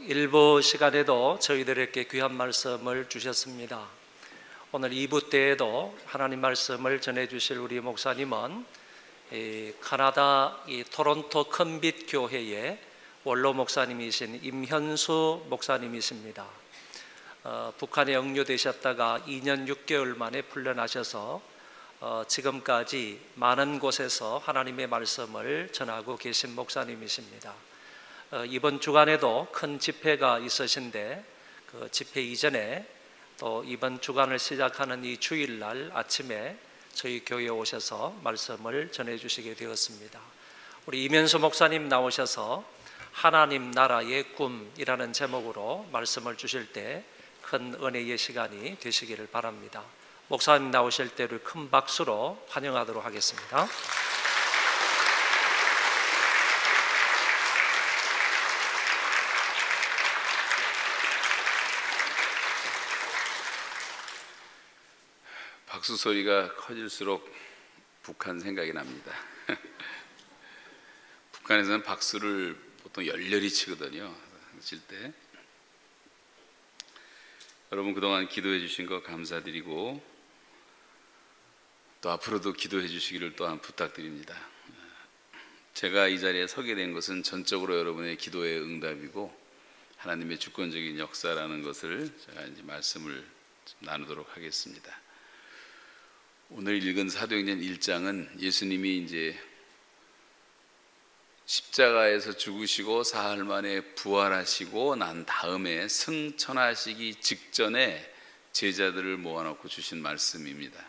일부 시간에도 저희들에게 귀한 말씀을 주셨습니다. 오늘 2부 때에도 하나님 말씀을 전해주실 우리 목사님은 캐나다 토론토 큰빛 교회의 원로 목사님이신 임현수 목사님이십니다. 북한에 영류되셨다가 2년 6개월 만에 풀려나셔서 지금까지 많은 곳에서 하나님의 말씀을 전하고 계신 목사님이십니다. 이번 주간에도 큰 집회가 있으신데 그 집회 이전에 또 이번 주간을 시작하는 이 주일날 아침에 저희 교회에 오셔서 말씀을 전해주시게 되었습니다. 우리 임현수 목사님 나오셔서 하나님 나라의 꿈이라는 제목으로 말씀을 주실 때 큰 은혜의 시간이 되시기를 바랍니다. 목사님 나오실 때를 큰 박수로 환영하도록 하겠습니다. 박수 소리가 커질수록 북한 생각이 납니다. 북한에서는 박수를 보통 열렬히 치거든요. 칠 때. 여러분 그동안 기도해 주신 거 감사드리고 또 앞으로도 기도해 주시기를 또한 부탁드립니다. 제가 이 자리에 서게 된 것은 전적으로 여러분의 기도의 응답이고 하나님의 주권적인 역사라는 것을 제가 이제 말씀을 나누도록 하겠습니다. 오늘 읽은 사도행전 1장은 예수님이 이제 십자가에서 죽으시고 사흘 만에 부활하시고 난 다음에 승천하시기 직전에 제자들을 모아놓고 주신 말씀입니다.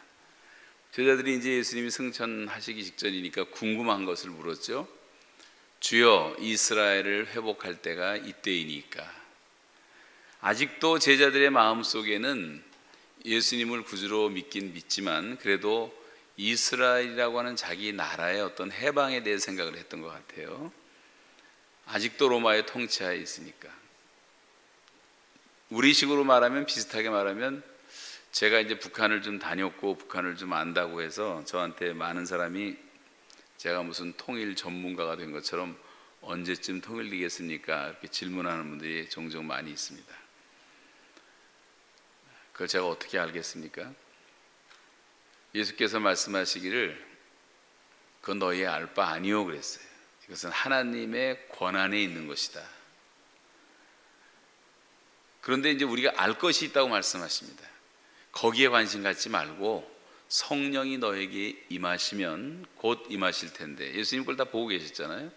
제자들이 이제 예수님이 승천하시기 직전이니까 궁금한 것을 물었죠. 주여, 이스라엘을 회복할 때가 이때이니까. 아직도 제자들의 마음속에는 예수님을 구주로 믿긴 믿지만 그래도 이스라엘이라고 하는 자기 나라의 어떤 해방에 대해 생각을 했던 것 같아요. 아직도 로마의 통치하에 있으니까. 우리식으로 말하면, 비슷하게 말하면, 제가 이제 북한을 좀 다녔고 북한을 좀 안다고 해서 저한테 많은 사람이 제가 무슨 통일 전문가가 된 것처럼 언제쯤 통일되겠습니까? 이렇게 질문하는 분들이 종종 많이 있습니다. 그걸 제가 어떻게 알겠습니까? 예수께서 말씀하시기를 그건 너희의 알 바 아니오 그랬어요. 이것은 하나님의 권한에 있는 것이다. 그런데 이제 우리가 알 것이 있다고 말씀하십니다. 거기에 관심 갖지 말고 성령이 너에게 임하시면 곧 임하실 텐데, 예수님 그걸 다 보고 계셨잖아요.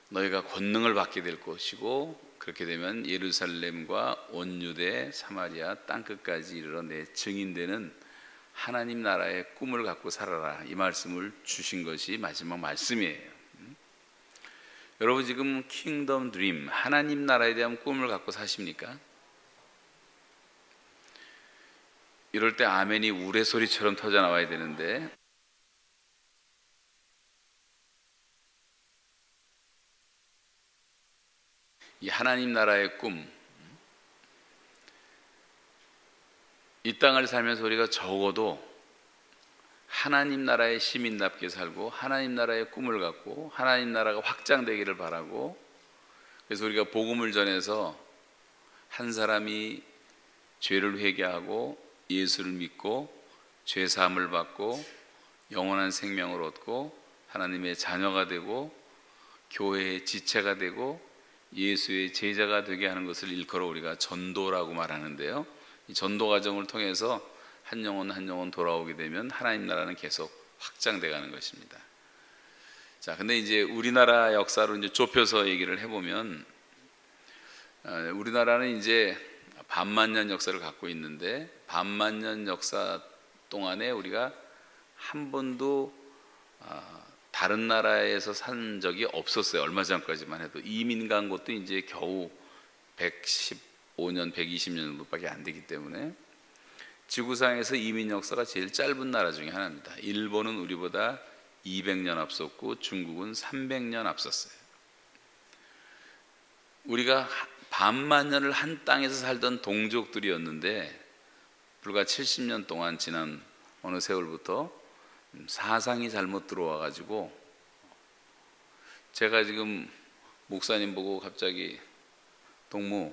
너희가 권능을 받게 될 것이고 그렇게 되면 예루살렘과 온 유대 사마리아 땅끝까지 이르러 내 증인되는 하나님 나라의 꿈을 갖고 살아라, 이 말씀을 주신 것이 마지막 말씀이에요. 여러분 지금 킹덤 드림, 하나님 나라에 대한 꿈을 갖고 사십니까? 이럴 때 아멘이 우레소리처럼 터져 나와야 되는데 이 하나님 나라의 꿈, 이 땅을 살면서 우리가 적어도 하나님 나라의 시민답게 살고 하나님 나라의 꿈을 갖고 하나님 나라가 확장되기를 바라고, 그래서 우리가 복음을 전해서 한 사람이 죄를 회개하고 예수를 믿고 죄 사함을 받고 영원한 생명을 얻고 하나님의 자녀가 되고 교회의 지체가 되고 예수의 제자가 되게 하는 것을 일컬어 우리가 전도라고 말하는데요. 이 전도 과정을 통해서 한 영혼 한 영혼 돌아오게 되면 하나님 나라는 계속 확장돼 가는 것입니다. 자, 근데 이제 우리나라 역사로 이제 좁혀서 얘기를 해보면, 우리나라는 이제 반만년 역사를 갖고 있는데 반만년 역사 동안에 우리가 한 번도 다른 나라에서 산 적이 없었어요. 얼마 전까지만 해도. 이민 간 것도 이제 겨우 115년, 120년 정도밖에 안 되기 때문에 지구상에서 이민 역사가 제일 짧은 나라 중에 하나입니다. 일본은 우리보다 200년 앞섰고 중국은 300년 앞섰어요. 우리가 반만 년을 한 땅에서 살던 동족들이었는데 불과 70년 동안 지난 어느 세월부터 사상이 잘못 들어와 가지고, 제가 지금 목사님 보고 갑자기 동무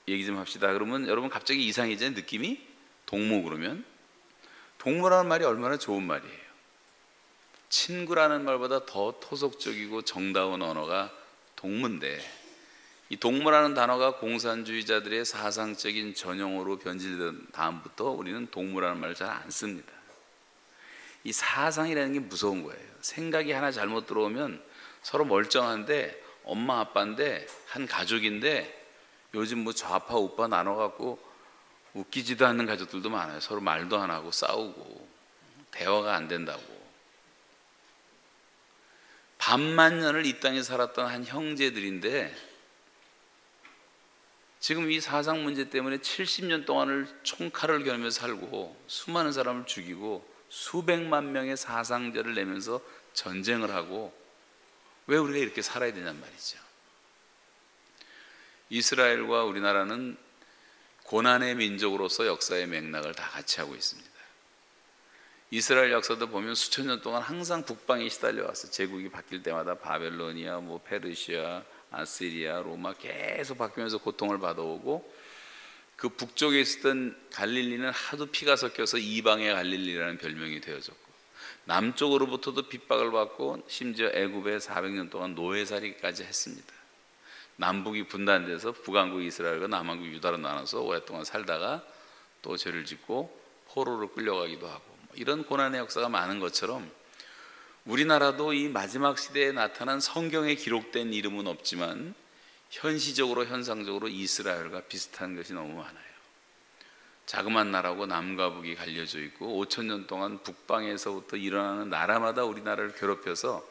얘기 좀 합시다. 그러면 여러분 갑자기 이상해지는 느낌이? 동무 그러면 동무라는 말이 얼마나 좋은 말이에요. 친구라는 말보다 더 토속적이고 정다운 언어가 동무인데, 이 동무라는 단어가 공산주의자들의 사상적인 전용어로 변질된 다음부터 우리는 동무라는 말을 잘 안 씁니다. 이 사상이라는 게 무서운 거예요. 생각이 하나 잘못 들어오면 서로 멀쩡한데 엄마 아빠인데 한 가족인데 요즘 뭐 좌파 우파 나눠갖고 웃기지도 않는 가족들도 많아요. 서로 말도 안 하고 싸우고 대화가 안 된다고. 반만 년을 이 땅에 살았던 한 형제들인데 지금 이 사상 문제 때문에 70년 동안을 총칼을 겨누며 살고 수많은 사람을 죽이고 수백만 명의 사상자를 내면서 전쟁을 하고, 왜 우리가 이렇게 살아야 되냔 말이죠. 이스라엘과 우리나라는 고난의 민족으로서 역사의 맥락을 다 같이 하고 있습니다. 이스라엘 역사도 보면 수천 년 동안 항상 북방에 시달려 왔어요. 제국이 바뀔 때마다 바벨로니아, 뭐 페르시아, 아시리아, 로마 계속 바뀌면서 고통을 받아오고, 그 북쪽에 있었던 갈릴리는 하도 피가 섞여서 이방의 갈릴리라는 별명이 되어졌고, 남쪽으로부터도 핍박을 받고 심지어 애굽에 400년 동안 노예살이까지 했습니다. 남북이 분단돼서 북왕국 이스라엘과 남왕국 유다로 나눠서 오랫동안 살다가 또 죄를 짓고 포로로 끌려가기도 하고, 이런 고난의 역사가 많은 것처럼 우리나라도 이 마지막 시대에 나타난 성경에 기록된 이름은 없지만 현시적으로 현상적으로 이스라엘과 비슷한 것이 너무 많아요. 자그마한 나라고 남과 북이 갈려져 있고 5,000년 동안 북방에서부터 일어나는 나라마다 우리나라를 괴롭혀서,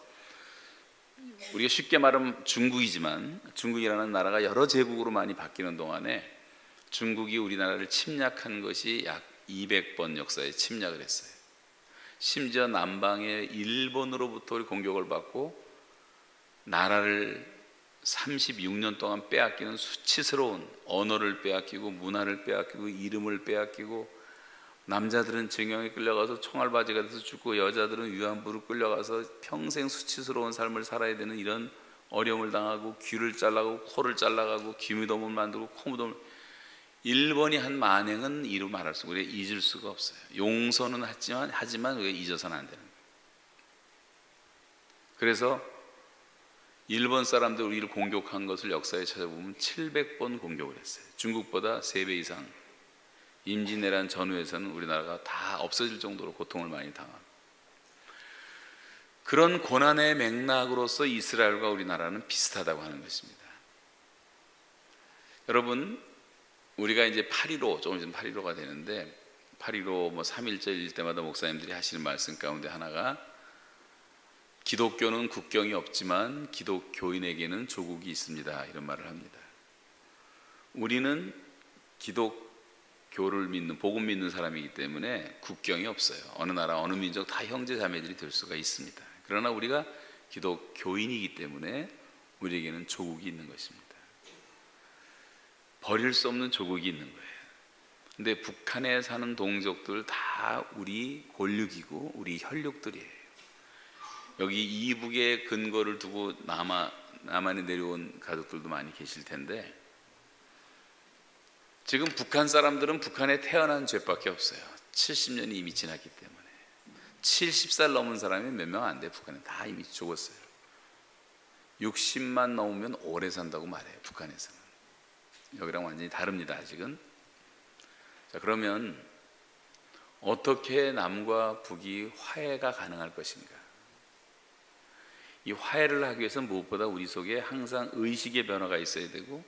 우리가 쉽게 말하면 중국이지만 중국이라는 나라가 여러 제국으로 많이 바뀌는 동안에 중국이 우리나라를 침략한 것이 약 200번 역사에 침략을 했어요. 심지어 남방의 일본으로부터 공격을 받고 나라를 36년 동안 빼앗기는 수치스러운 언어를 빼앗기고 문화를 빼앗기고 이름을 빼앗기고, 남자들은 징용에 끌려가서 총알바지가 돼서 죽고 여자들은 위안부로 끌려가서 평생 수치스러운 삶을 살아야 되는 이런 어려움을 당하고, 귀를 잘라가고 코를 잘라가고 귀무덤을 만들고 코무덤을, 일본이 한 만행은 이루 말할 수, 우리가 잊을 수가 없어요. 용서는 하지만 우리가 잊어서는 안 되는 거예요. 그래서 일본 사람들 우리를 공격한 것을 역사에 찾아보면 700번 공격을 했어요. 중국보다 3배 이상. 임진왜란 전후에서는 우리나라가 다 없어질 정도로 고통을 많이 당하고, 그런 고난의 맥락으로서 이스라엘과 우리나라는 비슷하다고 하는 것입니다. 여러분, 우리가 이제 8.15, 조금 있으면 8.15가 되는데, 8.15 뭐 3.1절일 때마다 목사님들이 하시는 말씀 가운데 하나가, 기독교는 국경이 없지만 기독교인에게는 조국이 있습니다, 이런 말을 합니다. 우리는 기독교를 믿는, 복음 믿는 사람이기 때문에 국경이 없어요. 어느 나라 어느 민족 다 형제 자매들이 될 수가 있습니다. 그러나 우리가 기독교인이기 때문에 우리에게는 조국이 있는 것입니다. 버릴 수 없는 조국이 있는 거예요. 근데 북한에 사는 동족들 다 우리 골육이고 우리 혈육들이에요. 여기 이북에 근거를 두고 남한에 내려온 가족들도 많이 계실 텐데, 지금 북한 사람들은 북한에 태어난 죄밖에 없어요. 70년이 이미 지났기 때문에. 70살 넘은 사람이 몇 명 안 돼요. 북한에 다 이미 죽었어요. 60만 넘으면 오래 산다고 말해요, 북한에서는. 여기랑 완전히 다릅니다, 아직은. 자, 그러면 어떻게 남과 북이 화해가 가능할 것인가? 이 화해를 하기 위해서는 무엇보다 우리 속에 항상 의식의 변화가 있어야 되고,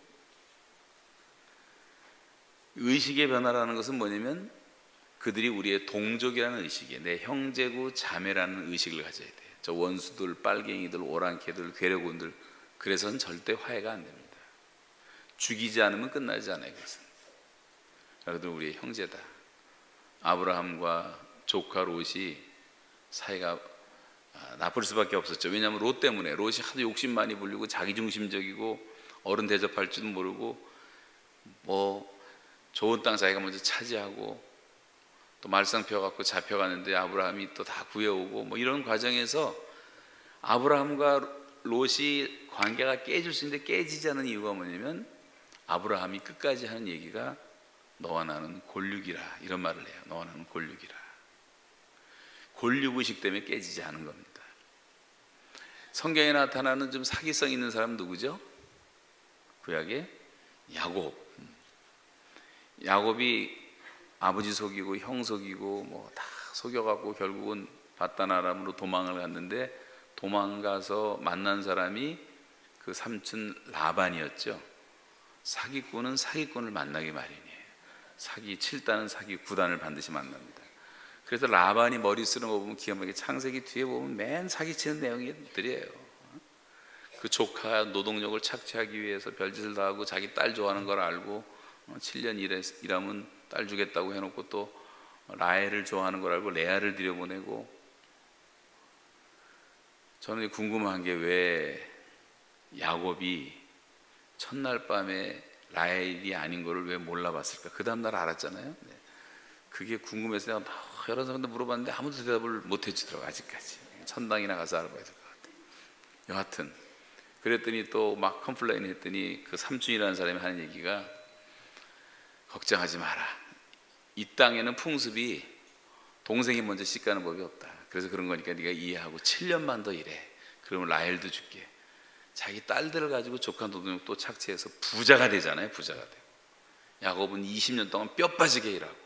의식의 변화라는 것은 뭐냐면 그들이 우리의 동족이라는 의식이에요. 내 형제고 자매라는 의식을 가져야 돼요. 저 원수들, 빨갱이들, 오랑캐들, 괴뢰군들, 그래서는 절대 화해가 안 됩니다. 죽이지 않으면 끝나지 않아요. 그것은. 그들 우리의 형제다. 아브라함과 조카 롯이 사이가 나쁠 수밖에 없었죠. 왜냐하면 롯 때문에. 롯이 하도 욕심 많이 부리고 자기중심적이고 어른 대접할 줄도 모르고 뭐 좋은 땅 자기가 먼저 차지하고 또 말썽 펴갖고 잡혀가는데 아브라함이 또 다 구해오고 뭐 이런 과정에서 아브라함과 롯이 관계가 깨질 수 있는데 깨지지 않은 이유가 뭐냐면 아브라함이 끝까지 하는 얘기가 너와 나는 골육이라 이런 말을 해요. 너와 나는 골육이라. 골육의식 때문에 깨지지 않은 겁니다. 성경에 나타나는 좀 사기성 있는 사람 누구죠? 구약에 야곱. 야곱이 아버지 속이고 형 속이고 뭐 다 속여갖고 결국은 바단 아람으로 도망을 갔는데, 도망가서 만난 사람이 그 삼촌 라반이었죠. 사기꾼은 사기꾼을 만나기 마련이에요. 사기 7단은 사기 9단을 반드시 만납니다. 그래서 라반이 머리 쓰는 거 보면 기가 막히게 창세기 뒤에 보면 맨 사기치는 내용들이에요. 그 조카 노동력을 착취하기 위해서 별짓을 다 하고 자기 딸 좋아하는 걸 알고 7년 일하면 딸 주겠다고 해놓고 또 라헬을 좋아하는 걸 알고 레아를 들여보내고. 저는 궁금한 게 왜 야곱이 첫날 밤에 라헬이 아닌 거를 왜 몰라봤을까? 그 다음날 알았잖아요. 그게 궁금해서 내가 여러 사람들 물어봤는데 아무도 대답을 못 해주더라고. 아직까지 천당이나 가서 알아봐야 될 것 같아요. 여하튼 그랬더니 또 막 컴플레인 했더니 그 삼촌이라는 사람이 하는 얘기가, 걱정하지 마라, 이 땅에는 풍습이 동생이 먼저 씻가는 법이 없다. 그래서 그런 거니까 네가 이해하고 7년만 더 일해. 그러면 라헬도 줄게. 자기 딸들을 가지고 조카 노동력 또 착취해서 부자가 되잖아요. 부자가 되고. 야곱은 20년 동안 뼈 빠지게 일하고.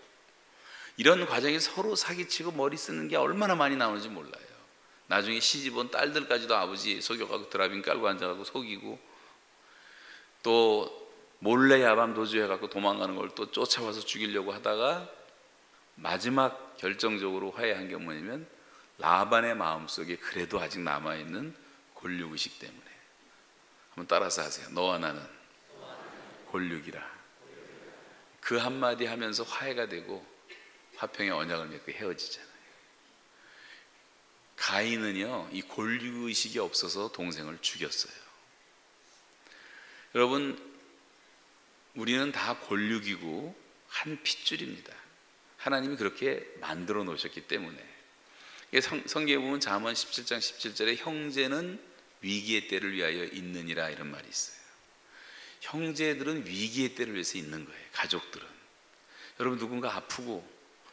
이런 과정이 서로 사기치고 머리 쓰는 게 얼마나 많이 나오는지 몰라요. 나중에 시집 온 딸들까지도 아버지 속여가고 드라빈 깔고 앉아가고 속이고, 또 몰래 야밤 도주해갖고 도망가는 걸 또 쫓아와서 죽이려고 하다가 마지막 결정적으로 화해한 게 뭐냐면 라반의 마음속에 그래도 아직 남아있는 골육의식 때문에. 한번 따라서 하세요. 너와 나는 골육이라. 그 한마디 하면서 화해가 되고 화평의 언약을 맺고 헤어지잖아요. 가인은요, 이 골육의식이 없어서 동생을 죽였어요. 여러분, 우리는 다 골육이고 한 핏줄입니다. 하나님이 그렇게 만들어 놓으셨기 때문에. 성경에 보면 잠언 17장 17절에 형제는 위기의 때를 위하여 있느니라 이런 말이 있어요. 형제들은 위기의 때를 위해서 있는 거예요. 가족들은. 여러분, 누군가 아프고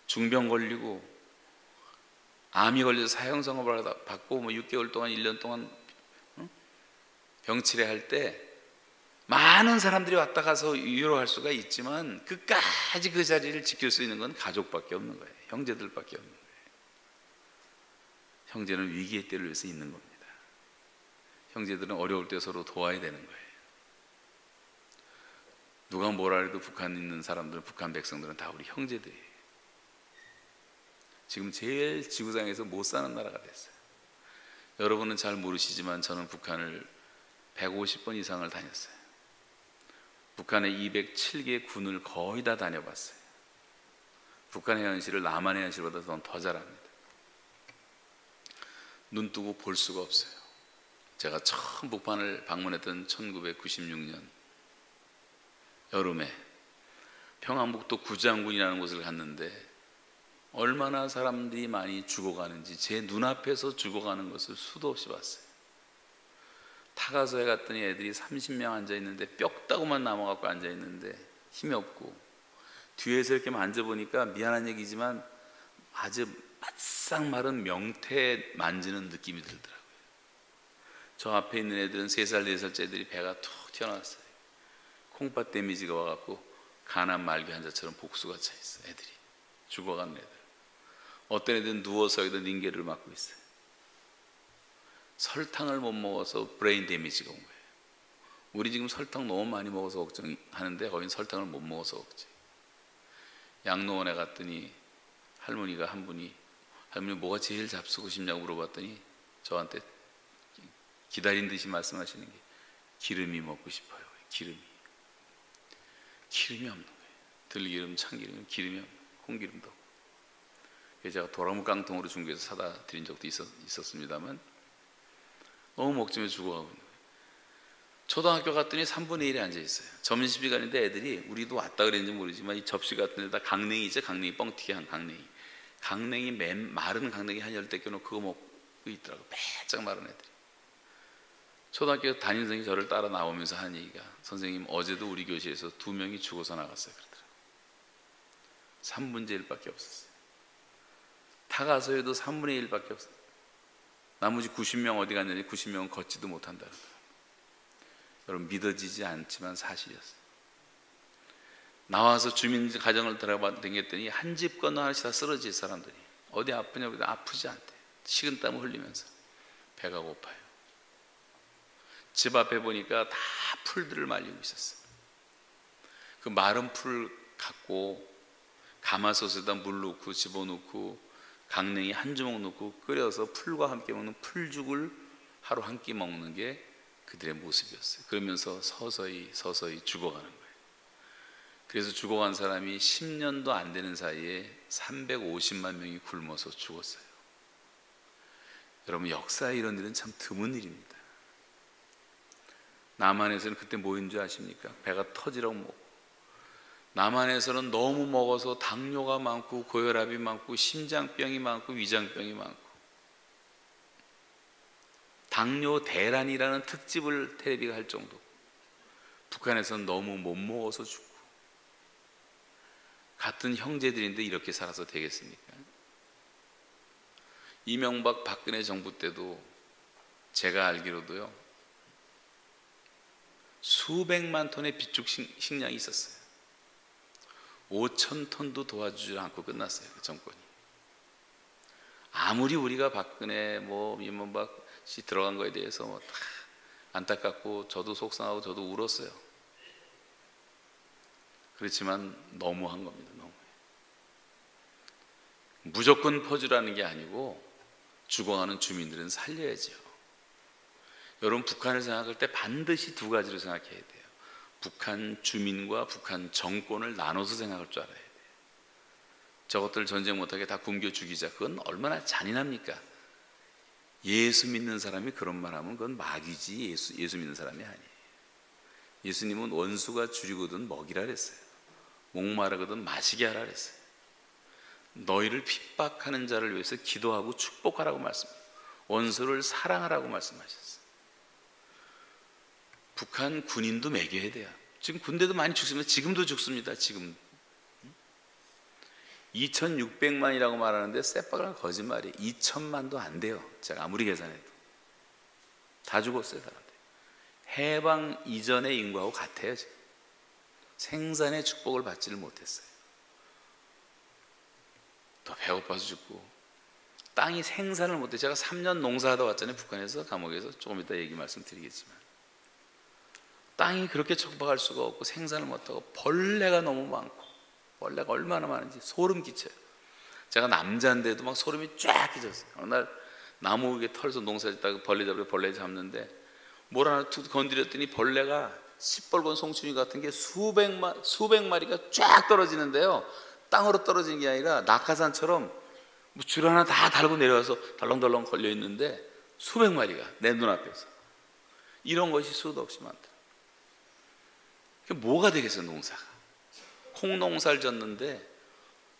중병 걸리고 암이 걸려서 사형선고를 받고 6개월 동안 1년 동안 병치레 할 때 많은 사람들이 왔다 가서 위로할 수가 있지만 끝까지 그 자리를 지킬 수 있는 건 가족밖에 없는 거예요. 형제들밖에 없는 거예요. 형제는 위기의 때를 위해서 있는 겁니다. 형제들은 어려울 때 서로 도와야 되는 거예요. 누가 뭐라 해도 북한에 있는 사람들은, 북한 백성들은 다 우리 형제들이에요. 지금 제일 지구상에서 못 사는 나라가 됐어요. 여러분은 잘 모르시지만 저는 북한을 150번 이상을 다녔어요. 북한의 207개 군을 거의 다 다녀봤어요. 북한의 현실을 남한의 현실보다 더 잘 압니다. 눈 뜨고 볼 수가 없어요. 제가 처음 북한을 방문했던 1996년 여름에 평안북도 구장군이라는 곳을 갔는데 얼마나 사람들이 많이 죽어가는지 제 눈앞에서 죽어가는 것을 수도 없이 봤어요. 타가서에 갔더니 애들이 30명 앉아있는데 뼈다구만 남아갖고 앉아있는데 힘이 없고, 뒤에서 이렇게 만져보니까 미안한 얘기지만 아주 바싹 마른 명태 만지는 느낌이 들더라고요. 저 앞에 있는 애들은 3살, 4살째 애들이 배가 툭 튀어나왔어요. 콩팥 데미지가 와갖고 간암 말기 환자처럼 복수가 차있어요. 애들이 죽어간 애들. 어떤 애들은 누워서 여기다 링게를 맞고 있어요. 설탕을 못 먹어서 브레인 데미지가 온 거예요. 우리 지금 설탕 너무 많이 먹어서 걱정하는데 거긴 설탕을 못 먹어서 걱정. 양로원에 갔더니 할머니가 한 분이, 할머니 뭐가 제일 잡수고 싶냐고 물어봤더니 저한테 기다린 듯이 말씀하시는 게 기름이 먹고 싶어요. 기름이 없는 거예요. 들기름, 참기름, 기름이 없는 거예요. 콩기름도 없고. 그래서 제가 도라무 깡통으로 중국에서 사다 드린 적도 있었습니다만 너무 먹지면 죽어가고 있는 거예요. 초등학교 갔더니 3분의 1에 앉아있어요. 점심시간인데 애들이, 우리도 왔다 그랬는지 모르지만 이 접시 같은 데다 강냉이 있죠. 강냉이 뻥튀기 한 강냉이 마른 강냉이 한 10대 껴놓고 그거 먹고 있더라고요. 빼짝 마른 애들이. 초등학교 담임선생님이 저를 따라 나오면서 하는 얘기가, 선생님 어제도 우리 교실에서 2명이 죽어서 나갔어요 그러더라고요. 3분의 1밖에 없었어요. 타가서에도 3분의 1밖에 없어요. 나머지 90명 어디 갔느니 90명은 걷지도 못한다 그러더라고요. 여러분, 믿어지지 않지만 사실이었어요. 나와서 주민 가정을 들어다녔더니 한 집 건너 하나씩 다 쓰러질 사람들이, 어디 아프냐고 아프지 않대. 식은땀을 흘리면서 배가 고파요. 집 앞에 보니까 다 풀들을 말리고 있었어요. 그 마른 풀 갖고 가마솥에다 물 넣고 집어넣고 강냉이 한 주먹 넣고 끓여서 풀과 함께 먹는 풀죽을 하루 한 끼 먹는 게 그들의 모습이었어요. 그러면서 서서히 죽어가는 거예요. 그래서 죽어간 사람이 10년도 안 되는 사이에 350만 명이 굶어서 죽었어요. 여러분, 역사에 이런 일은 참 드문 일입니다. 남한에서는 그때 뭐인 줄 아십니까? 배가 터지라고 먹고, 남한에서는 너무 먹어서 당뇨가 많고 고혈압이 많고 심장병이 많고 위장병이 많고, 당뇨 대란이라는 특집을 텔레비가 할 정도. 북한에서는 너무 못 먹어서 죽고. 같은 형제들인데 이렇게 살아서 되겠습니까? 이명박 박근혜 정부 때도 제가 알기로도요, 수백만 톤의 비축 식량이 있었어요. 5천 톤도 도와주지 않고 끝났어요, 그 정권이. 아무리 우리가 박근혜 이명박 씨 들어간 거에 대해서 다 안타깝고 저도 속상하고 저도 울었어요. 그렇지만 너무한 겁니다. 너무. 무조건 퍼주라는 게 아니고 죽어가는 주민들은 살려야죠. 여러분, 북한을 생각할 때 반드시 두 가지로 생각해야 돼요. 북한 주민과 북한 정권을 나눠서 생각할 줄 알아야 돼요. 저것들 전쟁 못하게 다 굶겨 죽이자, 그건 얼마나 잔인합니까? 예수 믿는 사람이 그런 말 하면 그건 마귀지, 예수 믿는 사람이 아니에요. 예수님은 원수가 줄이거든 먹이라 그랬어요. 목마르거든 마시게 하라 그랬어요. 너희를 핍박하는 자를 위해서 기도하고 축복하라고 말씀해요. 원수를 사랑하라고 말씀하셨어요. 북한 군인도 먹여야 돼요. 지금 군대도 많이 죽습니다. 지금도 죽습니다. 지금 2600만이라고 말하는데 쎄빠가 거짓말이에요. 2000만도 안 돼요. 제가 아무리 계산해도 다 죽었어요. 사람들. 해방 이전의 인구하고 같아요. 지금 생산의 축복을 받지를 못했어요. 또 배고파서 죽고, 땅이 생산을 못해. 제가 3년 농사하다 왔잖아요. 북한에서, 감옥에서. 조금 이따 얘기 말씀드리겠지만, 땅이 그렇게 척박할 수가 없고 생산을 못하고 벌레가 너무 많고, 벌레가 얼마나 많은지 소름 끼쳐요. 제가 남자인데도 막 소름이 쫙 끼쳤어요. 어느 날 나무 위에 털에서 농사짓다가 벌레 잡는데 뭘 하나 툭 건드렸더니 벌레가 시뻘건 송충이 같은 게 수백 마리가 쫙 떨어지는데요, 땅으로 떨어지는 게 아니라 낙하산처럼 줄 하나 다 달고 내려와서 덜렁덜렁 걸려 있는데 수백 마리가 내 눈앞에서. 이런 것이 수도 없이 많다. 뭐가 되겠어요? 농사가 콩 농사를 졌는데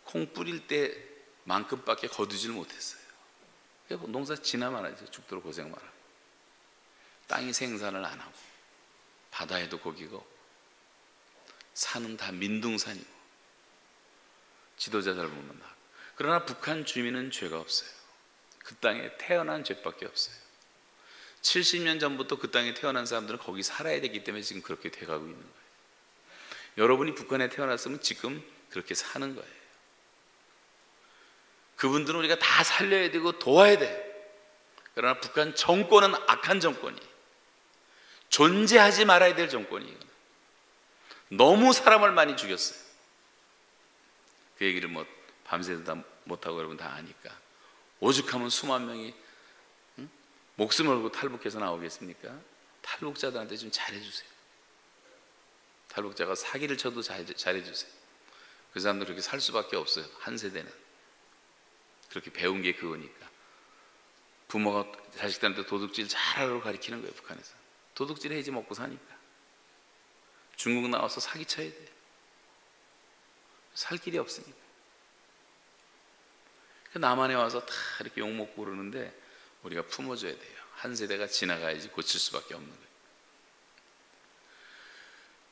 콩 뿌릴 때만큼밖에 거두질 못했어요. 농사 지나만 하죠. 죽도록 고생만 하고. 땅이 생산을 안 하고, 바다에도 고기고, 산은 다 민둥산이고, 지도자 잘 보면 나. 그러나 북한 주민은 죄가 없어요. 그 땅에 태어난 죄밖에 없어요. 70년 전부터 그 땅에 태어난 사람들은 거기 살아야 되기 때문에 지금 그렇게 돼가고 있는 거예요. 여러분이 북한에 태어났으면 지금 그렇게 사는 거예요. 그분들은 우리가 다 살려야 되고 도와야 돼. 그러나 북한 정권은 악한 정권이, 존재하지 말아야 될 정권이, 너무 사람을 많이 죽였어요. 그 얘기를 밤새도 다 못하고 여러분 다 아니까. 오죽하면 수만 명이 목숨을 걸고 탈북해서 나오겠습니까? 탈북자들한테 좀 잘해주세요. 탈북자가 사기를 쳐도 잘해주세요. 그 사람들 그렇게 살 수밖에 없어요. 한 세대는 그렇게 배운 게 그거니까. 부모가 자식들한테 도둑질 잘하라고 가르치는 거예요. 북한에서 도둑질 해야지 먹고 사니까. 중국 나와서 사기 쳐야 돼. 살 길이 없으니까. 남한에 와서 다 이렇게 욕먹고 그러는데 우리가 품어줘야 돼요. 한 세대가 지나가야지 고칠 수밖에 없는 거예요.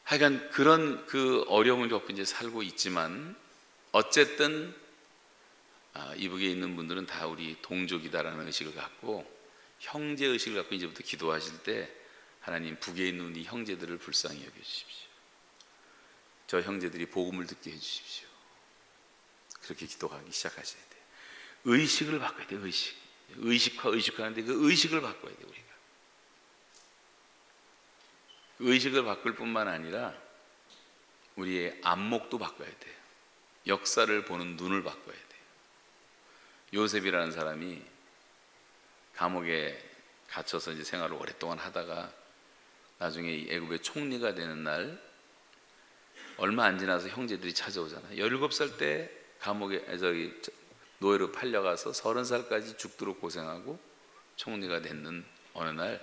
하여간 그런 그 어려움을 겪고 이제 살고 있지만 어쨌든 이북에 있는 분들은 다 우리 동족이다라는 의식을 갖고 형제 의식을 갖고 이제부터 기도하실 때 하나님 북에 있는 우리 형제들을 불쌍히 여겨주십시오. 저 형제들이 복음을 듣게 해주십시오. 그렇게 기도하기 시작하셔야 돼요. 의식을 바꿔야 돼요. 의식하는데 그 의식을 바꿔야 돼요. 우리가 그 의식을 바꿀 뿐만 아니라 우리의 안목도 바꿔야 돼요. 역사를 보는 눈을 바꿔야 돼요. 요셉이라는 사람이 감옥에 갇혀서 이제 생활을 오랫동안 하다가 나중에 애굽의 총리가 되는 날 얼마 안 지나서 형제들이 찾아오잖아요. 17살 때 감옥에 노예로 팔려가서 30살까지 죽도록 고생하고 총리가 됐는 어느 날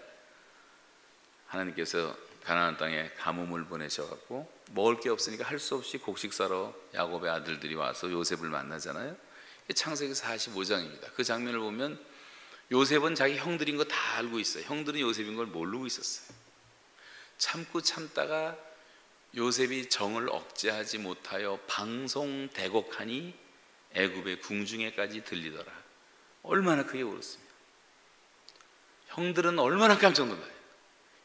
하나님께서 가나안 땅에 가뭄을 보내셔갖고 먹을 게 없으니까 할 수 없이 곡식 사러 야곱의 아들들이 와서 요셉을 만나잖아요. 창세기 45장입니다. 그 장면을 보면 요셉은 자기 형들인 거 다 알고 있어요. 형들은 요셉인 걸 모르고 있었어요. 참고 참다가 요셉이 정을 억제하지 못하여 방송대곡하니 애굽의 궁중에까지 들리더라. 얼마나 크게 울었으며 형들은 얼마나 깜짝 놀라요.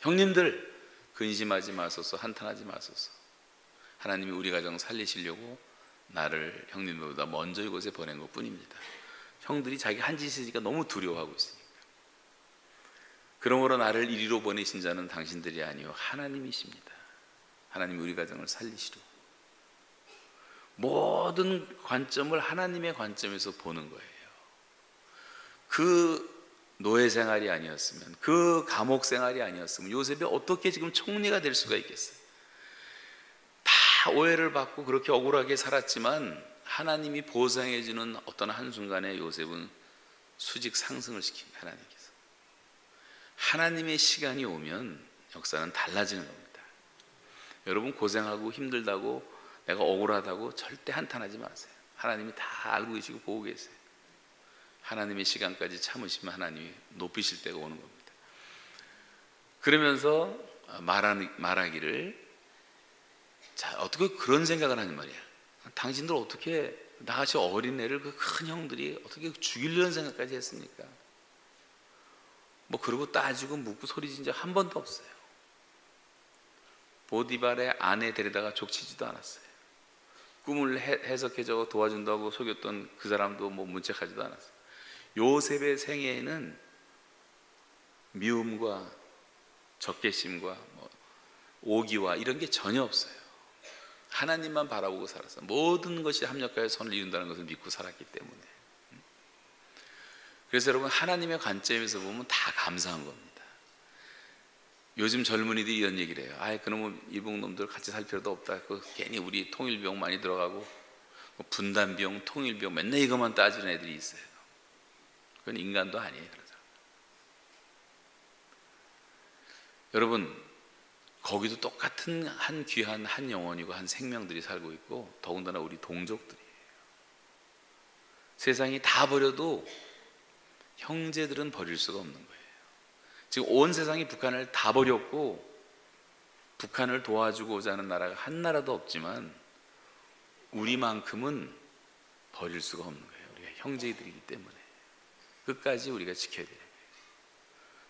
형님들 근심하지 마소서, 한탄하지 마소서. 하나님이 우리 가정 살리시려고 나를 형님들보다 먼저 이곳에 보낸 것 뿐입니다. 형들이 자기 한 짓이니까 너무 두려워하고 있으니까. 그러므로 나를 이리로 보내신 자는 당신들이 아니요 하나님이십니다. 하나님이 우리 가정을 살리시려. 모든 관점을 하나님의 관점에서 보는 거예요. 그 노예 생활이 아니었으면, 그 감옥 생활이 아니었으면 요셉이 어떻게 지금 총리가 될 수가 있겠어요? 다 오해를 받고 그렇게 억울하게 살았지만 하나님이 보상해 주는 어떤 한순간에 요셉은 수직 상승을 시킵니다. 하나님께서. 하나님의 시간이 오면 역사는 달라지는 겁니다. 여러분 고생하고 힘들다고 내가 억울하다고 절대 한탄하지 마세요. 하나님이 다 알고 계시고 보고 계세요. 하나님의 시간까지 참으시면 하나님이 높이실 때가 오는 겁니다. 그러면서 말하기를, 자, 어떻게 그런 생각을 하는 말이야. 당신들 어떻게 나같이 어린애를 그 큰 형들이 어떻게 죽이려는 생각까지 했습니까? 뭐 그러고 따지고 묻고 소리 진 적 한 번도 없어요. 보디발의 아내 데려다가 족치지도 않았어요. 꿈을 해석해줘 도와준다고 속였던 그 사람도 뭐 문책하지도 않았어요. 요셉의 생애에는 미움과 적개심과 오기와 이런 게 전혀 없어요. 하나님만 바라보고 살았어요. 모든 것이 합력하여 선을 이룬다는 것을 믿고 살았기 때문에. 그래서 여러분 하나님의 관점에서 보면 다 감사한 겁니다. 요즘 젊은이들이 이런 얘기를 해요. 아이 그놈은 이북놈들 같이 살 필요도 없다. 괜히 우리 통일비용 많이 들어가고 분단비용, 통일비용 맨날 이것만 따지는 애들이 있어요. 그건 인간도 아니에요. 여러분 거기도 똑같은 한 귀한 한 영혼이고 한 생명들이 살고 있고 더군다나 우리 동족들이에요. 세상이 다 버려도 형제들은 버릴 수가 없는 거예요. 지금 온 세상이 북한을 다 버렸고 북한을 도와주고자 하는 나라가 한 나라도 없지만 우리만큼은 버릴 수가 없는 거예요. 우리가 형제들이기 때문에 끝까지 우리가 지켜야 돼요.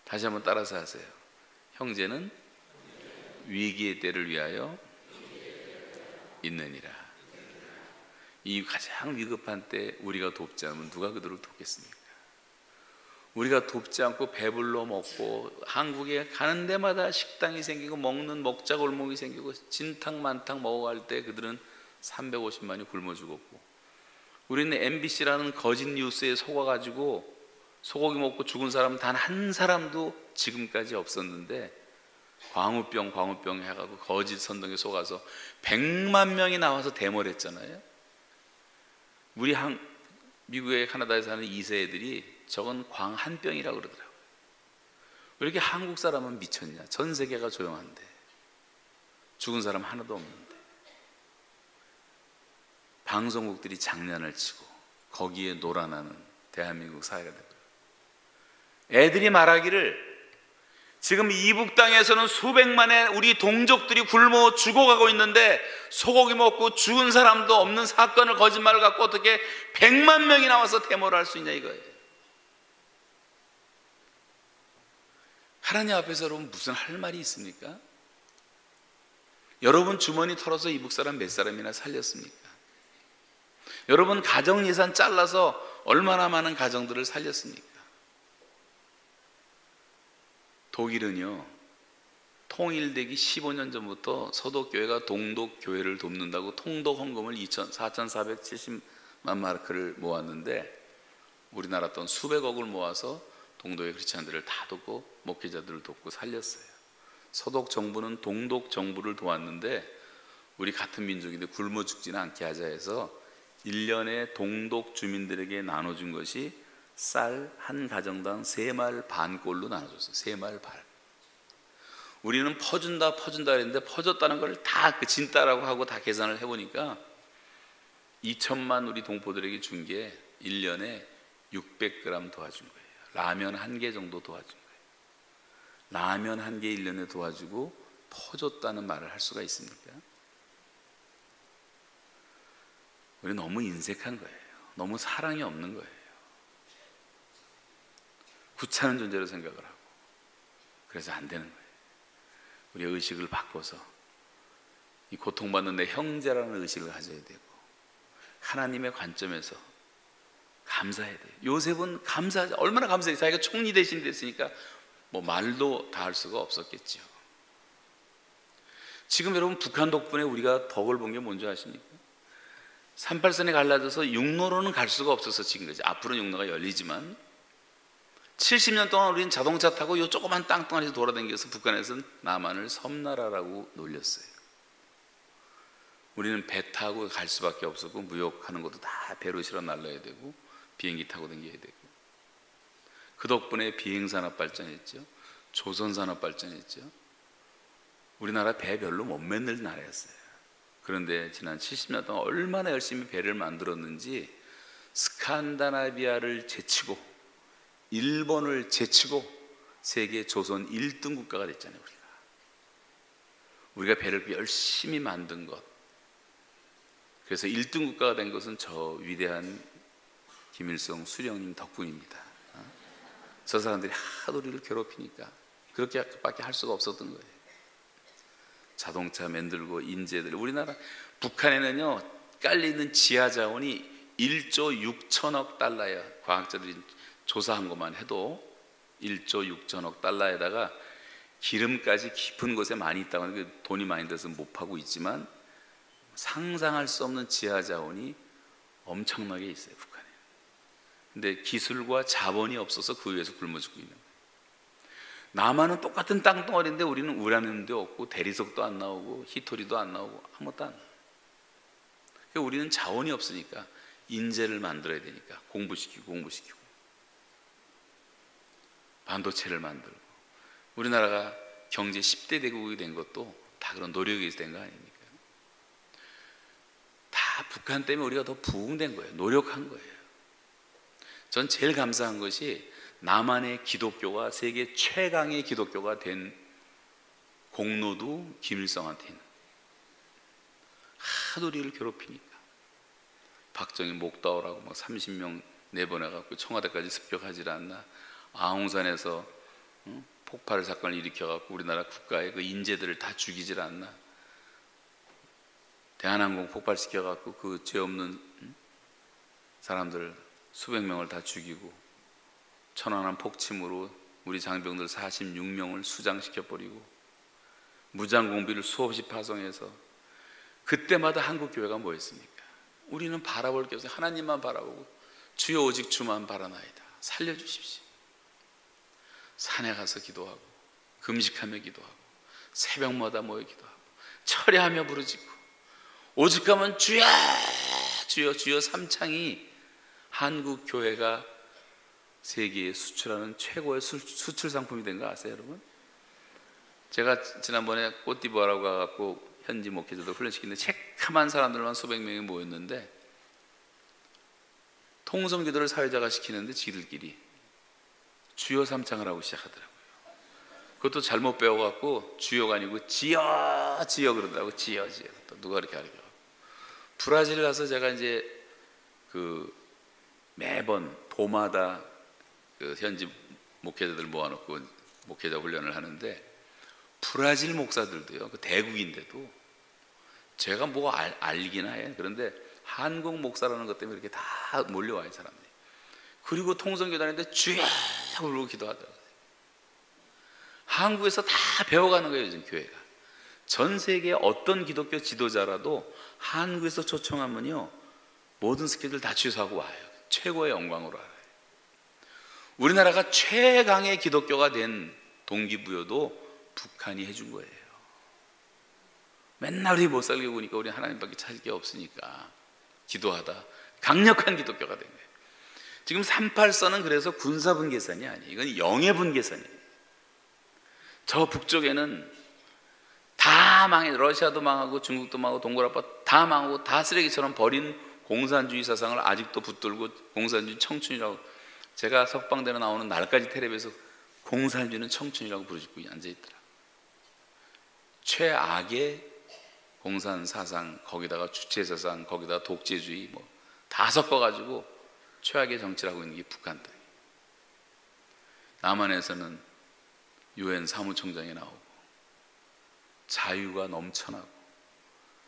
다시 한번 따라서 하세요. 형제는 위기의 때를 위하여 있느니라. 이 가장 위급한 때 우리가 돕지 않으면 누가 그들을 돕겠습니까? 우리가 돕지 않고 배불러 먹고 한국에 가는 데마다 식당이 생기고 먹는 먹자골목이 생기고 진탕만탕 먹어갈 때 그들은 350만이 굶어 죽었고 우리는 MBC라는 거짓 뉴스에 속아가지고 소고기 먹고 죽은 사람 단 한 사람도 지금까지 없었는데 광우병 해가지고 거짓 선동에 속아서 100만 명이 나와서 데모를 했잖아요. 우리 미국에 카나다에 사는 2세 애들이 저건 광한병이라고 그러더라고요. 왜 이렇게 한국 사람은 미쳤냐? 전 세계가 조용한데 죽은 사람 하나도 없는데 방송국들이 장난을 치고 거기에 놀아나는 대한민국 사회가 되고요. 애들이 말하기를 지금 이북 땅에서는 수백만의 우리 동족들이 굶어 죽어가고 있는데 소고기 먹고 죽은 사람도 없는 사건을 거짓말을 갖고 어떻게 100만 명이 나와서 데모를 할 수 있냐 이거예요. 하나님 앞에서 여러분 무슨 할 말이 있습니까? 여러분 주머니 털어서 이북 사람 몇 사람이나 살렸습니까? 여러분 가정 예산 잘라서 얼마나 많은 가정들을 살렸습니까? 독일은요, 통일되기 15년 전부터 서독교회가 동독교회를 돕는다고 통독 헌금을 4,470만 마르크를 모았는데 우리나라 돈 수백억을 모아서 동독의 크리스찬들을 다 돕고 목회자들을 돕고 살렸어요. 서독 정부는 동독 정부를 도왔는데 우리 같은 민족인데 굶어 죽지는 않게 하자 해서 1년에 동독 주민들에게 나눠준 것이 쌀 한 가정당 3말 반꼴로 나눠줬어요. 3말 반. 우리는 퍼준다 그랬는데 퍼줬다는 걸 다 그 진따라고 하고 다 계산을 해보니까 2천만 우리 동포들에게 준 게 1년에 600g 도와준 거예요. 라면 1개 정도 도와준 거예요. 라면 1개 1년에 도와주고 퍼줬다는 말을 할 수가 있습니까? 우리 너무 인색한 거예요. 너무 사랑이 없는 거예요. 구차한 존재로 생각을 하고, 그래서 안 되는 거예요. 우리의 의식을 바꿔서 이 고통받는 내 형제라는 의식을 가져야 되고 하나님의 관점에서 감사해야 돼요. 요셉은 감사하지, 얼마나 감사해요. 자기가 총리 대신 됐으니까 뭐 말도 다 할 수가 없었겠죠. 지금 여러분 북한 덕분에 우리가 덕을 본 게 뭔지 아십니까? 38선이 갈라져서 육로로는 갈 수가 없어서 지금 거지. 앞으로는 육로가 열리지만 70년 동안 우리는 자동차 타고 이 조그만 땅덩어리에서 돌아다니면서 북한에서는 남한을 섬나라라고 놀렸어요. 우리는 배 타고 갈 수밖에 없었고 무역하는 것도 다 배로 실어 날라야 되고 비행기 타고 다녀야 되고, 그 덕분에 비행산업 발전했죠. 조선산업 발전했죠. 우리나라 배 별로 못 만들 나라였어요. 그런데 지난 70년 동안 얼마나 열심히 배를 만들었는지 스칸다나비아를 제치고 일본을 제치고 세계 조선 1등 국가가 됐잖아요. 우리가 배를 열심히 만든 것, 그래서 1등 국가가 된 것은 저 위대한 김일성 수령님 덕분입니다. 저 사람들이 하도 우리를 괴롭히니까 그렇게밖에 할 수가 없었던 거예요. 자동차 만들고 인재들, 우리나라 북한에는요 깔려있는 지하 자원이 1조 6천억 달러예요. 과학자들이 조사한 것만 해도 1조 6천억 달러에다가 기름까지 깊은 곳에 많이 있다고 하는, 돈이 많이 들어서 못 파고 있지만 상상할 수 없는 지하 자원이 엄청나게 있어요, 북한에. 근데 기술과 자본이 없어서 그 위에서 굶어 죽고 있는 거예요. 남한은 똑같은 땅덩어리인데 우리는 우라늄도 없고 대리석도 안 나오고 히토리도 안 나오고 아무것도 안 나와요. 그러니까 우리는 자원이 없으니까 인재를 만들어야 되니까 공부시키고 반도체를 만들고, 우리나라가 경제 10대 대국이 된 것도 다 그런 노력에 의해서 된 거 아닙니까? 다 북한 때문에 우리가 더 부흥된 거예요. 노력한 거예요. 전 제일 감사한 것이 남한의 기독교가 세계 최강의 기독교가 된 공로도 김일성한테 있는, 하도 우리를 괴롭히니까 박정희 목다오라고 막 30명 내보내갖고 청와대까지 습격하지 않나, 아웅산에서 폭발 사건을 일으켜갖고 우리나라 국가의 그 인재들을 다 죽이질 않나, 대한항공 폭발시켜갖고 그 죄 없는 사람들 수백 명을 다 죽이고, 천안함 폭침으로 우리 장병들 46명을 수장시켜버리고, 무장공비를 수없이 파송해서, 그때마다 한국교회가 뭐였습니까? 우리는 바라볼 게 없어요. 하나님만 바라보고 주여 오직 주만 바라나이다, 살려주십시오. 산에 가서 기도하고 금식하며 기도하고 새벽마다 모여 기도하고 철야하며 부르짖고, 오죽하면 주여 주여 주여 삼창이 한국 교회가 세계에 수출하는 최고의 수출 상품이 된 거 아세요, 여러분? 제가 지난번에 꽃디부아라고 가갖고 현지 목회자들 훈련시키는데 새카만 사람들만 수백 명이 모였는데, 통성기도를 사회자가 시키는데 지들끼리 주여 삼창을 하고 시작하더라고요. 그것도 잘못 배워갖고 주여가 아니고 지여 지여 그러더라고. 지여 지여. 또 누가 그렇게 가르쳐. 브라질 가서 제가 이제 그 매번 도마다 그 현지 목회자들 모아놓고 목회자 훈련을 하는데, 브라질 목사들도요, 그 대국인데도 제가 뭐 알기나 해. 그런데 한국 목사라는 것 때문에 이렇게 다 몰려와요, 사람들이. 그리고 통성교단인데 주여 부르고 기도하더라고요. 한국에서 다 배워가는 거예요, 요즘 교회가. 전 세계 어떤 기독교 지도자라도 한국에서 초청하면요, 모든 스케줄 다 취소하고 와요. 최고의 영광으로 알아요. 우리나라가 최강의 기독교가 된 동기부여도 북한이 해준 거예요. 맨날 우리 못 살게 보니까 우리 하나님밖에 찾을 게 없으니까 기도하다 강력한 기독교가 된 거예요. 지금 38선은 그래서 군사분계선이 아니에요. 이건 영해분계선이에요. 저 북쪽에는 다 망해, 러시아도 망하고 중국도 망하고 동굴아빠 다 망하고 다 쓰레기처럼 버린 공산주의 사상을 아직도 붙들고 공산주의 청춘이라고, 제가 석방대로 나오는 날까지 텔레비에서 공산주의는 청춘이라고 부르짖고 앉아있더라. 최악의 공산 사상, 거기다가 주체 사상, 거기다가 독재주의 뭐 다 섞어가지고 최악의 정치를 하고 있는 게 북한 땅. 남한에서는 유엔 사무총장이 나오고 자유가 넘쳐나고,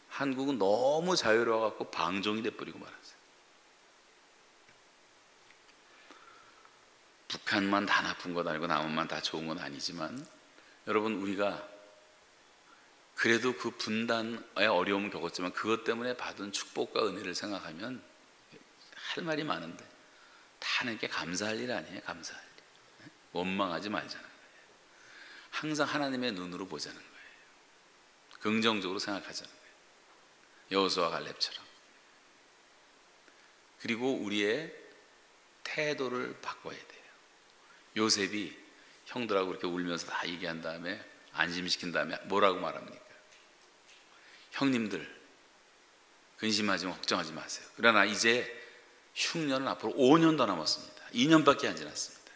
한국은 너무 자유로워갖고 방종이 돼버리고 말았어요. 북한만 다 나쁜 건 아니고 남한만 다 좋은 건 아니지만, 여러분, 우리가 그래도 그 분단의 어려움을 겪었지만 그것 때문에 받은 축복과 은혜를 생각하면 할 말이 많은데 다 하나님께 감사할 일 아니에요. 감사할 일. 원망하지 말자는 거예요. 항상 하나님의 눈으로 보자는 거예요. 긍정적으로 생각하자는 거예요. 여호수아 갈렙처럼. 그리고 우리의 태도를 바꿔야 돼요. 요셉이 형들하고 이렇게 울면서 다 얘기한 다음에 안심시킨 다음에 뭐라고 말합니까? 형님들, 근심하지 마, 걱정하지 마세요. 그러나 이제 흉년은 앞으로 5년 더 남았습니다. 2년밖에 안 지났습니다.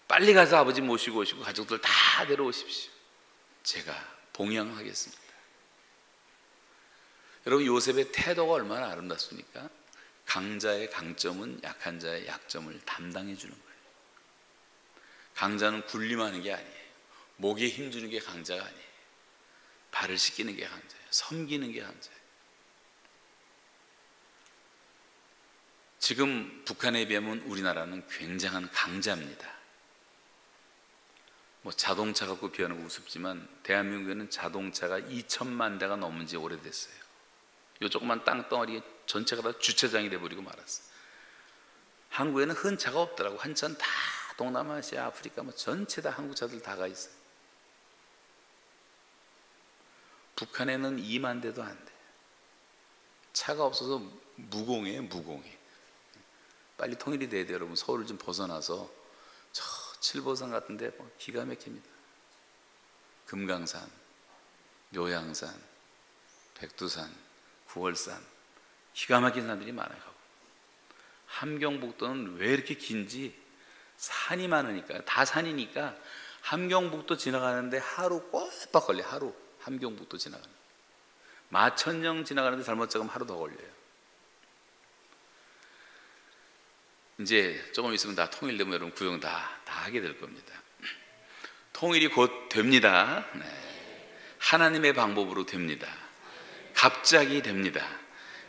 빨리 가서 아버지 모시고 오시고 가족들 다 데려오십시오. 제가 봉양하겠습니다. 여러분, 요셉의 태도가 얼마나 아름답습니까? 강자의 강점은 약한 자의 약점을 담당해 주는 거예요. 강자는 군림하는 게 아니에요. 목에 힘주는 게 강자가 아니에요. 발을 씻기는 게 강자예요. 섬기는 게 강자예요. 지금 북한에 비하면 우리나라는 굉장한 강자입니다. 뭐 자동차 갖고 비하는 거 우습지만 대한민국에는 자동차가 2천만 대가 넘은 지 오래됐어요. 요 조그만 땅덩어리 전체가 다 주차장이 돼버리고 말았어요. 한국에는 흔차가 없더라고. 한차는 다 동남아시아, 아프리카 뭐 전체 다 한국 차들 다 가 있어요. 북한에는 2만 대도 안 돼. 차가 없어서 무공해요, 무공해. 빨리 통일이 돼야 돼요, 여러분. 서울을 좀 벗어나서 저 칠보산 같은데 기가 막힙니다. 금강산, 묘양산, 백두산, 구월산, 기가 막힌 산들이 많아요. 함경북도는 왜 이렇게 긴지, 산이 많으니까, 다 산이니까 함경북도 지나가는데 하루 꼬박 걸려요. 하루. 함경북도 지나가는, 마천령 지나가는데 잘못 잡으면 하루 더 걸려요. 이제 조금 있으면 다 통일되면 여러분 구경 다 하게 될 겁니다. 통일이 곧 됩니다. 네. 하나님의 방법으로 됩니다. 갑자기 됩니다.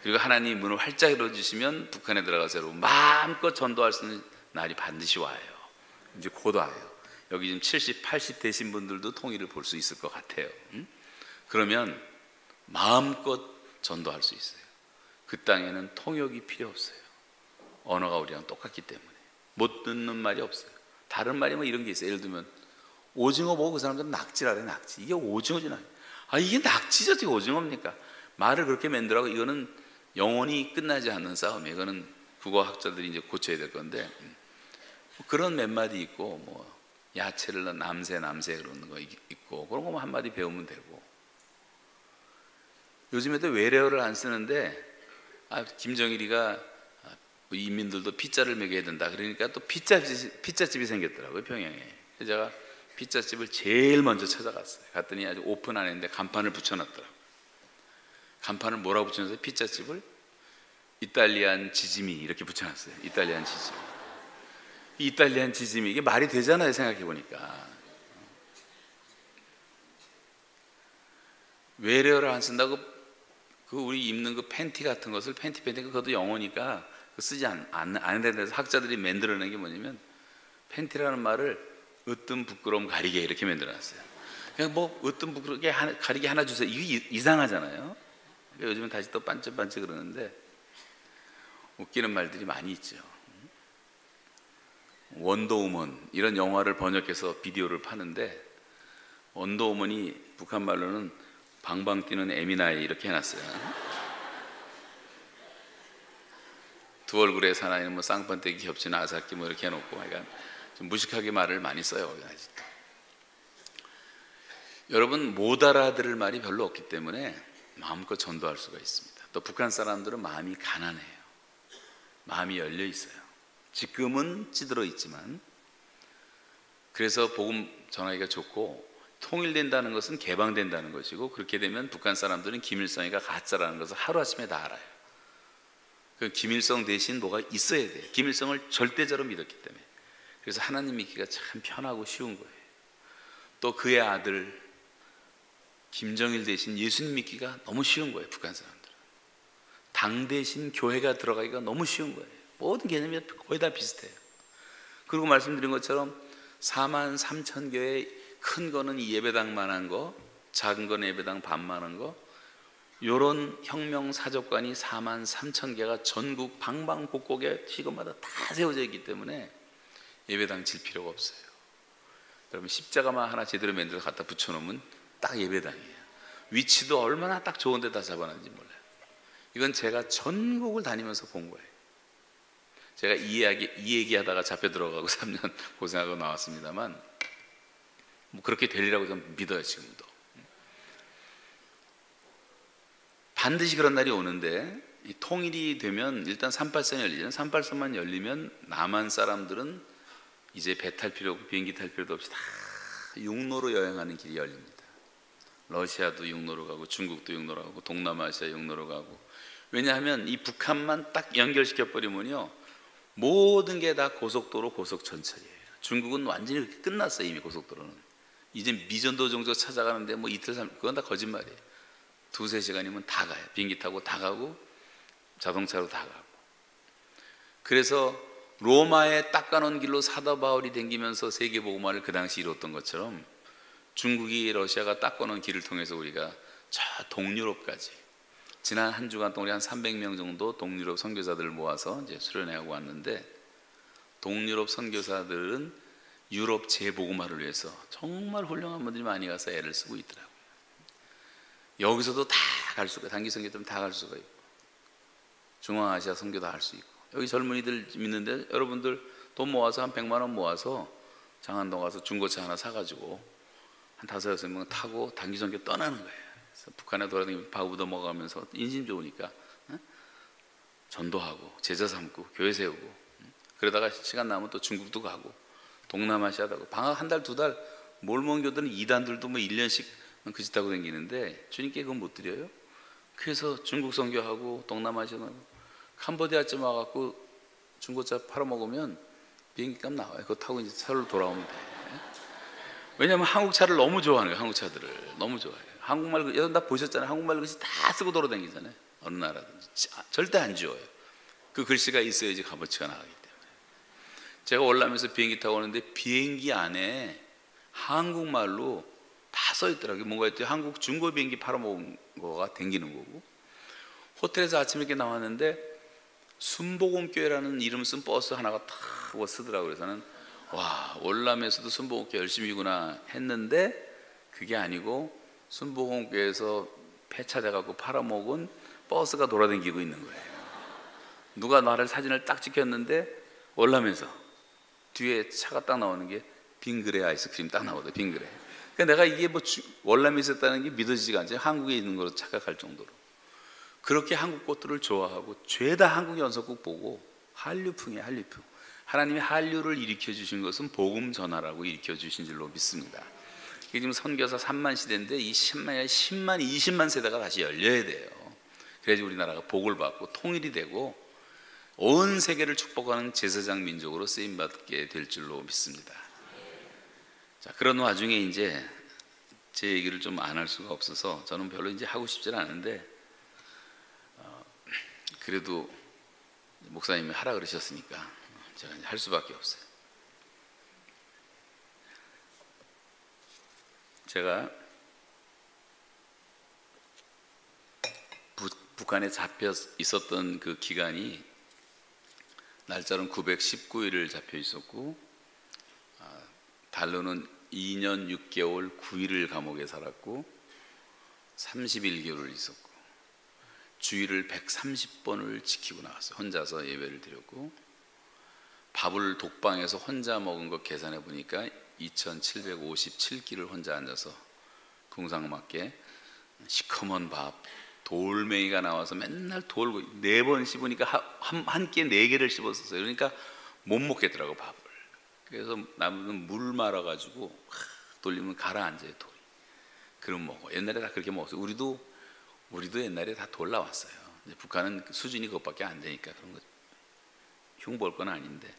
그리고 하나님 문을 활짝 열어주시면 북한에 들어가서 여러분 마음껏 전도할 수 있는 날이 반드시 와요. 이제 곧 와요. 여기 지금 70, 80 되신 분들도 통일을 볼 수 있을 것 같아요. 그러면 마음껏 전도할 수 있어요. 그 땅에는 통역이 필요 없어요. 언어가 우리랑 똑같기 때문에 못 듣는 말이 없어요. 다른 말이 뭐 이런 게 있어요. 예를 들면 오징어 보고 그 사람들은 낙지라래. 낙지. 이게 오징어지. 이게 낙지죠. 이게 오징어입니까? 말을 그렇게 만들라고. 이거는 영원히 끝나지 않는 싸움이에요. 이거는 국어학자들이 이제 고쳐야 될 건데, 그런 몇 마디 있고, 뭐 야채를 남새 그러는 거 있고, 그런 거만 한마디 배우면 되고. 요즘에도 외래어를 안 쓰는데 김정일이가 인민들도 피자를 먹여야 된다. 그러니까 또 피자집이 생겼더라고요, 평양에. 그래서 제가 피자집을 제일 먼저 찾아갔어요. 갔더니 아직 오픈 안 했는데 간판을 붙여놨더라고요. 간판을 뭐라고 붙여놨어요? 피자집을 이탈리안 지짐이 이렇게 붙여놨어요. 이탈리안 지짐. 이 이탈리안 지짐이 이게 말이 되잖아요, 생각해 보니까. 외래어를 안 쓴다고 그 우리 입는 그 팬티 같은 것을 팬티 그것도 영어니까 쓰지 안 된다 해서 학자들이 만들어낸 게 뭐냐면 팬티라는 말을 으뜸 부끄러움 가리게 이렇게 만들어놨어요. 그냥 뭐 으뜸 부끄럽게 가리게 하나 주세요. 이게 이상하잖아요. 그러니까 요즘은 다시 또 반짝반짝 그러는데 웃기는 말들이 많이 있죠. 원더우먼 이런 영화를 번역해서 비디오를 파는데 원더우먼이 북한 말로는 방방 뛰는 에미나이 이렇게 해놨어요. 두 얼굴의 사나이는 뭐 쌍판대기 겹치는 아삭기 뭐 이렇게 해놓고 그러니까 좀 무식하게 말을 많이 써요. 아직도. 여러분 못 알아들을 말이 별로 없기 때문에 마음껏 전도할 수가 있습니다. 또 북한 사람들은 마음이 가난해요. 마음이 열려 있어요. 지금은 찌들어 있지만 그래서 복음 전하기가 좋고 통일된다는 것은 개방된다는 것이고 그렇게 되면 북한 사람들은 김일성이가 가짜라는 것을 하루아침에 다 알아요. 그 김일성 대신 뭐가 있어야 돼요. 김일성을 절대적으로 믿었기 때문에. 그래서 하나님 믿기가 참 편하고 쉬운 거예요. 또 그의 아들 김정일 대신 예수님 믿기가 너무 쉬운 거예요. 북한 사람들은. 당 대신 교회가 들어가기가 너무 쉬운 거예요. 모든 개념이 거의 다 비슷해요. 그리고 말씀드린 것처럼 4만 3천 교회 큰 거는 이 예배당만한 거, 작은 거는 예배당 반만한 거, 요런 혁명 사적관이 4만 3천 개가 전국 방방곡곡에 시골마다 다 세워져 있기 때문에 예배당 질 필요가 없어요. 여러분 십자가만 하나 제대로 만들어서 갖다 붙여놓으면 딱 예배당이에요. 위치도 얼마나 딱 좋은 데다 잡아놨는지 몰라요. 이건 제가 전국을 다니면서 본 거예요. 제가 이 얘기하다가 잡혀 들어가고 3년 고생하고 나왔습니다만 뭐 그렇게 되리라고 좀 믿어요. 지금도 반드시 그런 날이 오는데 이 통일이 되면 일단 383이 열리잖아요. 383만 열리면 남한 사람들은 이제 배 탈 필요 없고 비행기 탈 필요도 없이 다 육로로 여행하는 길이 열립니다. 러시아도 육로로 가고 중국도 육로로 가고 동남아시아 육로로 가고. 왜냐하면 이 북한만 딱 연결시켜 버리면요 모든 게 다 고속도로 고속전철이에요. 중국은 완전히 그렇게 끝났어요. 이미 고속도로는 이제 미전도 정도 찾아가는데 뭐 이틀 삼 그건 다 거짓말이에요. 2-3시간이면 다 가요. 비행기 타고 다 가고 자동차로 다 가고. 그래서 로마에 닦아놓은 길로 사도 바울이 댕기면서 세계복음화를 그 당시 이뤘던 것처럼 중국이 러시아가 닦아놓은 길을 통해서 우리가 저 동유럽까지 지난 한 주간 동안 한 300명 정도 동유럽 선교사들을 모아서 이제 수련회하고 왔는데 동유럽 선교사들은 유럽 재복음화를 위해서 정말 훌륭한 분들이 많이 가서 애를 쓰고 있더라고요. 여기서도 다 갈 수가, 단기 선교들은 다 갈 수가 있고 중앙아시아 선교도 할 수 있고 여기 젊은이들 믿는데 여러분들 돈 모아서 한 100만 원 모아서 장안동 가서 중고차 하나 사가지고 한 5-6명 타고 단기 선교 떠나는 거예요. 그래서 북한에 돌아다니면서 밥 얻어먹으면서 인심 좋으니까 전도하고 제자 삼고 교회 세우고 그러다가 시간 나면 또 중국도 가고 동남아시아도 가고 방학 한 달, 2달 몰몬 교들은 이단들도 뭐 1년씩 그 짓 하고 다니는데 주님께 그건 못 드려요. 그래서 중국 선교하고 동남아시아 캄보디아쯤 와갖고 중고차 팔아먹으면 비행기값 나와요. 그거 타고 이제 서울로 돌아오면 돼. 왜냐하면 한국 차를 너무 좋아하는 거예요. 한국 차들을 너무 좋아해요. 한국말 여러분 다 보셨잖아요. 한국말 글씨 다 쓰고 돌아다니잖아요. 어느 나라든지 절대 안 지워요. 그 글씨가 있어야지 값어치가 나가기 때문에. 제가 올라오면서 비행기 타고 오는데 비행기 안에 한국말로 다 써있더라고요. 뭔가 했더니 한국 중고 비행기 팔아먹은 거가 댕기는 거고 호텔에서 아침에 이렇게 나왔는데 순복음교회라는 이름 쓴 버스 하나가 탁 쓰더라고요. 그래서는 와 월남에서도 순복음교회 열심히구나 했는데 그게 아니고 순복음교회에서 폐차돼갖고 팔아먹은 버스가 돌아다니고 있는 거예요. 누가 나를 사진을 딱 찍혔는데 월남에서 뒤에 차가 딱 나오는 게 빙그레 아이스크림 딱 나오더라고요. 빙그레. 그러니까 내가 이게 뭐 월남에 있었다는 게 믿어지지가 않죠. 한국에 있는 걸로 착각할 정도로. 그렇게 한국 꽃들을 좋아하고 죄다 한국 연속국 보고 한류풍이에요. 한류풍. 하나님이 한류를 일으켜 주신 것은 복음 전하라고 일으켜 주신 줄로 믿습니다. 이게 지금 선교사 3만 시대인데 이 10만, 10만, 20만 세대가 다시 열려야 돼요. 그래야지 우리나라가 복을 받고 통일이 되고 온 세계를 축복하는 제사장 민족으로 쓰임받게 될 줄로 믿습니다. 자, 그런 와중에 이제 제 얘기를 좀 안 할 수가 없어서 저는 별로 이제 하고 싶지는 않은데 그래도 목사님이 하라 그러셨으니까 제가 이제 할 수밖에 없어요. 제가 북한에 잡혀 있었던 그 기간이 날짜로는 919일을 잡혀 있었고 달로는 2년 6개월 9일을 감옥에 살았고 31개월을 있었고 주일을 130번을 지키고 나왔어요. 혼자서 예배를 드렸고 밥을 독방에서 혼자 먹은 거 계산해 보니까 2757끼를 혼자 앉아서 궁상맞게 시커먼 밥 돌멩이가 나와서 맨날 돌고 4번 씹으니까 한 끼에 4개를 씹었었어요. 그러니까 못 먹겠더라고 밥을. 그래서 남은 물 말아가지고 돌리면 가라앉아요 돌이. 그럼 먹어. 옛날에 다 그렇게 먹었어요. 우리도 옛날에 다 돌 나왔어요. 이제 북한은 수준이 그것밖에 안 되니까 그런 거 흉볼 건 아닌데.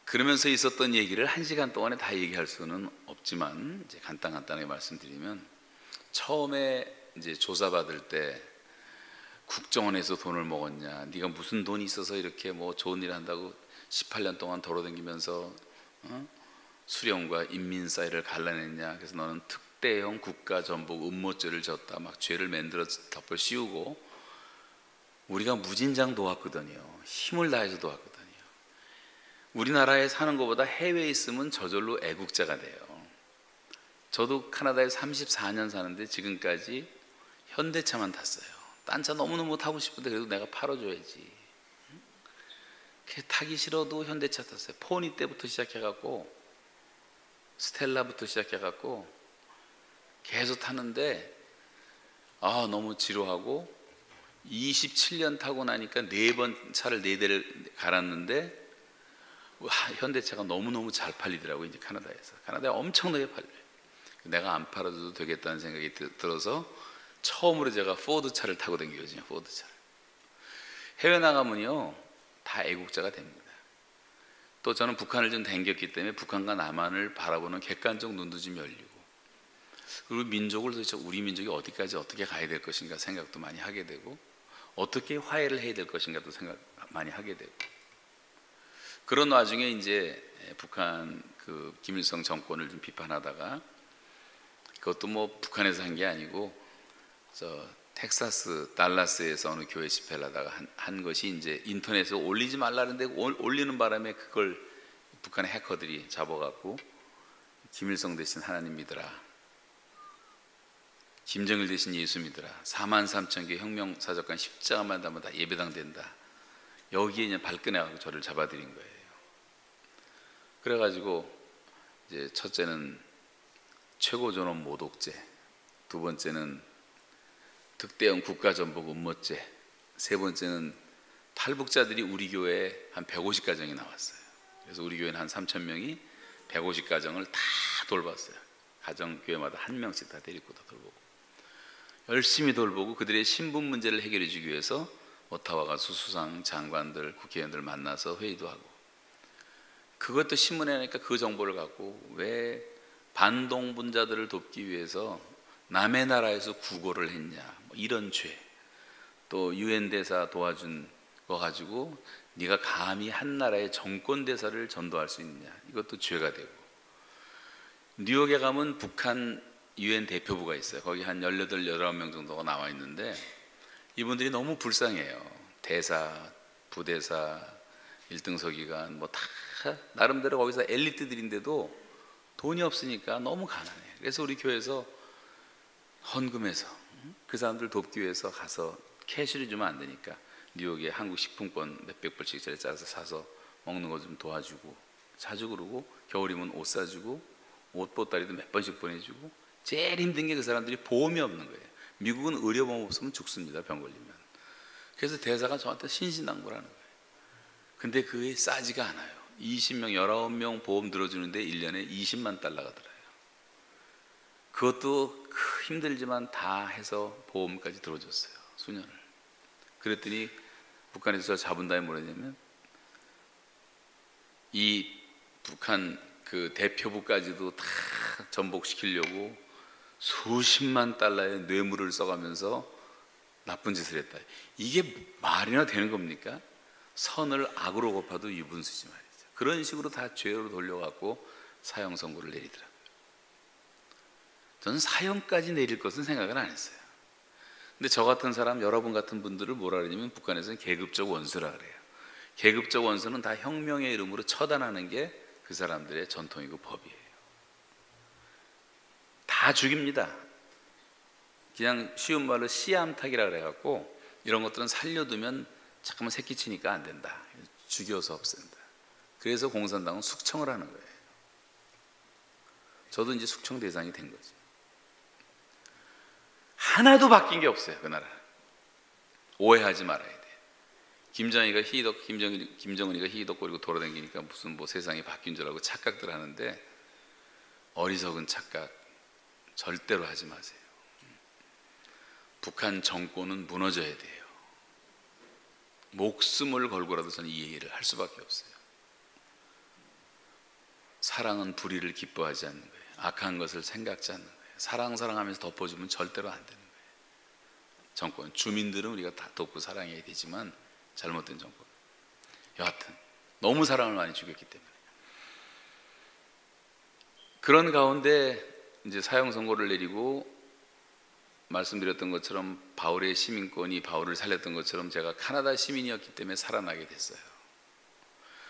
그러면서 있었던 얘기를 1시간 동안에 다 얘기할 수는 없지만 이제 간단하게 말씀드리면 처음에 이제 조사받을 때 국정원에서 돈을 먹었냐, 네가 무슨 돈이 있어서 이렇게 뭐 좋은 일 한다고 18년 동안 돌아다니면서 수령과 인민 사이를 갈라냈냐, 그래서 너는 특대형 국가전복 음모죄를 졌다, 막 죄를 만들어 덮어 씌우고 우리가 무진장 도왔거든요. 힘을 다해서 도왔거든요. 우리나라에 사는 것보다 해외에 있으면 저절로 애국자가 돼요. 저도 카나다에 34년 사는데 지금까지 현대차만 탔어요. 딴 차 너무너무 타고 싶은데 그래도 내가 팔아줘야지. 타기 싫어도 현대차 탔어요. 포니 때부터 시작해갖고 스텔라부터 시작해갖고 계속 타는데 너무 지루하고 27년 타고 나니까 4번 차를 4대를 갈았는데 현대차가 너무너무 잘 팔리더라고요. 이제 카나다에서. 카나다에 엄청나게 팔려요. 내가 안 팔아줘도 되겠다는 생각이 들어서 처음으로 제가 포드 차를 타고 다니거든요. 포드 차를. 해외 나가면요 다 애국자가 됩니다. 또 저는 북한을 좀 댕겼기 때문에 북한과 남한을 바라보는 객관적 눈도 좀 열리고, 그리고 민족을 도대체 우리 민족이 어디까지 어떻게 가야 될 것인가 생각도 많이 하게 되고, 어떻게 화해를 해야 될 것인가도 생각 많이 하게 되고, 그런 와중에 이제 북한 그 김일성 정권을 좀 비판하다가, 그것도 뭐 북한에서 한 게 아니고 저 텍사스 달라스에서 어느 교회 집회를 하다가 한 것이 이제 인터넷에 올리지 말라는데 올리는 바람에 그걸 북한의 해커들이 잡아갖고 김일성 대신 하나님 믿으라, 김정일 대신 예수 믿으라, 43,000개 혁명사적관 십자가만 담아 다 예배당 된다, 여기에 그냥 발끈해가지고 저를 잡아들인 거예요. 그래가지고 이제 첫째는 최고존엄 모독죄, 두 번째는 특대형 국가전복 음모죄, 세 번째는 탈북자들이 우리 교회에 한 150가정이 나왔어요. 그래서 우리 교회는 한 3,000명이 150가정을 다 돌봤어요. 가정교회마다 한 명씩 다 데리고 다 돌보고, 열심히 돌보고 그들의 신분 문제를 해결해 주기 위해서 오타와 가서 수상 장관들, 국회의원들 만나서 회의도 하고, 그것도 신문에 나니까 그 정보를 갖고 왜 반동분자들을 돕기 위해서 남의 나라에서 구걸을 했냐, 뭐 이런 죄, 또 유엔 대사 도와준 거 가지고 네가 감히 한 나라의 정권 대사를 전도할 수 있느냐, 이것도 죄가 되고, 뉴욕에 가면 북한 유엔 대표부가 있어요. 거기 한 18, 19명 정도가 나와 있는데 이분들이 너무 불쌍해요. 대사, 부대사, 1등 서기관 뭐 다 나름대로 거기서 엘리트들인데도 돈이 없으니까 너무 가난해요. 그래서 우리 교회에서 헌금해서 그 사람들 돕기 위해서 가서 캐시를 주면 안 되니까 뉴욕에 한국 식품권 몇백 불씩짜리 짜서 사서 먹는 거 좀 도와주고, 자주 그러고 겨울이면 옷 사주고, 옷 보따리도 몇 번씩 보내주고. 제일 힘든 게 그 사람들이 보험이 없는 거예요. 미국은 의료보험 없으면 죽습니다, 병 걸리면. 그래서 대사가 저한테 신신당부라는 거예요. 근데 그게 싸지가 않아요. 20명, 19명 보험 들어주는데 1년에 20만 달러가 들어요. 그것도 힘들지만 다 해서 보험까지 들어줬어요. 수년을. 그랬더니 북한에서 잡은 다음에 뭐랬냐면, 이 북한 그 대표부까지도 다 전복시키려고 수십만 달러의 뇌물을 써가면서 나쁜 짓을 했다. 이게 말이나 되는 겁니까? 선을 악으로 갚아도 유분수지 말이죠. 그런 식으로 다 죄로 돌려갖고 사형 선고를 내리더라고요. 저는 사형까지 내릴 것은 생각을 안 했어요. 근데 저 같은 사람, 여러분 같은 분들을 뭐라 그러냐면 북한에서는 계급적 원수라 그래요. 계급적 원수는 다 혁명의 이름으로 처단하는 게 그 사람들의 전통이고 법이에요. 다 죽입니다. 그냥 쉬운 말로 씨암탉이라 그래갖고 이런 것들은 살려두면 잠깐만 새끼치니까 안 된다. 죽여서 없앤다. 그래서 공산당은 숙청을 하는 거예요. 저도 이제 숙청 대상이 된 거죠. 하나도 바뀐 게 없어요. 그 나라. 오해하지 말아야 돼요. 김정은이가 희덕거리고 돌아다니니까 무슨 뭐 세상이 바뀐 줄 알고 착각들 하는데, 어리석은 착각 절대로 하지 마세요. 북한 정권은 무너져야 돼요. 목숨을 걸고라도 저는 이 얘기를 할 수밖에 없어요. 사랑은 불의를 기뻐하지 않는 거예요. 악한 것을 생각지 않는 거예요. 사랑하면서 덮어주면 절대로 안 되는 거예요. 정권, 주민들은 우리가 다 돕고 사랑해야 되지만 잘못된 정권. 여하튼 너무 사랑을 많이 죽였기 때문에. 그런 가운데 이제 사형 선고를 내리고, 말씀드렸던 것처럼 바울의 시민권이 바울을 살렸던 것처럼 제가 카나다 시민이었기 때문에 살아나게 됐어요.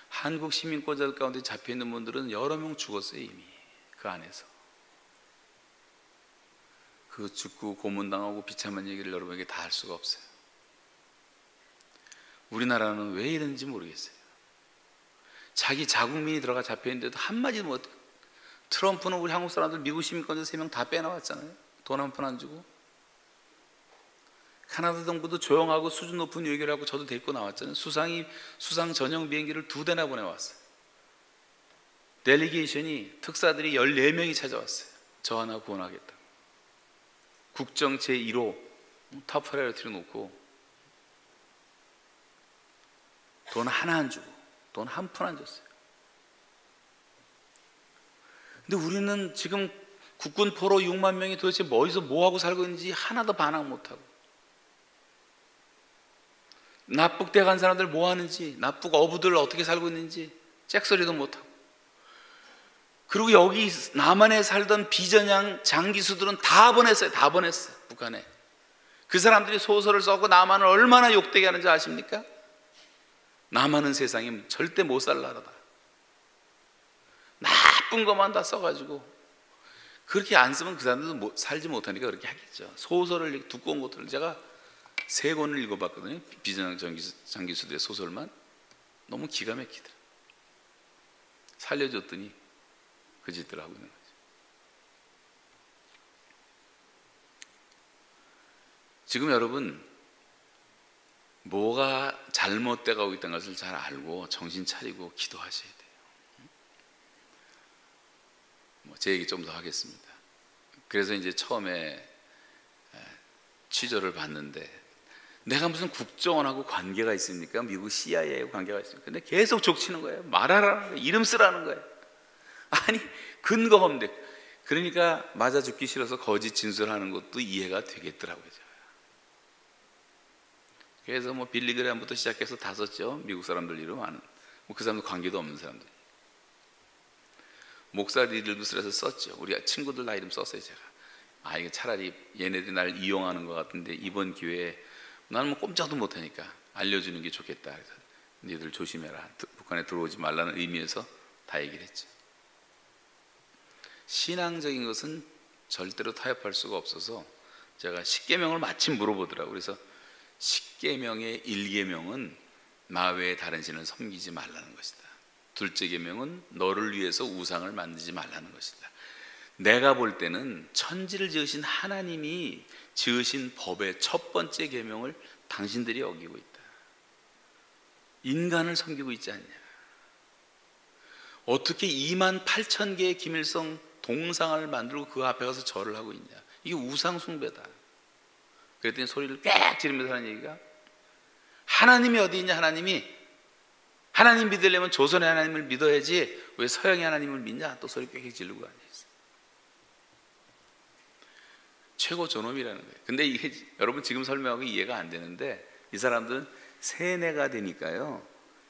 한국 시민권자들 가운데 잡혀있는 분들은 여러 명 죽었어요. 이미 그 안에서. 그 죽고 고문당하고 비참한 얘기를 여러분에게 다 할 수가 없어요. 우리나라는 왜 이런지 모르겠어요. 자기 자국민이 들어가 잡혀있는데도 한마디도 못. 트럼프는 우리 한국 사람들 미국 시민권자 3명 다 빼나왔잖아요. 돈 한 푼 안 주고. 카나다 정부도 조용하고 수준 높은 얘기를 하고 저도 데리고 나왔잖아요. 수상 전용 비행기를 2대나 보내왔어요. 델리게이션이, 특사들이 14명이 찾아왔어요. 저 하나 구원하겠다고. 국정 제1호 탑 프라이어티로 놓고 돈 하나 안 주고 돈 한 푼 안 줬어요. 근데 우리는 지금 국군 포로 6만 명이 도대체 어디서 뭐하고 살고 있는지 하나도 반항 못하고, 납북대 간 사람들 뭐 하는지, 납북 어부들 어떻게 살고 있는지 잭소리도 못하고, 그리고 여기 남한에 살던 비전향 장기수들은 다 보냈어요. 다 보냈어요. 북한에. 그 사람들이 소설을 썼고 남한을 얼마나 욕되게 하는지 아십니까? 남한은 세상에 절대 못 살 나라다. 나쁜 것만 다 써가지고. 그렇게 안 쓰면 그 사람들도 살지 못하니까 그렇게 하겠죠. 소설을, 두꺼운 것들을 제가 3권을 읽어봤거든요. 비전향 장기수들의 소설만. 너무 기가 막히더라. 살려줬더니 그 짓들 하고 있는 거죠. 지금 여러분, 뭐가 잘못돼 가고 있다는 것을 잘 알고 정신 차리고 기도하셔야 돼요. 제 얘기 좀 더 하겠습니다. 그래서 이제 처음에 취조를 받는데, 내가 무슨 국정원하고 관계가 있습니까? 미국 CIA하고 관계가 있습니까? 근데 계속 족치는 거예요. 말하라는 거예요. 이름 쓰라는 거예요. 아니, 근거가 없는데. 그러니까 맞아 죽기 싫어서 거짓 진술하는 것도 이해가 되겠더라고요. 그래서 뭐 빌리그램부터 시작해서 다 썼죠. 미국 사람들 이름 아는. 그 사람도 관계도 없는 사람들. 목사 리들도 쓰라서 썼죠. 우리 친구들 나 이름 썼어요. 제가. 이게 차라리 얘네들이 날 이용하는 것 같은데 이번 기회에 나는 뭐 꼼짝도 못하니까 알려주는 게 좋겠다. 그래서 니들 조심해라. 북한에 들어오지 말라는 의미에서 다 얘기를 했죠. 신앙적인 것은 절대로 타협할 수가 없어서 제가 십계명을 마침 물어보더라고요. 그래서 십계명의 1계명은 나 외에 다른 신을 섬기지 말라는 것이다. 둘째 계명은 너를 위해서 우상을 만들지 말라는 것이다. 내가 볼 때는 천지를 지으신 하나님이 지으신 법의 첫 번째 계명을 당신들이 어기고 있다. 인간을 섬기고 있지 않냐. 어떻게 28,000개의 김일성 동상을 만들고 그 앞에 가서 절을 하고 있냐. 이게 우상 숭배다. 그랬더니 소리를 꽥 지르면서 하는 얘기가, 하나님이 어디 있냐. 하나님 믿으려면 조선의 하나님을 믿어야지 왜 서양의 하나님을 믿냐. 또 소리 꽥 지르고 앉아있어요. 최고 존엄이라는 거예요. 근데 이게 여러분 지금 설명하고 이해가 안 되는데, 이 사람들은 세뇌가 되니까요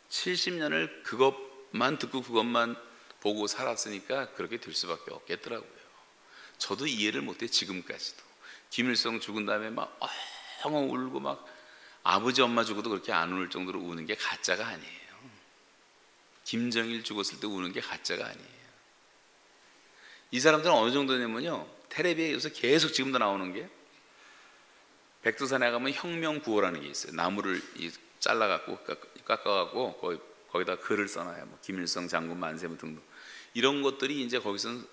70년을 그것만 듣고 그것만 보고 살았으니까 그렇게 될 수밖에 없겠더라고요. 저도 이해를 못해. 지금까지도 김일성 죽은 다음에 막 엉엉 울고, 막 아버지 엄마 죽어도 그렇게 안 울 정도로 우는 게 가짜가 아니에요. 김정일 죽었을 때 우는 게 가짜가 아니에요. 이 사람들은 어느 정도냐면요, 텔레비에 요새 계속 지금도 나오는 게, 백두산에 가면 혁명구호라는 게 있어요. 나무를 잘라갖고 깎아갖고 거기다 글을 써놔요. 뭐 김일성 장군 만세 등등. 이런 것들이 이제 거기서는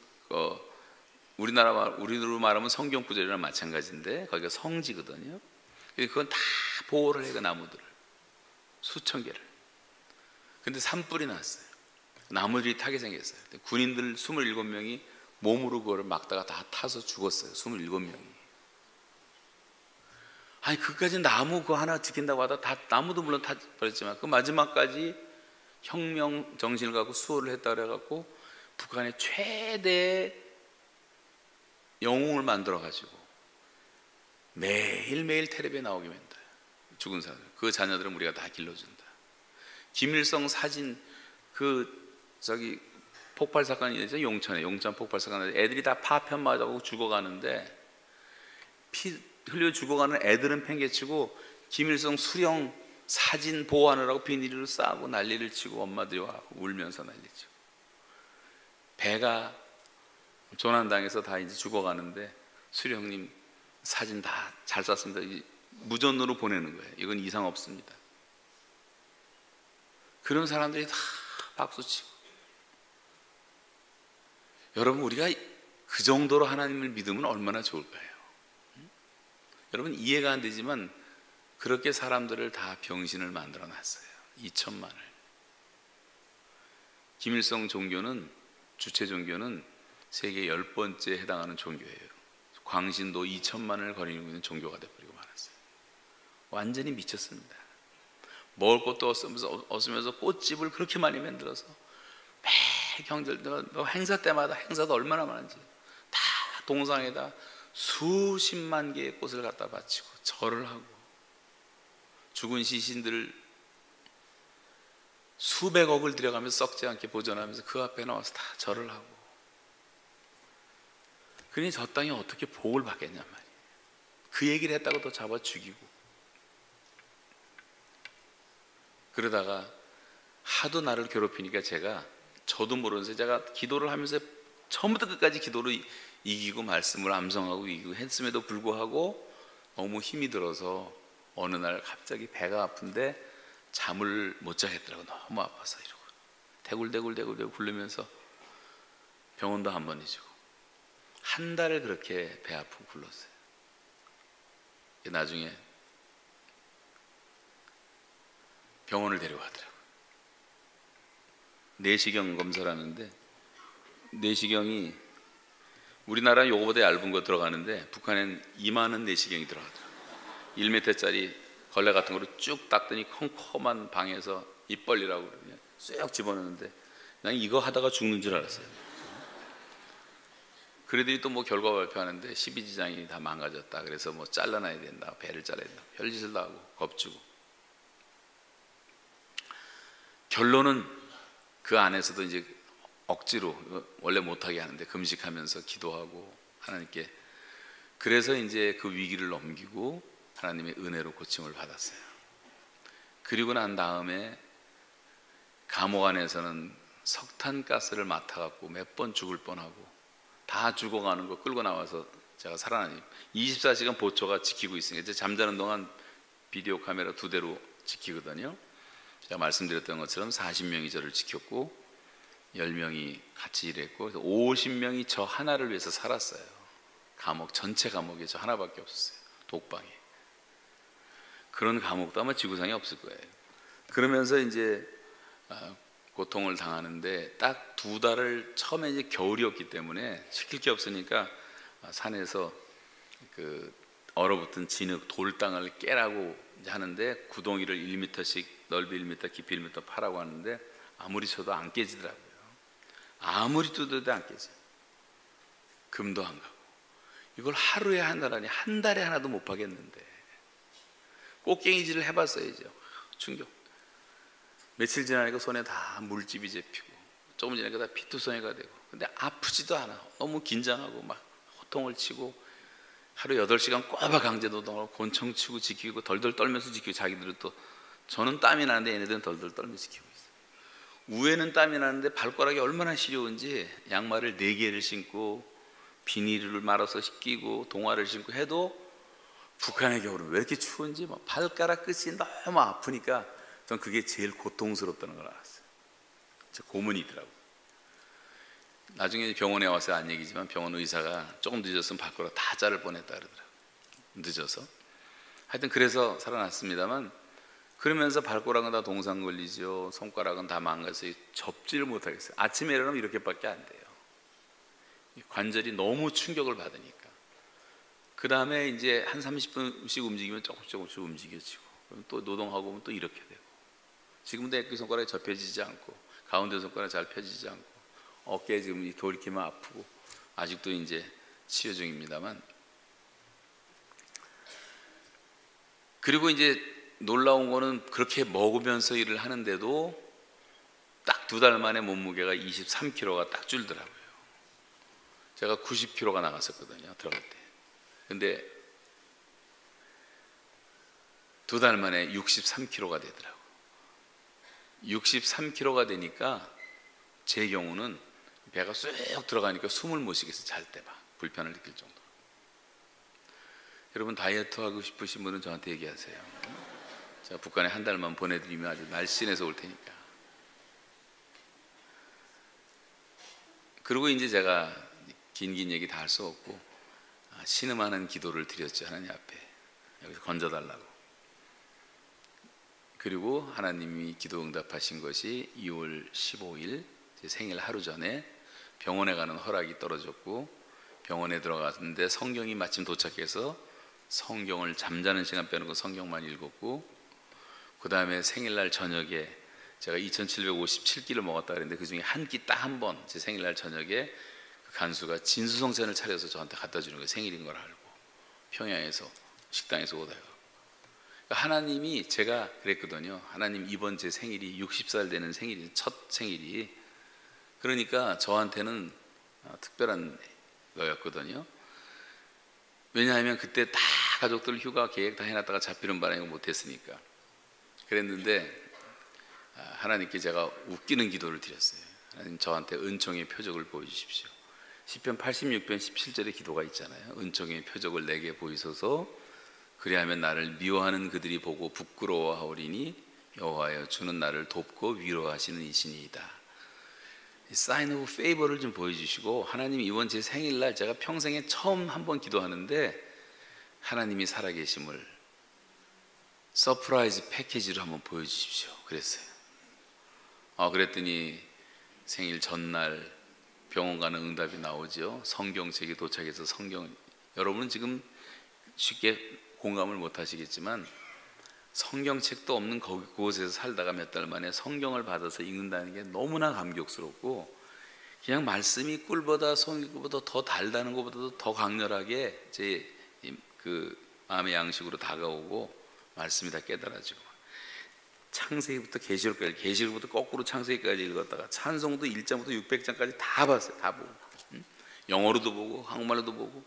우리로 말하면 성경 구절이랑 마찬가지인데, 거기가 성지거든요. 그건 다 보호를 해요. 그 나무들을 수천 개를. 근데 산불이 났어요. 나무들이 타게 생겼어요. 군인들 27명이 몸으로 그거를 막다가 다 타서 죽었어요. 27명이. 아니, 그까지 나무 그거 하나 지킨다고 하다 다 나무도 물론 다 버렸지만 그 마지막까지 혁명 정신을 갖고 수호를 했다 그래갖고 북한의 최대 영웅을 만들어 가지고 매일매일 텔레비에 나오게 만다. 죽은 사람, 그 자녀들은 우리가 다 길러준다. 김일성 사진, 폭발 사건이 있죠. 용천 폭발 사건. 애들이 다 파편 맞아고 죽어가는데, 피 흘려 죽어가는 애들은 팽개치고 김일성 수령 사진 보호하느라고 비닐로 싸고 난리를 치고, 엄마들이 와서 울면서 난리치고, 배가 조난당해서 다 이제 죽어가는데 수령님 사진 다 잘 쐈습니다. 무전으로 보내는 거예요. 이건 이상 없습니다. 그런 사람들이 다 박수치고. 여러분, 우리가 그 정도로 하나님을 믿으면 얼마나 좋을까요? 여러분, 이해가 안 되지만 그렇게 사람들을 다 병신을 만들어 놨어요. 2천만을. 김일성 종교는, 주체 종교는 세계 10번째에 해당하는 종교예요. 광신도 2천만을 거리고 있는 종교가 되어버리고 말았어요. 완전히 미쳤습니다. 먹을 것도 없으면서 꽃집을 그렇게 많이 만들어서 매 경절들 행사 때마다, 행사도 얼마나 많은지 다 동상에다 수십만 개의 꽃을 갖다 바치고 절을 하고, 죽은 시신들을 수백억을 들여가면서 썩지 않게 보존하면서 그 앞에 나와서 다 절을 하고. 그러니 저 땅이 어떻게 복을 받겠냔 말이에요. 그 얘기를 했다고 또 잡아 죽이고. 그러다가 하도 나를 괴롭히니까 저도 모르면서 제가 기도를 하면서 처음부터 끝까지 기도로 이기고 말씀을 암송하고 이기고 했음에도 불구하고 너무 힘이 들어서 어느 날 갑자기 배가 아픈데 잠을 못 자겠더라고. 너무 아파서 이러고 대굴대굴 굴르면서 병원도 한 번 잊고 한 달을 그렇게 배 아프고 굴렀어요. 나중에 병원을 데려가더라고요. 내시경 검사를 하는데, 내시경이 우리나라 요거보다 얇은 거 들어가는데 북한엔 이만한 내시경이 들어가더라고요. 1m짜리 걸레 같은 거로 쭉 닦더니 컴컴한 방에서 입 벌리라고 그러냐, 쑥 집어넣는데 난 이거 하다가 죽는 줄 알았어요. 그래들이 또 뭐 결과 발표하는데 12지장이 다 망가졌다. 그래서 뭐 잘라놔야 된다, 배를 잘라야 된다, 별짓을 다 하고 겁주고. 결론은 그 안에서도 이제 억지로, 원래 못하게 하는데 금식하면서 기도하고 하나님께, 그래서 이제 그 위기를 넘기고 하나님의 은혜로 고침을 받았어요. 그리고 난 다음에 감옥 안에서는 석탄가스를 맡아갖고 몇 번 죽을 뻔하고, 다 죽어가는 거 끌고 나와서 제가 살아나니 24시간 보초가 지키고 있으니까 이제 잠자는 동안 비디오 카메라 2대로 지키거든요. 제가 말씀드렸던 것처럼 40명이 저를 지켰고 10명이 같이 일했고, 그래서 50명이 저 하나를 위해서 살았어요. 감옥 전체 감옥에 저 하나밖에 없었어요. 독방에. 그런 감옥도 아마 지구상에 없을 거예요. 그러면서 이제 고통을 당하는데 딱 2달을 처음에 이제 겨울이었기 때문에 시킬 게 없으니까 산에서 그 얼어붙은 진흙 돌 땅을 깨라고 이제 하는데 구덩이를 1m씩 넓이 1m 깊이 1m 파라고 하는데 아무리 쳐도 안 깨지더라고요. 아무리 뜯어도 안 깨져. 금도 안 가고. 이걸 하루에 하나라니 한 달에 하나도 못 파겠는데 꽃갱이질을 해봤어야죠. 충격. 며칠 지나니까 손에 다 물집이 잡히고 조금 지나니까 다 피투성이가 되고 근데 아프지도 않아. 너무 긴장하고 막 호통을 치고 하루 8시간 꼬박 강제노동하고 곤충 치고 지키고 덜덜 떨면서 지키고 자기들은 또 저는 땀이 나는데 얘네들은 덜덜 떨면서 지키고 있어요. 우에는 땀이 나는데 발가락이 얼마나 시려운지 양말을 4개를 신고 비닐을 말아서 끼고 동화를 신고 해도 북한의 겨울은 왜 이렇게 추운지 막 발가락 끝이 너무 아프니까 전 그게 제일 고통스럽다는 걸 알았어요. 제 고문이 있더라고요. 나중에 병원에 와서 안 얘기지만 병원 의사가 조금 늦었으면 발가락 다 자를 뻔했다 그러더라고요. 늦어서. 하여튼 그래서 살아났습니다만 그러면서 발가락은 다 동상 걸리죠. 손가락은 다 망가서 접지를 못하겠어요. 아침에 일어나면 이렇게밖에 안 돼요. 관절이 너무 충격을 받으니까. 그 다음에 이제 한 30분씩 움직이면 조금씩 움직여지고 그럼 또 노동하고 보면 또 이렇게 되고 지금도 애기 손가락이 접혀지지 않고 가운데 손가락이 잘 펴지지 않고 어깨에 지금 돌이키면 아프고 아직도 이제 치료 중입니다만 그리고 이제 놀라운 거는 그렇게 먹으면서 일을 하는데도 딱 2달 만에 몸무게가 23kg가 딱 줄더라고요. 제가 90kg가 나갔었거든요. 들어갈 때. 근데 2달 만에 63kg가 되더라고요. 63kg가 되니까 제 경우는 배가 쑥 들어가니까 숨을 못 쉬겠어요. 잘 때 막 불편을 느낄 정도로. 여러분 다이어트 하고 싶으신 분은 저한테 얘기하세요. 제가 북한에 한 달만 보내드리면 아주 날씬해서 올 테니까. 그리고 이제 제가 긴 얘기 다 할 수 없고 신음하는 기도를 드렸죠. 하나님 앞에 여기서 건져달라고. 그리고 하나님이 기도 응답하신 것이 2월 15일 제 생일 하루 전에 병원에 가는 허락이 떨어졌고 병원에 들어갔는데 성경이 마침 도착해서 성경을 잠자는 시간 빼놓고 성경만 읽었고 그 다음에 생일날 저녁에 제가 2757끼를 먹었다 그랬는데 그 중에 한 끼 딱 한 번 제 생일날 저녁에 그 간수가 진수성찬을 차려서 저한테 갖다 주는 거예요. 생일인 걸 알고 평양에서 식당에서 오다가 하나님이 제가 그랬거든요. 하나님 이번 제 생일이 60살 되는 생일이 첫 생일이 그러니까 저한테는 특별한 거였거든요. 왜냐하면 그때 다 가족들 휴가 계획 다 해놨다가 잡히는 바람에 못했으니까 그랬는데 하나님께 제가 웃기는 기도를 드렸어요. 하나님 저한테 은총의 표적을 보여주십시오. 시편 86편 17절의 기도가 있잖아요. 은총의 표적을 내게 보이소서 그리하면 나를 미워하는 그들이 보고 부끄러워하오리니 여호와여 주는 나를 돕고 위로하시는 이시니이다. 사인 오브 페이버를 좀 보여주시고 하나님 이번 제 생일날 제가 평생에 처음 한 번 기도하는데 하나님이 살아계심을 서프라이즈 패키지로 한번 보여주십시오 그랬어요. 그랬더니 생일 전날 병원 가는 응답이 나오죠. 성경책이 도착해서 성경 여러분은 지금 쉽게 공감을 못 하시겠지만 성경책도 없는 그곳에서 살다가 몇 달 만에 성경을 받아서 읽는다는 게 너무나 감격스럽고 그냥 말씀이 꿀보다 송이보다 더 달다는 것보다도 더 강렬하게 제 그 마음의 양식으로 다가오고 말씀이 다 깨달아지고 창세기부터 계시록까지 계시록부터 거꾸로 창세기까지 읽었다가 찬송도 1장부터 600장까지 다 봤어요. 다 보고 영어로도 보고 한국말로도 보고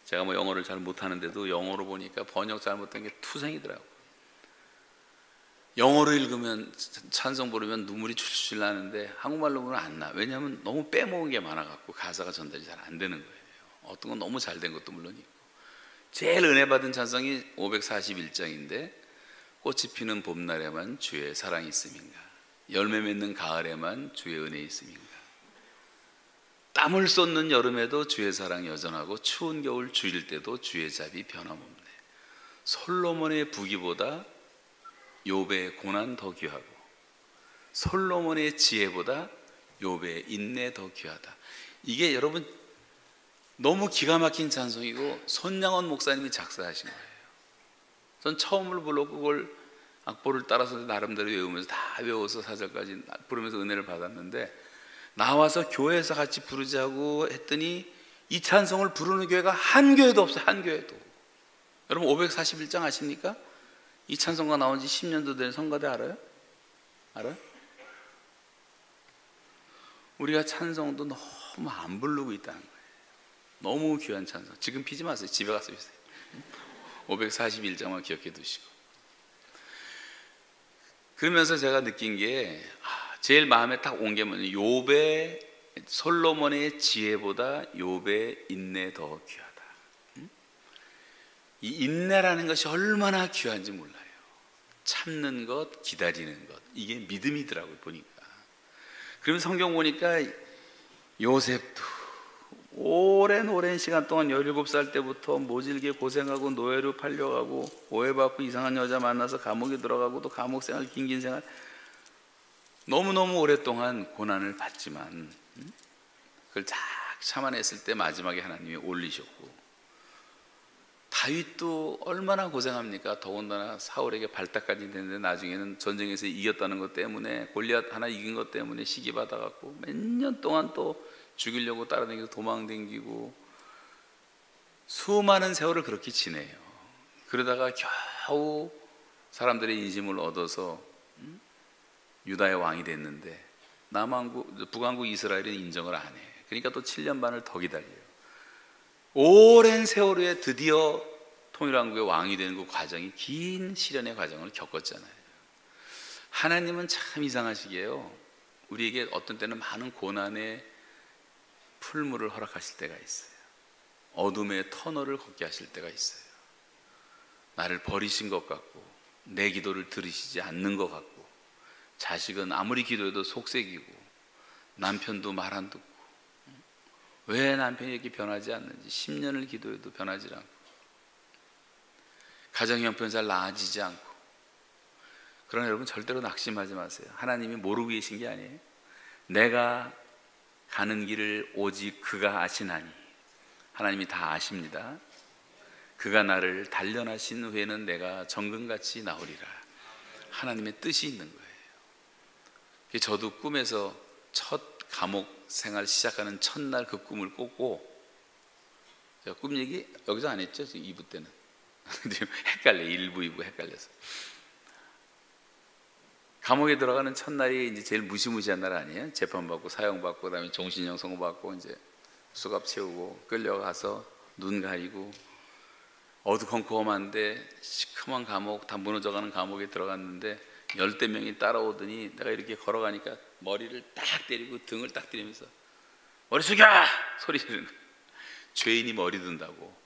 제가 뭐 영어를 잘 못하는데도 영어로 보니까 번역 잘못된 게 투성이더라고요. 영어로 읽으면 찬송 부르면 눈물이 출출 나는데 한국말로 보면 안 나. 왜냐하면 너무 빼먹은 게 많아갖고 가사가 전달이 잘 안 되는 거예요. 어떤 건 너무 잘 된 것도 물론 있고 제일 은혜 받은 찬송이 541장인데 꽃이 피는 봄날에만 주의 사랑이 있음인가 열매 맺는 가을에만 주의 은혜 있음인가 땀을 쏟는 여름에도 주의 사랑이 여전하고 추운 겨울 주일 때도 주의 잡이 변함없네. 솔로몬의 부귀보다 욥의 고난 더 귀하고 솔로몬의 지혜보다 욥의 인내 더 귀하다. 이게 여러분 너무 기가 막힌 찬송이고 손양원 목사님이 작사하신 거예요. 전 처음을 불렀고 그걸 악보를 따라서 나름대로 외우면서 다 외워서 사절까지 부르면서 은혜를 받았는데, 나와서 교회에서 같이 부르자고 했더니 이 찬송을 부르는 교회가 한 교회도 없어요. 한 교회도. 여러분 541장 아십니까? 이 찬송가 나온 지 10년도 된 성가대 알아요? 알아요? 우리가 찬송도 너무 안 부르고 있다는 거예요. 너무 귀한 찬송. 지금 피지 마세요. 집에 가서 피세요. 541장만 기억해 두시고. 그러면서 제가 느낀 게 제일 마음에 딱 온 게 뭐냐면 욥의 솔로몬의 지혜보다 욥의 인내 더 귀하다. 이 인내라는 것이 얼마나 귀한지 몰라요. 참는 것, 기다리는 것, 이게 믿음이더라고요 보니까. 그러면 성경 보니까 요셉도 오랜 시간 동안 17살 때부터 모질게 고생하고 노예로 팔려가고 오해받고 이상한 여자 만나서 감옥에 들어가고 또 감옥 생활, 긴 생활, 너무너무 오랫동안 고난을 받지만 그걸 쫙 참아냈을 때 마지막에 하나님이 올리셨고, 다윗도 얼마나 고생합니까? 더군다나 사울에게 발탁까지 됐는데 나중에는 전쟁에서 이겼다는 것 때문에, 골리앗 하나 이긴 것 때문에 시기받아갖고 몇 년 동안 또 죽이려고 따라다니면서 도망다니고 수많은 세월을 그렇게 지내요. 그러다가 겨우 사람들의 인심을 얻어서 유다의 왕이 됐는데 북왕국 이스라엘은 인정을 안 해. 그러니까 또 7년 반을 더 기다려요. 오랜 세월 후에 드디어 통일왕국의 왕이 되는 그 과정이 긴 시련의 과정을 겪었잖아요. 하나님은 참 이상하시게요, 우리에게 어떤 때는 많은 고난의 풀물을 허락하실 때가 있어요. 어둠의 터널을 걷게 하실 때가 있어요. 나를 버리신 것 같고 내 기도를 들으시지 않는 것 같고, 자식은 아무리 기도해도 속색이고 남편도 말 안 듣고, 왜 남편이 이렇게 변하지 않는지 10년을 기도해도 변하지 않고, 가정 형편 잘 나아지지 않고. 그러나 여러분 절대로 낙심하지 마세요. 하나님이 모르고 계신 게 아니에요. 내가 가는 길을 오직 그가 아시나니. 하나님이 다 아십니다. 그가 나를 단련하신 후에는 내가 정금같이 나오리라. 하나님의 뜻이 있는 거예요. 저도 꿈에서 첫 감옥 생활 시작하는 첫날 그 꿈을 꿨고, 제가 꿈 얘기 여기서 안 했죠? 2부 때는. 헷갈려. 1부, 2부 헷갈려서. 감옥에 들어가는 첫날이 이제 제일 무시무시한 날 아니에요? 재판받고 사형받고 그다음에 종신형 선고받고 이제 수갑 채우고 끌려가서 눈 가리고 어두컴컴한데 시커먼 감옥, 다 무너져가는 감옥에 들어갔는데 열댓 명이 따라오더니 내가 이렇게 걸어가니까 머리를 딱 때리고 등을 딱 때리면서 머리 숙여! 소리 지르는 거예요. 죄인이 머리 든다고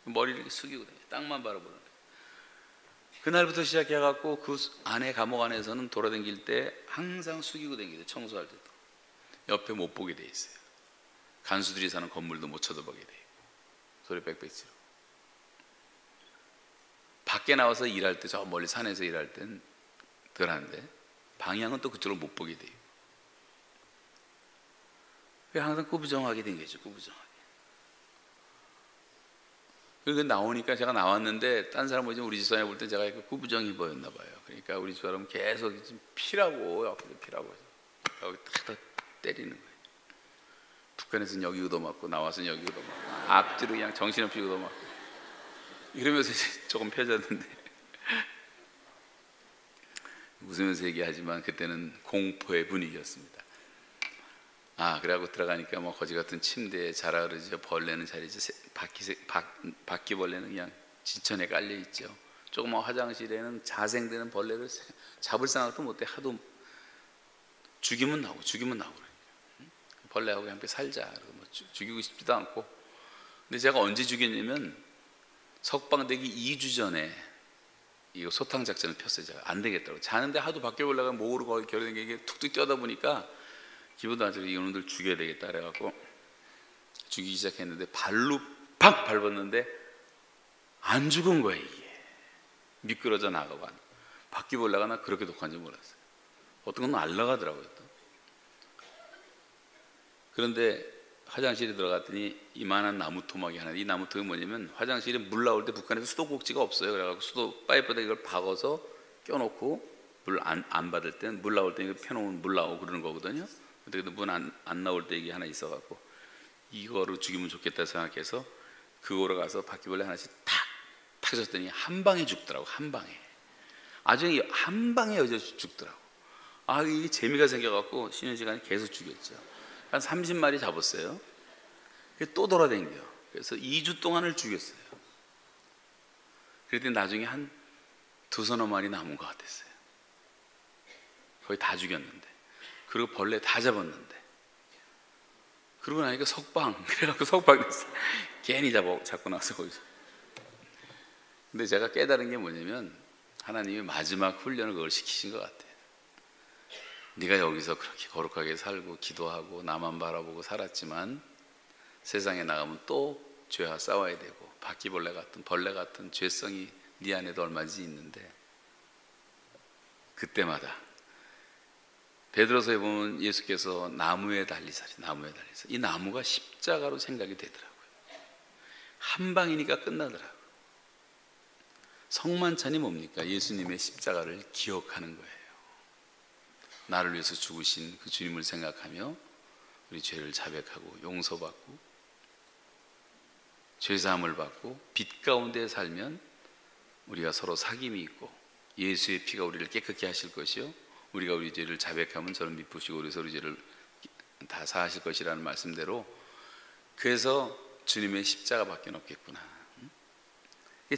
머리를 이렇게 숙이고 다녀요. 땅만 바라보는 거예요. 그날부터 시작해갖고 그 안에, 감옥 안에서는 돌아다닐 때 항상 숙이고 다니게 돼요. 청소할 때도 옆에 못 보게 돼 있어요. 간수들이 사는 건물도 못 쳐다보게 돼요. 소리 빽빽 지르고. 밖에 나와서 일할 때, 저 멀리 산에서 일할 땐 덜 하는데 방향은 또 그쪽으로 못 보게 돼요. 항상 꾸부정하게 된 거죠. 꾸부정하게. 그리고 나오니까, 제가 나왔는데 딴 사람 보지만 우리 집사람이 볼 때 제가 꾸부정이 보였나 봐요. 그러니까 우리 집사람은 계속 피라고, 옆에서 피라고 해서 여기 탁 때리는 거예요. 북한에서는 여기 얻어맞고 나와서는 여기 얻어맞고 앞뒤로 그냥 정신없이 얻어맞고 이러면서 조금 펴졌는데 웃으면서 얘기하지만 그때는 공포의 분위기였습니다. 그래갖고 들어가니까 뭐 거지 같은 침대에 자라 그러죠. 벌레는 자리죠. 바퀴벌레는 그냥 지천에 깔려 있죠. 조그만 화장실에는 자생되는 벌레를 잡을 생각도 못해. 하도 죽이면 나오고 그러니까. 벌레하고 함께 살자. 뭐 죽이고 싶지도 않고. 근데 제가 언제 죽였냐면 석방되기 2주 전에 이거 소탕 작전을 폈어요. 제가 안 되겠다고. 자는데 하도 바퀴벌레가 목으로 거기 결여된 툭툭 뛰어다 보니까 기분도 안 좋게 이놈들 죽여야 되겠다 그래갖고 죽이기 시작했는데 발로 팍 밟았는데 안 죽은 거예요. 이게 미끄러져 나가고. 바퀴벌레가 나 그렇게 독한지 몰랐어요. 어떤 건 날아가더라고요 또. 그런데 화장실에 들어갔더니 이만한 나무 토막이 하나. 이 나무 토막이 뭐냐면 화장실에 물 나올 때 북한에서 수도꼭지가 없어요. 그래가지고 수도 파이프에다 이걸 박아서 껴놓고 물 안 받을 땐 물 나올 때 이거 펴놓으면 물 나오고 그러는 거거든요. 근데 문 안 나올 때 이게 하나 있어갖고 이거로 죽이면 좋겠다 생각해서 그거로 가서 바퀴벌레 하나씩 탁 타졌더니 한 방에 죽더라고. 한 방에. 아주 한 방에 여자 죽더라고. 이게 재미가 생겨갖고 쉬는 시간에 계속 죽였죠. 한 30마리 잡았어요. 또 돌아다녀. 그래서 2주 동안을 죽였어요. 그랬더니 나중에 한 두서너 마리 남은 것 같았어요. 거의 다 죽였는데. 그리고 벌레 다 잡았는데. 그러고 나니까 석방. 그래갖고 석방됐어요. 괜히 잡고 나서 거기서. 근데 제가 깨달은 게 뭐냐면 하나님이 마지막 훈련을 그걸 시키신 것 같아요. 네가 여기서 그렇게 거룩하게 살고 기도하고 나만 바라보고 살았지만 세상에 나가면 또 죄와 싸워야 되고 바퀴벌레 같은 벌레 같은 죄성이 네 안에도 얼마든지 있는데 그때마다 베드로서에 보면 예수께서 나무에 달리사리 이 나무가 십자가로 생각이 되더라고요. 한 방이니까 끝나더라고요. 성만찬이 뭡니까? 예수님의 십자가를 기억하는 거예요. 나를 위해서 죽으신 그 주님을 생각하며 우리 죄를 자백하고 용서받고 죄사함을 받고 빛 가운데 살면 우리가 서로 사귐이 있고 예수의 피가 우리를 깨끗게 하실 것이요 우리가 우리 죄를 자백하면 저는 미쁘시고 우리 서로 죄를 다 사하실 것이라는 말씀대로 그래서 주님의 십자가밖에 없겠구나.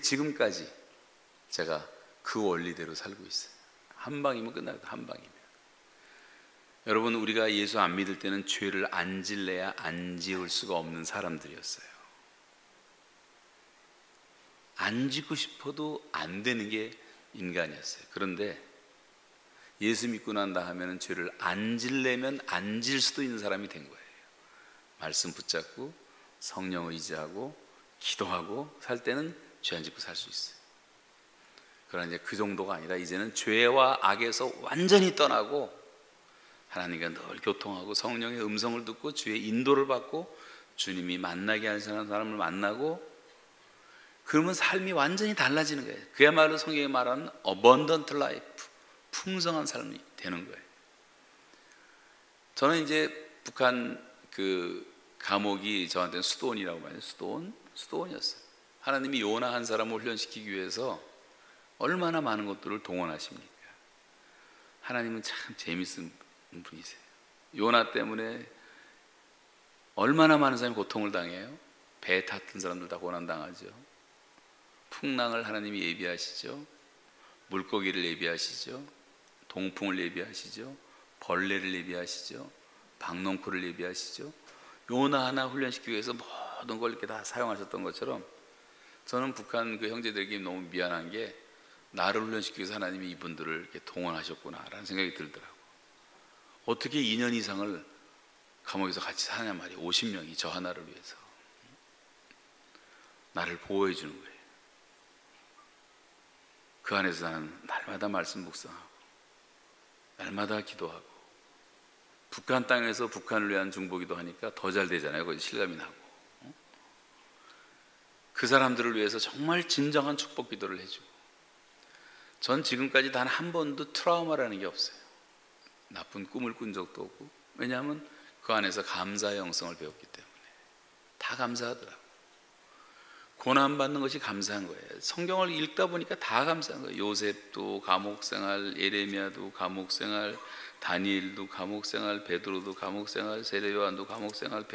지금까지 제가 그 원리대로 살고 있어요. 한 방이면 끝나요. 한 방이면. 여러분 우리가 예수 안 믿을 때는 죄를 안 질래야 안 지을 수가 없는 사람들이었어요. 안 짓고 싶어도 안 되는 게 인간이었어요. 그런데 예수 믿고 난다 하면은 죄를 안 질려면 안 질 수도 있는 사람이 된 거예요. 말씀 붙잡고 성령 의지하고 기도하고 살 때는 죄 안 짓고 살 수 있어요. 그러나 이제 그 정도가 아니라 이제는 죄와 악에서 완전히 떠나고 하나님과 늘 교통하고 성령의 음성을 듣고 주의 인도를 받고 주님이 만나게 하는 사람을 만나고 그러면 삶이 완전히 달라지는 거예요. 그야말로 성경이 말하는 abundant life, 풍성한 삶이 되는 거예요. 저는 이제 북한 그 감옥이 저한테는 수도원이라고 말해요. 수도원이었어요. 하나님이 요나 한 사람을 훈련시키기 위해서 얼마나 많은 것들을 동원하십니까? 하나님은 참 재밌는 분이세요. 요나 때문에 얼마나 많은 사람이 고통을 당해요. 배 탔던 사람들 다 고난당하죠. 풍랑을 하나님이 예비하시죠. 물고기를 예비하시죠. 동풍을 예비하시죠. 벌레를 예비하시죠. 박농쿨을 예비하시죠. 요나 하나 훈련시키기 위해서 모든 걸 이렇게 다 사용하셨던 것처럼 저는 북한 그 형제들에게 너무 미안한 게 나를 훈련시키기 위해서 하나님이 이분들을 이렇게 동원하셨구나라는 생각이 들더라고요. 어떻게 2년 이상을 감옥에서 같이 사냐 말이에요. 50명이 저 하나를 위해서 나를 보호해 주는 거예요. 그 안에서 나는 날마다 말씀 묵상하고 날마다 기도하고 북한 땅에서 북한을 위한 중보기도 하니까 더 잘 되잖아요. 거기 실감이 나고 그 사람들을 위해서 정말 진정한 축복 기도를 해주고 전 지금까지 단 한 번도 트라우마라는 게 없어요. 나쁜 꿈을 꾼 적도 없고 왜냐하면 그 안에서 감사의 영성을 배웠기 때문에 다 감사하더라고요. 고난받는 것이 감사한 거예요. 성경을 읽다 보니까 다 감사한 거예요. 요셉도 감옥생활, 예레미야도 감옥생활, 다니엘도 감옥생활, 베드로도 감옥생활, 세례 요한도 감옥생활,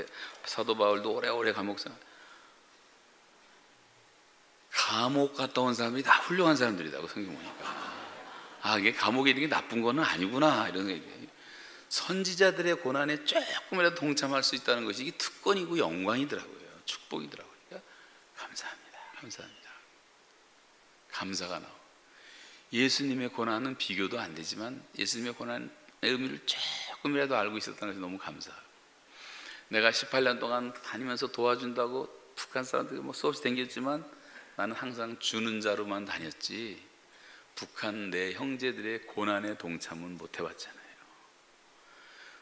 사도 바울도 오래오래 감옥생활. 감옥 갔다 온 사람들이 다 훌륭한 사람들이라고 성경 보니까 이게 감옥에 있는 게 나쁜 거는 아니구나 이런 생각이. 선지자들의 고난에 조금이라도 동참할 수 있다는 것이 이게 특권이고 영광이더라고요. 축복이더라고요. 그러니까 감사합니다. 감사가 나와. 예수님의 고난은 비교도 안 되지만 예수님의 고난의 의미를 조금이라도 알고 있었다는 것이 너무 감사하고 내가 18년 동안 다니면서 도와준다고 북한 사람들이 수없이 댕겼지만 나는 항상 주는 자로만 다녔지 북한 내 형제들의 고난에 동참은 못 해봤잖아요.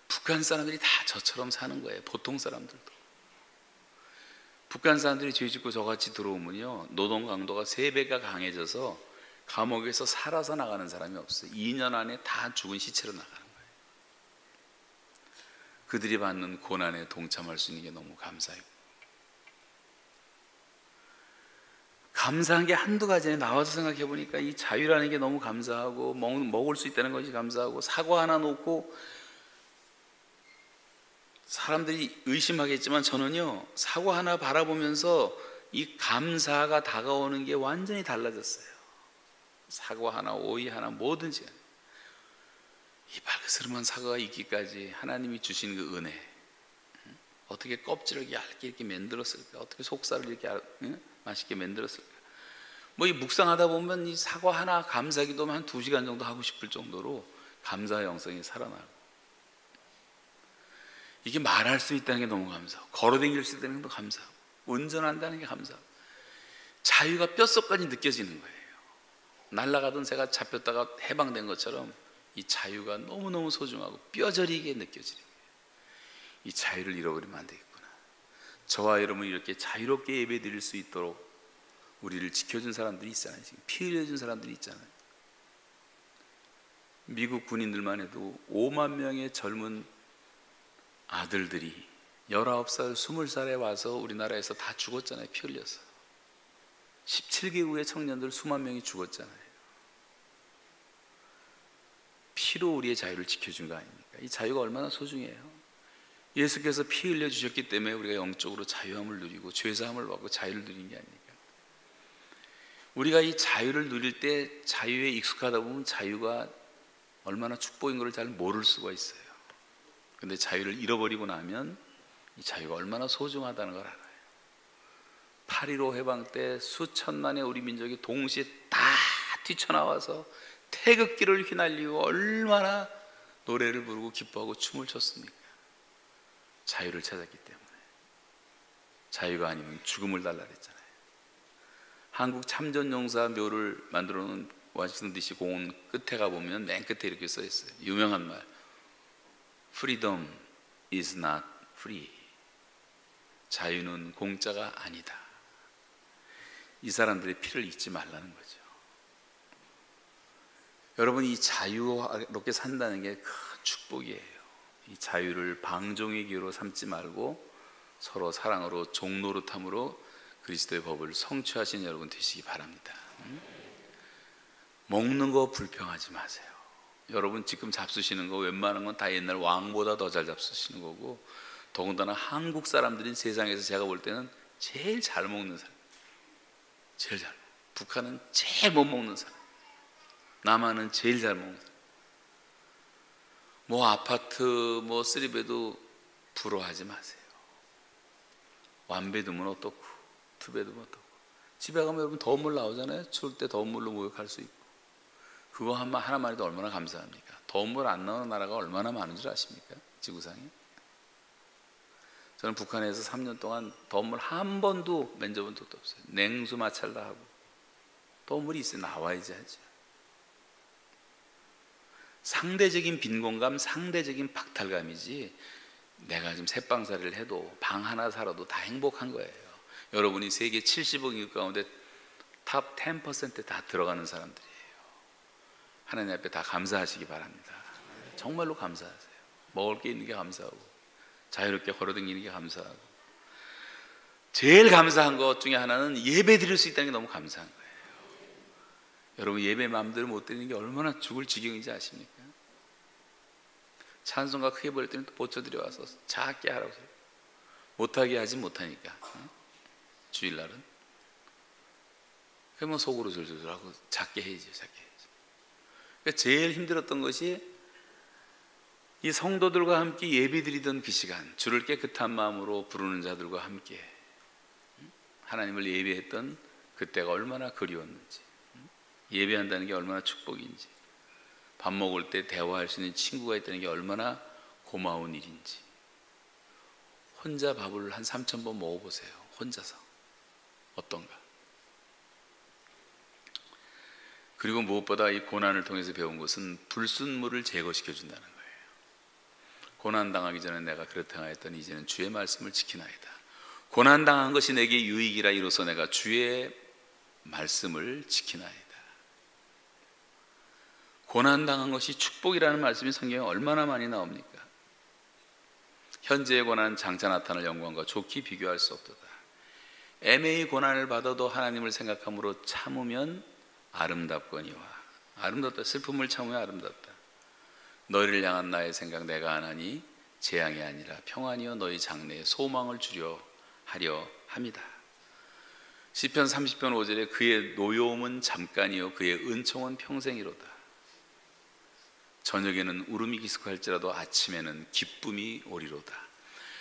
북한 사람들이 다 저처럼 사는 거예요. 보통 사람들도. 북한 사람들이 죄 짓고 저같이 들어오면요, 노동 강도가 3배가 강해져서 감옥에서 살아서 나가는 사람이 없어요. 2년 안에 다 죽은 시체로 나가는 거예요. 그들이 받는 고난에 동참할 수 있는 게 너무 감사해요. 감사한 게 한두 가지 아니에요. 나와서 생각해 보니까 이 자유라는 게 너무 감사하고, 먹을 수 있다는 것이 감사하고, 사과 하나 놓고 사람들이 의심하겠지만 저는요, 사과 하나 바라보면서 이 감사가 다가오는 게 완전히 달라졌어요. 사과 하나, 오이 하나, 뭐든지 이 발그스름한 사과가 있기까지 하나님이 주신 그 은혜, 어떻게 껍질을 얇게 이렇게 만들었을까, 어떻게 속살을 이렇게 맛있게 만들었을까. 뭐 이 묵상하다 보면 이 사과 하나 감사기도만 한 2시간 정도 하고 싶을 정도로 감사의 영성이 살아나고, 이게 말할 수 있다는 게 너무 감사하고, 걸어다닐 수 있다는 게 너무 감사하고, 운전한다는 게 감사하고, 자유가 뼛속까지 느껴지는 거예요. 날아가던 새가 잡혔다가 해방된 것처럼 이 자유가 너무너무 소중하고 뼈저리게 느껴지는 거예요. 이 자유를 잃어버리면 안 되겠구나. 저와 여러분이 이렇게 자유롭게 예배 드릴 수 있도록 우리를 지켜준 사람들이 있잖아요. 지금 피 흘려준 사람들이 있잖아요. 미국 군인들만 해도 5만 명의 젊은 아들들이 19살, 20살에 와서 우리나라에서 다 죽었잖아요. 피 흘려서. 17개국의 청년들 수만 명이 죽었잖아요. 피로 우리의 자유를 지켜준 거 아닙니까? 이 자유가 얼마나 소중해요. 예수께서 피 흘려 주셨기 때문에 우리가 영적으로 자유함을 누리고 죄사함을 받고 자유를 누린 게 아닙니까? 우리가 이 자유를 누릴 때 자유에 익숙하다 보면 자유가 얼마나 축복인 것을 잘 모를 수가 있어요. 근데 자유를 잃어버리고 나면 이 자유가 얼마나 소중하다는 걸 알아요. 8.15 해방 때 수천만의 우리 민족이 동시에 다 뛰쳐나와서 태극기를 휘날리고 얼마나 노래를 부르고 기뻐하고 춤을 췄습니까? 자유를 찾았기 때문에. 자유가 아니면 죽음을 달라 그랬잖아요. 한국 참전용사 묘를 만들어 놓은 워싱턴 DC 공원 끝에 가보면 맨 끝에 이렇게 써 있어요. 유명한 말, Freedom is not free. 자유는 공짜가 아니다. 이 사람들의 피를 잊지 말라는 거죠. 여러분, 이 자유롭게 산다는 게 큰 축복이에요. 이 자유를 방종의 기회로 삼지 말고 서로 사랑으로 종노릇함으로 그리스도의 법을 성취하신 여러분 되시기 바랍니다. 먹는 거 불평하지 마세요. 여러분 지금 잡수시는 거 웬만한 건 다 옛날 왕보다 더 잘 잡수시는 거고, 더군다나 한국 사람들인 세상에서 제가 볼 때는 제일 잘 먹는 사람, 제일 잘. 북한은 제일 못 먹는 사람, 남한은 제일 잘 먹는 사람. 뭐 아파트 뭐 쓰리베도 부러워하지 마세요. 완베드면 어떻고 투베드면 어떻고. 집에 가면 여러분 더운 물 나오잖아요. 추울 때 더운 물로 목욕할 수 있고. 그거 하나만 해도 얼마나 감사합니까? 더운 물 안 나오는 나라가 얼마나 많은 줄 아십니까? 지구상에. 저는 북한에서 3년 동안 더운 물 한 번도 만져본 적도 없어요. 냉수 마찰다 하고. 더운 물이 있어요. 나와야지 하죠. 상대적인 빈곤감, 상대적인 박탈감이지, 내가 지금 새방살이를 해도 방 하나 살아도 다 행복한 거예요. 여러분이 세계 70억 인구 가운데 탑 10%에 다 들어가는 사람들이에요. 하나님 앞에 다 감사하시기 바랍니다. 정말로 감사하세요. 먹을 게 있는 게 감사하고, 자유롭게 걸어다니는 게 감사하고, 제일 감사한 것 중에 하나는 예배 드릴 수 있다는 게 너무 감사한 거예요. 여러분 예배 마음대로 못 드리는 게 얼마나 죽을 지경인지 아십니까? 찬송가 크게 부를 때는 또 보초드려 와서 작게 하라고 해요. 못하게 하지 못하니까. 주일날은 그러면 속으로 졸졸 하고 작게 해야죠. 작게 해야죠. 그러니까 제일 힘들었던 것이 이 성도들과 함께 예배드리던 그 시간, 주를 깨끗한 마음으로 부르는 자들과 함께 하나님을 예배했던 그때가 얼마나 그리웠는지, 예배한다는 게 얼마나 축복인지, 밥 먹을 때 대화할 수 있는 친구가 있다는 게 얼마나 고마운 일인지. 혼자 밥을 한 3,000번 먹어보세요. 혼자서 어떤가. 그리고 무엇보다 이 고난을 통해서 배운 것은 불순물을 제거시켜 준다는 거예요. 고난 당하기 전에 내가 그렇다 하였더니 이제는 주의 말씀을 지키나이다. 고난 당한 것이 내게 유익이라 이로써 내가 주의 말씀을 지키나이다. 고난 당한 것이 축복이라는 말씀이 성경에 얼마나 많이 나옵니까? 현재의 고난은 장차 나타날 영광과 좋게 비교할 수 없도다. 애매히 고난을 받아도 하나님을 생각함으로 참으면 아름답거니와, 아름답다. 슬픔을 참으면 아름답다. 너희를 향한 나의 생각 내가 안하니 재앙이 아니라 평안이요 너희 장래에 소망을 주려 하려 함이다. 시편 30편 5절에 그의 노여움은 잠깐이요 그의 은총은 평생이로다. 저녁에는 울음이 기숙할지라도 아침에는 기쁨이 오리로다.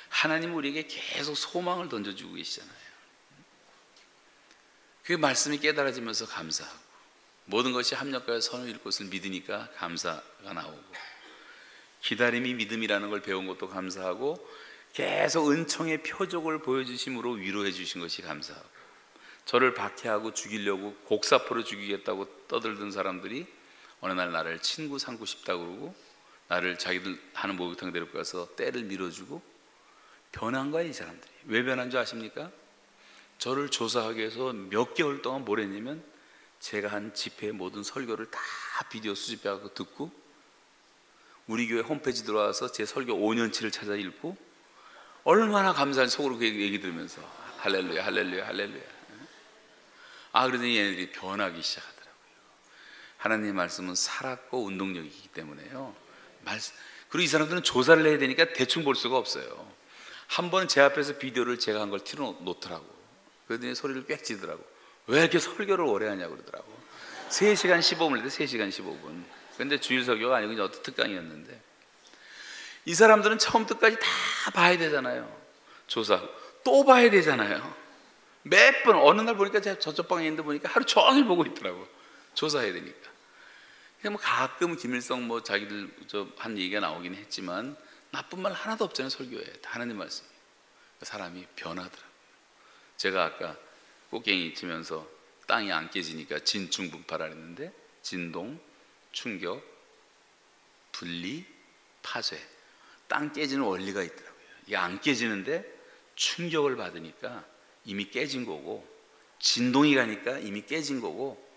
하나님은 우리에게 계속 소망을 던져주고 계시잖아요. 그 말씀이 깨달아지면서 감사하고, 모든 것이 합력하여 선을 이룰 것을 믿으니까 감사가 나오고, 기다림이 믿음이라는 걸 배운 것도 감사하고, 계속 은총의 표적을 보여주심으로 위로해 주신 것이 감사하고, 저를 박해하고 죽이려고 곡사포로 죽이겠다고 떠들던 사람들이 어느 날 나를 친구 삼고 싶다고 그러고 나를 자기들 하는 목욕탕 데리고 가서 때를 밀어주고 변한 거야. 이 사람들이 왜 변한 줄 아십니까? 저를 조사하기 위해서 몇 개월 동안 뭘 했냐면 제가 한 집회의 모든 설교를 다 비디오 수집해서 듣고, 우리 교회 홈페이지 들어와서 제 설교 5년치를 찾아 읽고, 얼마나 감사한 속으로 그 얘기 들으면서 할렐루야 할렐루야 할렐루야. 그러더니 얘네들이 변하기 시작하더라고요. 하나님의 말씀은 살았고 운동력이기 때문에요. 그리고 이 사람들은 조사를 해야 되니까 대충 볼 수가 없어요. 한 번 제 앞에서 비디오를 제가 한 걸 틀어놓더라고. 그러더니 소리를 꽥 지더라고. 왜 이렇게 설교를 오래 하냐고 그러더라고. 3시간 15분 했는데 3시간 15분. 근데 주일 설교가 아니고 이제 어떤 특강이었는데, 이 사람들은 처음부터까지 다 봐야 되잖아요. 조사하고 또 봐야 되잖아요. 몇 번, 어느 날 보니까 제가 저쪽 방에 있는데 보니까 하루 종일 보고 있더라고. 조사해야 되니까. 그냥 뭐 가끔 김일성 뭐 자기들 한 얘기가 나오긴 했지만 나쁜 말 하나도 없잖아요. 설교에 다 하나님 말씀. 사람이 변하더라고요. 제가 아까 꽃갱이 치면서 땅이 안 깨지니까 진충분파라 했는데, 진동, 충격, 분리, 파쇄, 땅 깨지는 원리가 있더라고요. 이게 안 깨지는데 충격을 받으니까 이미 깨진 거고, 진동이 가니까 이미 깨진 거고,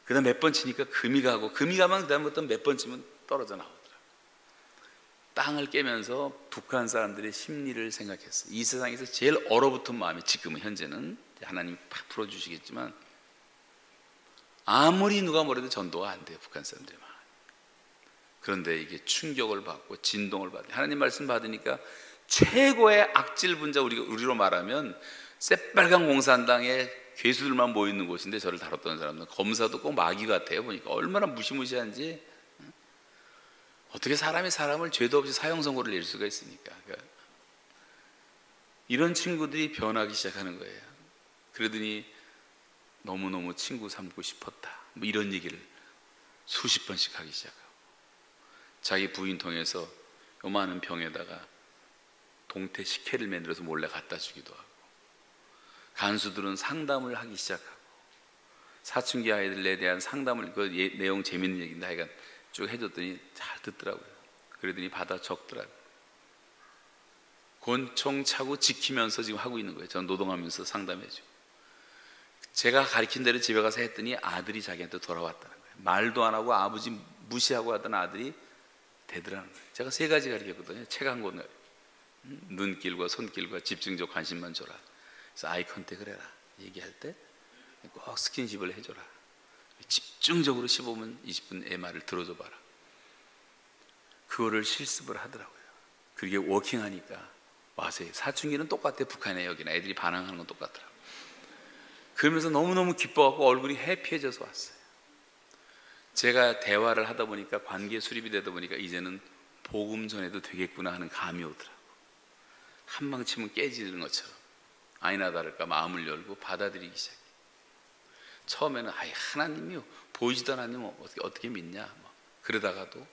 그 다음 몇 번 치니까 금이 가고, 금이 가면 그 다음부터 몇 번 치면 떨어져 나오더라고요. 땅을 깨면서 북한 사람들의 심리를 생각했어요. 이 세상에서 제일 얼어붙은 마음이, 지금은 현재는 하나님이 팍 풀어주시겠지만 아무리 누가 뭐래도 전도가 안 돼요. 북한 사람들만. 그런데 이게 충격을 받고 진동을 받고, 하나님 말씀 받으니까 최고의 악질 분자, 우리로 말하면 새빨간 공산당에 괴수들만 모여있는 곳인데 저를 다뤘던 사람들, 검사도 꼭 마귀 같아요. 보니까 얼마나 무시무시한지. 어떻게 사람이 사람을 죄도 없이 사형 선고를 낼 수가 있습니까? 그러니까 이런 친구들이 변하기 시작하는 거예요. 그러더니 너무너무 친구 삼고 싶었다, 뭐 이런 얘기를 수십 번씩 하기 시작하고, 자기 부인 통해서 요만한 병에다가 동태 식혜를 만들어서 몰래 갖다 주기도 하고, 간수들은 상담을 하기 시작하고, 사춘기 아이들에 대한 상담을, 그 내용 재밌는 얘기인데 하여간 쭉 해줬더니 잘 듣더라고요. 그러더니 받아 적더라고요. 권총 차고 지키면서 지금 하고 있는 거예요. 저는 노동하면서 상담해주고. 제가 가르친 대로 집에 가서 했더니 아들이 자기한테 돌아왔다는 거예요. 말도 안 하고 아버지 무시하고 하던 아들이 되더라는 거예요. 제가 3가지 가르쳤거든요. 책 한 권, 눈길과 손길과 집중적 관심만 줘라. 그래서 아이 컨택을 해라. 얘기할 때 꼭 스킨십을 해줘라. 집중적으로 15분, 20분 애 말을 들어줘 봐라. 그거를 실습을 하더라고요. 그게 워킹하니까 와서, 사춘기는 똑같아요. 북한에 여기나 애들이 반항하는 건 똑같더라고요. 그러면서 너무너무 기뻐하고 얼굴이 해피해져서 왔어요. 제가 대화를 하다 보니까, 관계 수립이 되다 보니까 이제는 복음 전해도 되겠구나 하는 감이 오더라고요. 한 방 치면 깨지는 것처럼 아니나 다를까 마음을 열고 받아들이기 시작해요. 처음에는 하나님이요, 보이지도 않으면 어떻게 믿냐, 그러다가도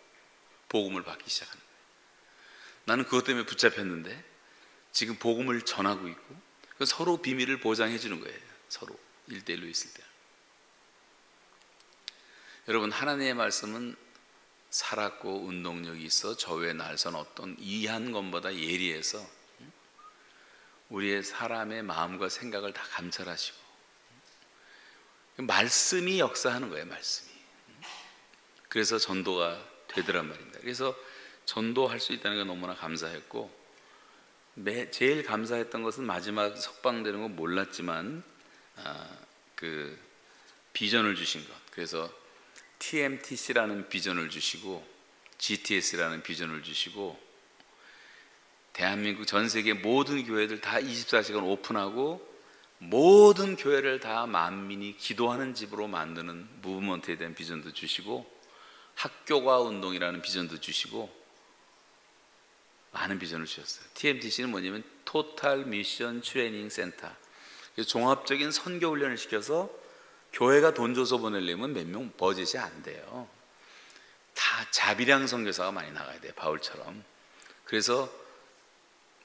복음을 받기 시작하는 거예요. 나는 그것 때문에 붙잡혔는데 지금 복음을 전하고 있고, 서로 비밀을 보장해 주는 거예요. 서로 1대1로 있을 때. 여러분, 하나님의 말씀은 살았고 운동력이 있어 저 외에 날선 어떤 이한 것보다 예리해서 우리의 사람의 마음과 생각을 다 감찰하시고, 말씀이 역사하는 거예요. 말씀이. 그래서 전도가 되더란 말입니다. 그래서 전도할 수 있다는 게 너무나 감사했고, 제일 감사했던 것은 마지막 석방되는 건 몰랐지만 그 비전을 주신 것. 그래서 TMTC라는 비전을 주시고 GTS라는 비전을 주시고, 대한민국 전 세계 모든 교회들 다 24시간 오픈하고 모든 교회를 다 만민이 기도하는 집으로 만드는 무브먼트에 대한 비전도 주시고, 학교과 운동이라는 비전도 주시고, 많은 비전을 주셨어요. TMTC는 뭐냐면 토탈 미션 트레이닝 센터. 종합적인 선교 훈련을 시켜서 교회가 돈 줘서 보내려면 몇 명 버젯이 안 돼요. 다 자비량 선교사가 많이 나가야 돼요. 바울처럼. 그래서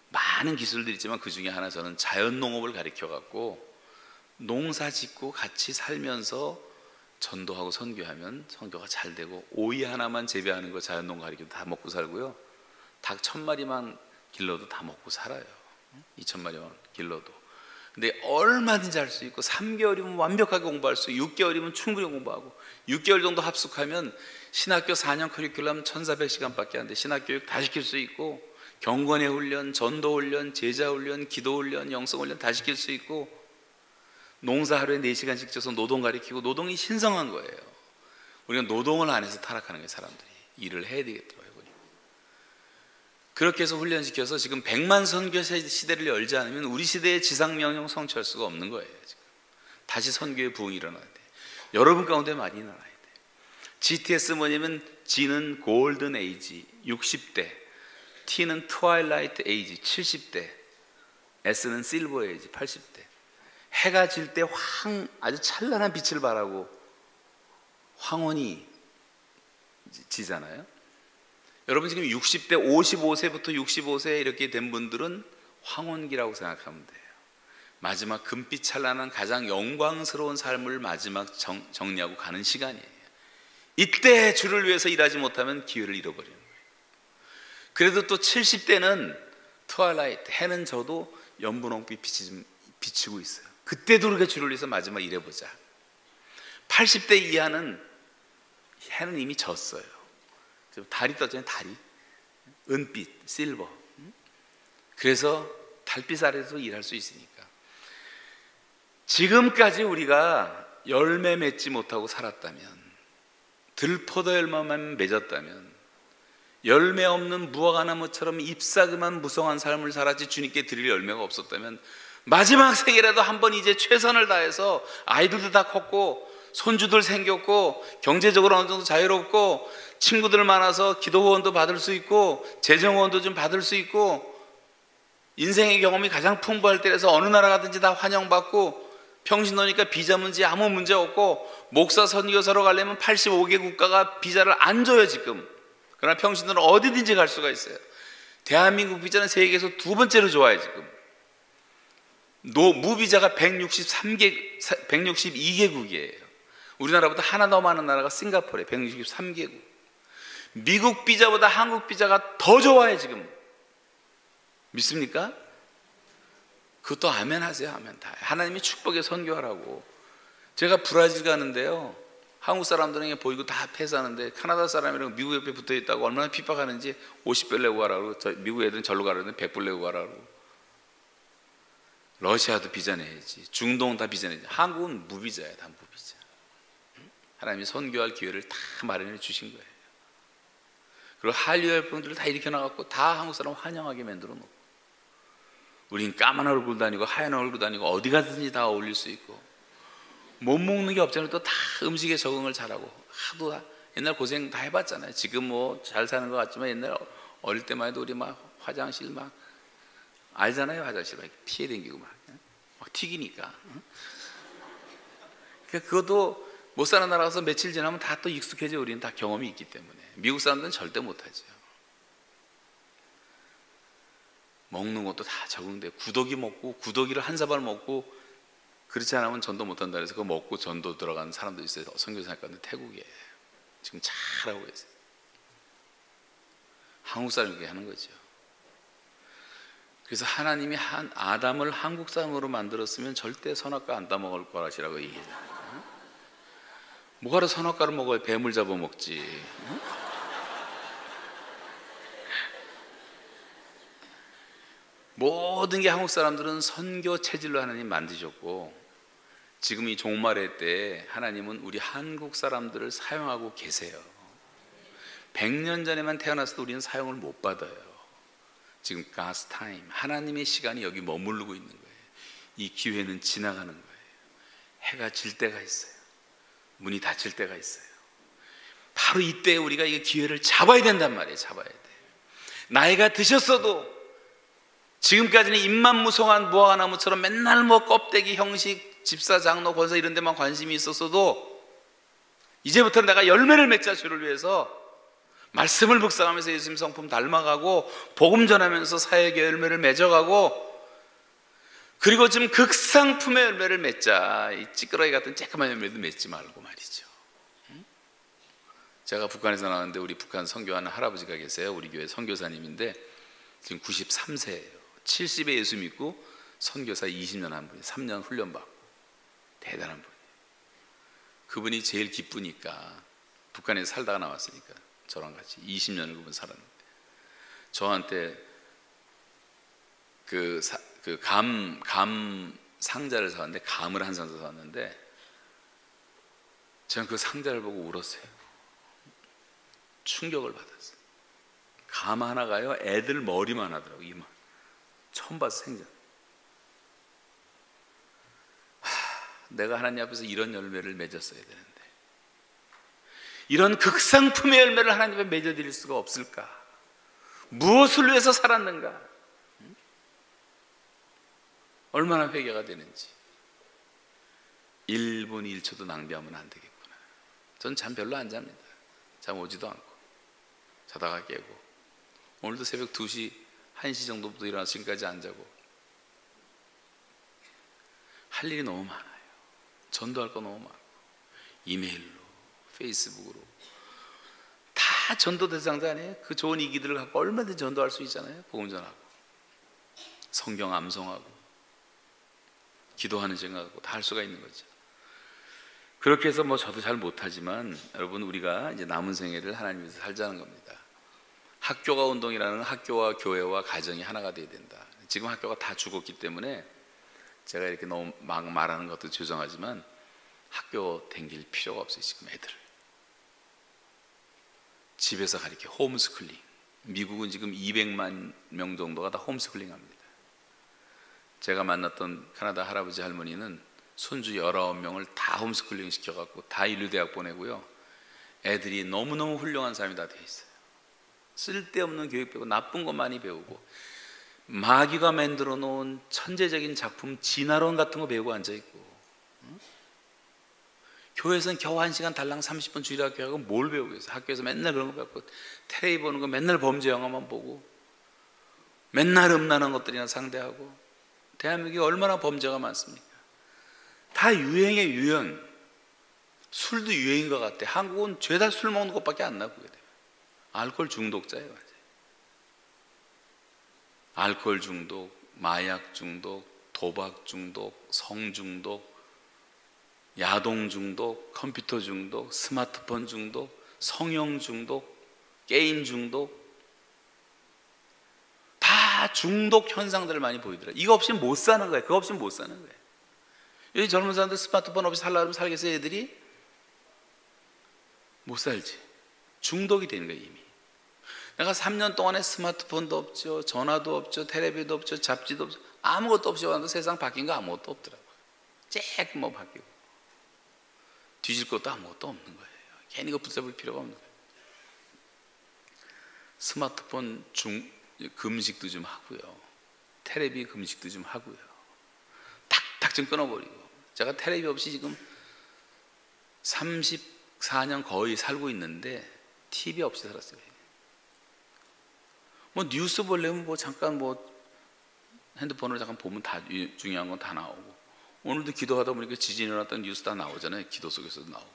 많은 기술들이 있지만 그 중에 하나, 저는 자연농업을 가르쳐 갖고 농사 짓고 같이 살면서 전도하고 선교하면 선교가 잘 되고, 오이 하나만 재배하는 거 자연농업 가르쳐도 다 먹고 살고요. 닭 1000마리만 길러도 다 먹고 살아요. 2000마리만 길러도. 근데 얼마든지 할 수 있고, 3개월이면 완벽하게 공부할 수 있고, 6개월이면 충분히 공부하고, 6개월 정도 합숙하면 신학교 4년 커리큘럼 1400시간밖에 안 돼. 신학교육 다 시킬 수 있고, 경건의 훈련, 전도 훈련, 제자 훈련, 기도 훈련, 영성 훈련 다 시킬 수 있고, 농사 하루에 4시간씩 쪄서 노동 가르치고, 노동이 신성한 거예요. 우리가 노동을 안 해서 타락하는 거예요. 사람들이 일을 해야 되겠더라고요. 그렇게 해서 훈련시켜서 지금 100만 선교 시대를 열지 않으면 우리 시대의 지상명령 성취할 수가 없는 거예요. 지금 다시 선교의 부흥이 일어나야 돼. 여러분 가운데 많이 일어나야 돼. GTS 뭐냐면 G는 골든 에이지 60대, T는 트와일라이트 에이지 70대, S는 실버 에이지 80대. 해가 질 때 아주 찬란한 빛을 발하고 황혼이 지잖아요. 여러분 지금 60대, 55세부터 65세 이렇게 된 분들은 황혼기라고 생각하면 돼요. 마지막 금빛 찬란한 가장 영광스러운 삶을 마지막 정리하고 가는 시간이에요. 이때 주를 위해서 일하지 못하면 기회를 잃어버리는 거예요. 그래도 또 70대는 트와일라이트, 해는 져도 연분홍빛 빛이 비치고 있어요. 그때도 우리가 주를 위해서 마지막 일해보자. 80대 이하는 해는 이미 졌어요. 달이 떴잖아요. 달이 은빛, 실버. 그래서 달빛 아래서 일할 수 있으니까. 지금까지 우리가 열매 맺지 못하고 살았다면, 들포도 열매만 맺었다면, 열매 없는 무화과나무처럼 잎사그만 무성한 삶을 살았지 주님께 드릴 열매가 없었다면, 마지막 생이라도 한번 이제 최선을 다해서, 아이들도 다 컸고 손주들 생겼고 경제적으로 어느 정도 자유롭고 친구들 많아서 기도 후원도 받을 수 있고 재정 후원도 좀 받을 수 있고, 인생의 경험이 가장 풍부할 때라서 어느 나라 가든지 다 환영받고, 평신도니까 비자 문제 아무 문제 없고, 목사 선교사로 가려면 85개 국가가 비자를 안 줘요 지금. 그러나 평신도는 어디든지 갈 수가 있어요. 대한민국 비자는 세계에서 2번째로 좋아요 지금. 무비자가 162개국이에요. 우리나라보다 하나 더 많은 나라가 싱가포르에 163개국. 미국 비자보다 한국 비자가 더 좋아요 지금. 믿습니까? 그것도 아멘 하세요. 아멘 다. 하나님이 축복의 선교하라고. 제가 브라질 가는데요, 한국 사람들에게 보이고 다 패스하는데 카나다 사람이랑 미국 옆에 붙어 있다고 얼마나 핍박하는지 50불 내고 가라고, 미국 애들은 절로 가라는데 100불 내고 가라고. 러시아도 비자 내야지, 중동 다 비자 내야지. 한국은 무비자예요. 다 무비자. 하나님이 선교할 기회를 다 마련해 주신 거예요. 그리고 한류 열풍들을 다 일으켜나갔고 다 한국 사람 환영하게 만들어 놓고, 우린 까만 얼굴 다니고 하얀 얼굴 다니고 어디 가든지 다 어울릴 수 있고, 못 먹는 게 없잖아요. 또 다 음식에 적응을 잘하고, 하도 옛날 고생 다 해봤잖아요. 지금 뭐 잘 사는 것 같지만 옛날 어릴 때만 해도 우리 막 화장실 막 알잖아요. 화장실 막 피해 댕기고 막 튀기니까. 그러니까 그것도 못 사는 나라 가서 며칠 지나면 다 또 익숙해져. 우리는 다 경험이 있기 때문에. 미국 사람들은 절대 못하죠. 먹는 것도 다 적응돼. 구더기 먹고, 구더기를 한 사발 먹고, 그렇지 않으면 전도 못한다 그래서 그거 먹고 전도 들어가는 사람도 있어요. 선교사님 가운데 태국에. 지금 잘하고 계세요. 한국 사람이 그렇게 하는 거죠. 그래서 하나님이 아담을 한국 사람으로 만들었으면 절대 선악과 안 따먹을 거라시라고 얘기해요. 뭐하러 선악과를 먹어요? 뱀을 잡아먹지. 모든 게 한국 사람들은 선교 체질로 하나님 만드셨고, 지금 이 종말의 때 하나님은 우리 한국 사람들을 사용하고 계세요. 100년 전에만 태어났어도 우리는 사용을 못 받아요. 지금 God's time, 하나님의 시간이 여기 머무르고 있는 거예요. 이 기회는 지나가는 거예요. 해가 질 때가 있어요. 문이 닫힐 때가 있어요. 바로 이때 우리가 이 기회를 잡아야 된단 말이에요. 잡아야 돼. 나이가 드셨어도 지금까지는 입만무성한 무화과나무처럼 맨날 뭐 껍데기, 형식, 집사, 장로, 권사 이런 데만 관심이 있었어도 이제부터 내가 열매를 맺자, 주를 위해서 말씀을 묵상하면서 예수님 성품 닮아가고 복음 전하면서 사역의 열매를 맺어가고, 그리고 좀 극상품의 열매를 맺자. 이 찌끄러기 같은 쬐끄만 열매도 맺지 말고 말이죠. 제가 북한에서 나왔는데 우리 북한 선교하는 할아버지가 계세요. 우리 교회 선교사님인데 지금 93세예요 70에 예수 믿고 선교사 20년 한 분이 3년 훈련받고 대단한 분이에요. 그분이 제일 기쁘니까, 북한에 살다가 나왔으니까 저랑 같이 20년을 그분 살았는데 저한테 감 상자를 사왔는데, 감을 한 상자 사왔는데 저는 그 상자를 보고 울었어요. 충격을 받았어요. 감 하나가요 애들 머리만 하더라고요. 이만. 처음 봤어, 생전. 내가 하나님 앞에서 이런 열매를 맺었어야 되는데, 이런 극상품의 열매를 하나님 앞에 맺어드릴 수가 없을까? 무엇을 위해서 살았는가? 얼마나 회개가 되는지. 1분 1초도 낭비하면 안 되겠구나. 전 잠 별로 안 잡니다. 잠 오지도 않고 자다가 깨고, 오늘도 새벽 2시, 1시 정도부터 일어나서 지금까지 안 자고. 할 일이 너무 많아요. 전도할 거 너무 많고, 이메일로, 페이스북으로 다 전도 대상자 아니에요? 그 좋은 이기들을 갖고 얼마든지 전도할 수 있잖아요. 복음 전하고, 성경 암송하고, 기도하는 생각하고 다 할 수가 있는 거죠. 그렇게 해서 뭐 저도 잘 못하지만, 여러분, 우리가 이제 남은 생애를 하나님 위해서 살자는 겁니다. 학교가 운동이라는, 학교와 교회와 가정이 하나가 돼야 된다. 지금 학교가 다 죽었기 때문에 제가 이렇게 너무 막 말하는 것도 죄송하지만 학교 댕길 필요가 없어요. 지금 애들을 집에서 가르쳐, 홈스쿨링. 미국은 지금 200만 명 정도가 다 홈스쿨링 합니다. 제가 만났던 카나다 할아버지 할머니는 손주 19명을 다 홈스쿨링 시켜갖고 다 인류대학 보내고요. 애들이 너무너무 훌륭한 사람이 다 돼 있어요. 쓸데없는 교육 배우고 나쁜 것 많이 배우고, 마귀가 만들어 놓은 천재적인 작품 진화론 같은 거 배우고 앉아있고, 교회에서는 겨우 1시간 달랑 30분 주일학교 하고 뭘 배우겠어요? 학교에서 맨날 그런 거 배우고, 텔레비 보는 거 맨날 범죄 영화만 보고, 맨날 음란한 것들이나 상대하고. 대한민국이 얼마나 범죄가 많습니까? 다 유행의 유행. 술도 유행인 것 같아. 한국은 죄다 술 먹는 것밖에 안 나고 그래요. 알코올 중독자예요. 맞아요. 알코올 중독, 마약 중독, 도박 중독, 성 중독, 야동 중독, 컴퓨터 중독, 스마트폰 중독, 성형 중독, 게임 중독, 다 중독 현상들을 많이 보이더라고요. 이거 없이는 못 사는 거예요. 그거 없이는 못 사는 거예요. 여기 젊은 사람들 스마트폰 없이 살려면 살겠어요? 애들이? 못 살지. 중독이 되는 거예요. 이미. 내가 3년 동안에 스마트폰도 없죠, 전화도 없죠, 텔레비도 없죠, 잡지도 없죠, 아무것도 없이 왔는데 세상 바뀐 거 아무것도 없더라고요. 쬐끔 뭐 바뀌고 뒤질 것도 아무것도 없는 거예요. 괜히 이거 붙잡을 필요가 없는 거예요. 스마트폰 금식도 좀 하고요, 텔레비 금식도 좀 하고요, 탁탁 좀 끊어버리고. 제가 텔레비 없이 지금 34년 거의 살고 있는데 TV 없이 살았어요. 뭐 뉴스 보려면 뭐 잠깐 뭐 핸드폰으로 잠깐 보면 다 중요한 건 다 나오고, 오늘도 기도하다 보니까 지진이 일어났던 뉴스 다 나오잖아요. 기도 속에서도 나오고,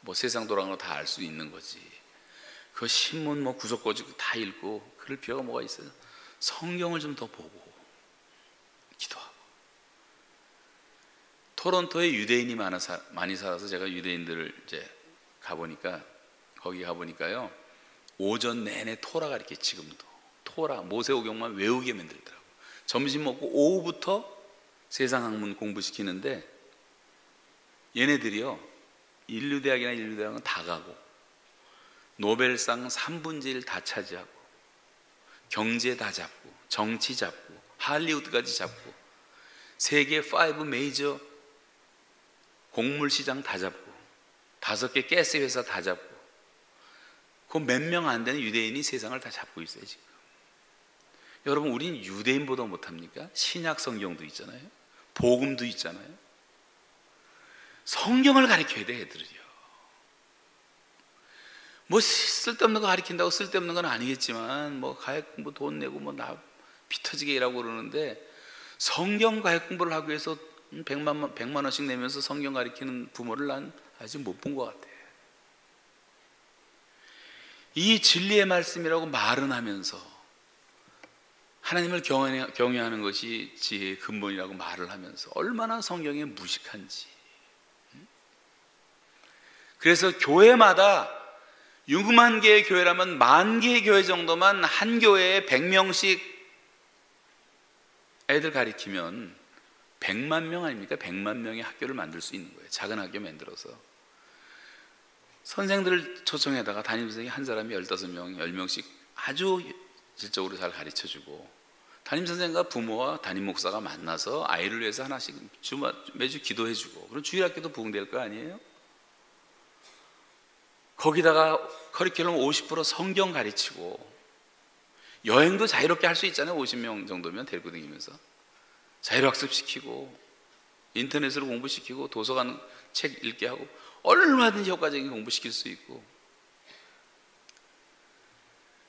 뭐 세상 돌아가는 거 다 알 수 있는 거지. 그 신문 뭐 구석구석 다 읽고 그럴 필요가 뭐가 있어요? 성경을 좀 더 보고 기도하고. 토론토에 유대인이 많이 살아서 제가 유대인들을 이제 거기 가보니까요, 오전 내내 토라가 이렇게 지금도 토라 모세오경만 외우게 만들더라고요. 점심 먹고 오후부터 세상 학문 공부시키는데 얘네들이요, 인류대학이나 인류대학은 다 가고 노벨상 3분의 1 다 차지하고 경제 다 잡고 정치 잡고 할리우드까지 잡고 세계 5 메이저 곡물 시장 다 잡고 5개 가스 회사 다 잡고 그 몇 명 안 되는 유대인이 세상을 다 잡고 있어요 지금. 여러분, 우린 유대인보다 못합니까? 신약 성경도 있잖아요. 복음도 있잖아요. 성경을 가르쳐야 돼, 애들을요. 뭐 쓸데없는 거 가르친다고 쓸데없는 건 아니겠지만 뭐 가액 공부 돈 내고 뭐 나 피 터지게 일하고 그러는데, 성경 가액 공부를 하기 위해서 100만 원씩 내면서 성경 가르치는 부모를 난 아직 못 본 것 같아. 이 진리의 말씀이라고 말은 하면서 하나님을 경외하는 것이 지혜의 근본이라고 말을 하면서 얼마나 성경에 무식한지. 그래서 교회마다 6만 개의 교회라면 1만 개의 교회 정도만 한 교회에 100명씩 애들 가리키면 100만 명 아닙니까? 100만 명의 학교를 만들 수 있는 거예요. 작은 학교 만들어서 선생들을 초청해다가 담임선생이 한 사람이 15명, 10명씩 아주 질적으로 잘 가르쳐주고, 담임선생과 부모와 담임목사가 만나서 아이를 위해서 하나씩 매주 기도해주고, 그럼 주일학교도 부흥될 거 아니에요? 거기다가 커리큘럼 50% 성경 가르치고, 여행도 자유롭게 할 수 있잖아요. 50명 정도면 데리고 다니면서 자율학습시키고 인터넷으로 공부시키고 도서관 책 읽게 하고 얼마든지 효과적인 공부시킬 수 있고,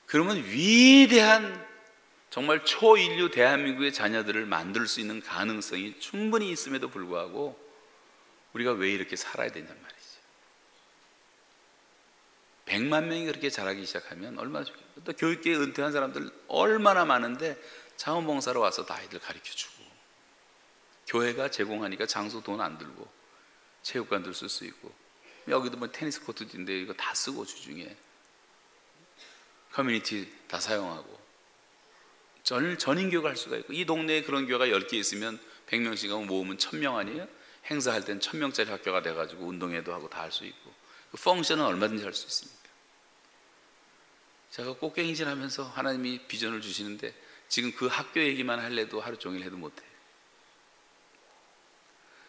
그러면 위대한 정말 초인류 대한민국의 자녀들을 만들 수 있는 가능성이 충분히 있음에도 불구하고 우리가 왜 이렇게 살아야 되냔 말이죠. 100만 명이 그렇게 자라기 시작하면 얼마나 좋겠어요. 또 교육계에 은퇴한 사람들 얼마나 많은데 자원봉사로 와서 다 아이들 가르쳐주고, 교회가 제공하니까 장소 돈 안 들고 체육관도 쓸 수 있고, 여기도 뭐 테니스 코트도 있는데 이거 다 쓰고 주중에 커뮤니티 다 사용하고 전인교육을 할 수가 있고, 이 동네에 그런 교회가 10개 있으면 100명씩 하면 모으면 1000명 아니에요? 행사할 땐 1000명짜리 학교가 돼가지고 운동회도 하고 다 할 수 있고, 그 펑션은 얼마든지 할 수 있습니다. 제가 꽃갱이질 하면서 하나님이 비전을 주시는데 지금 그 학교 얘기만 할래도 하루 종일 해도 못해.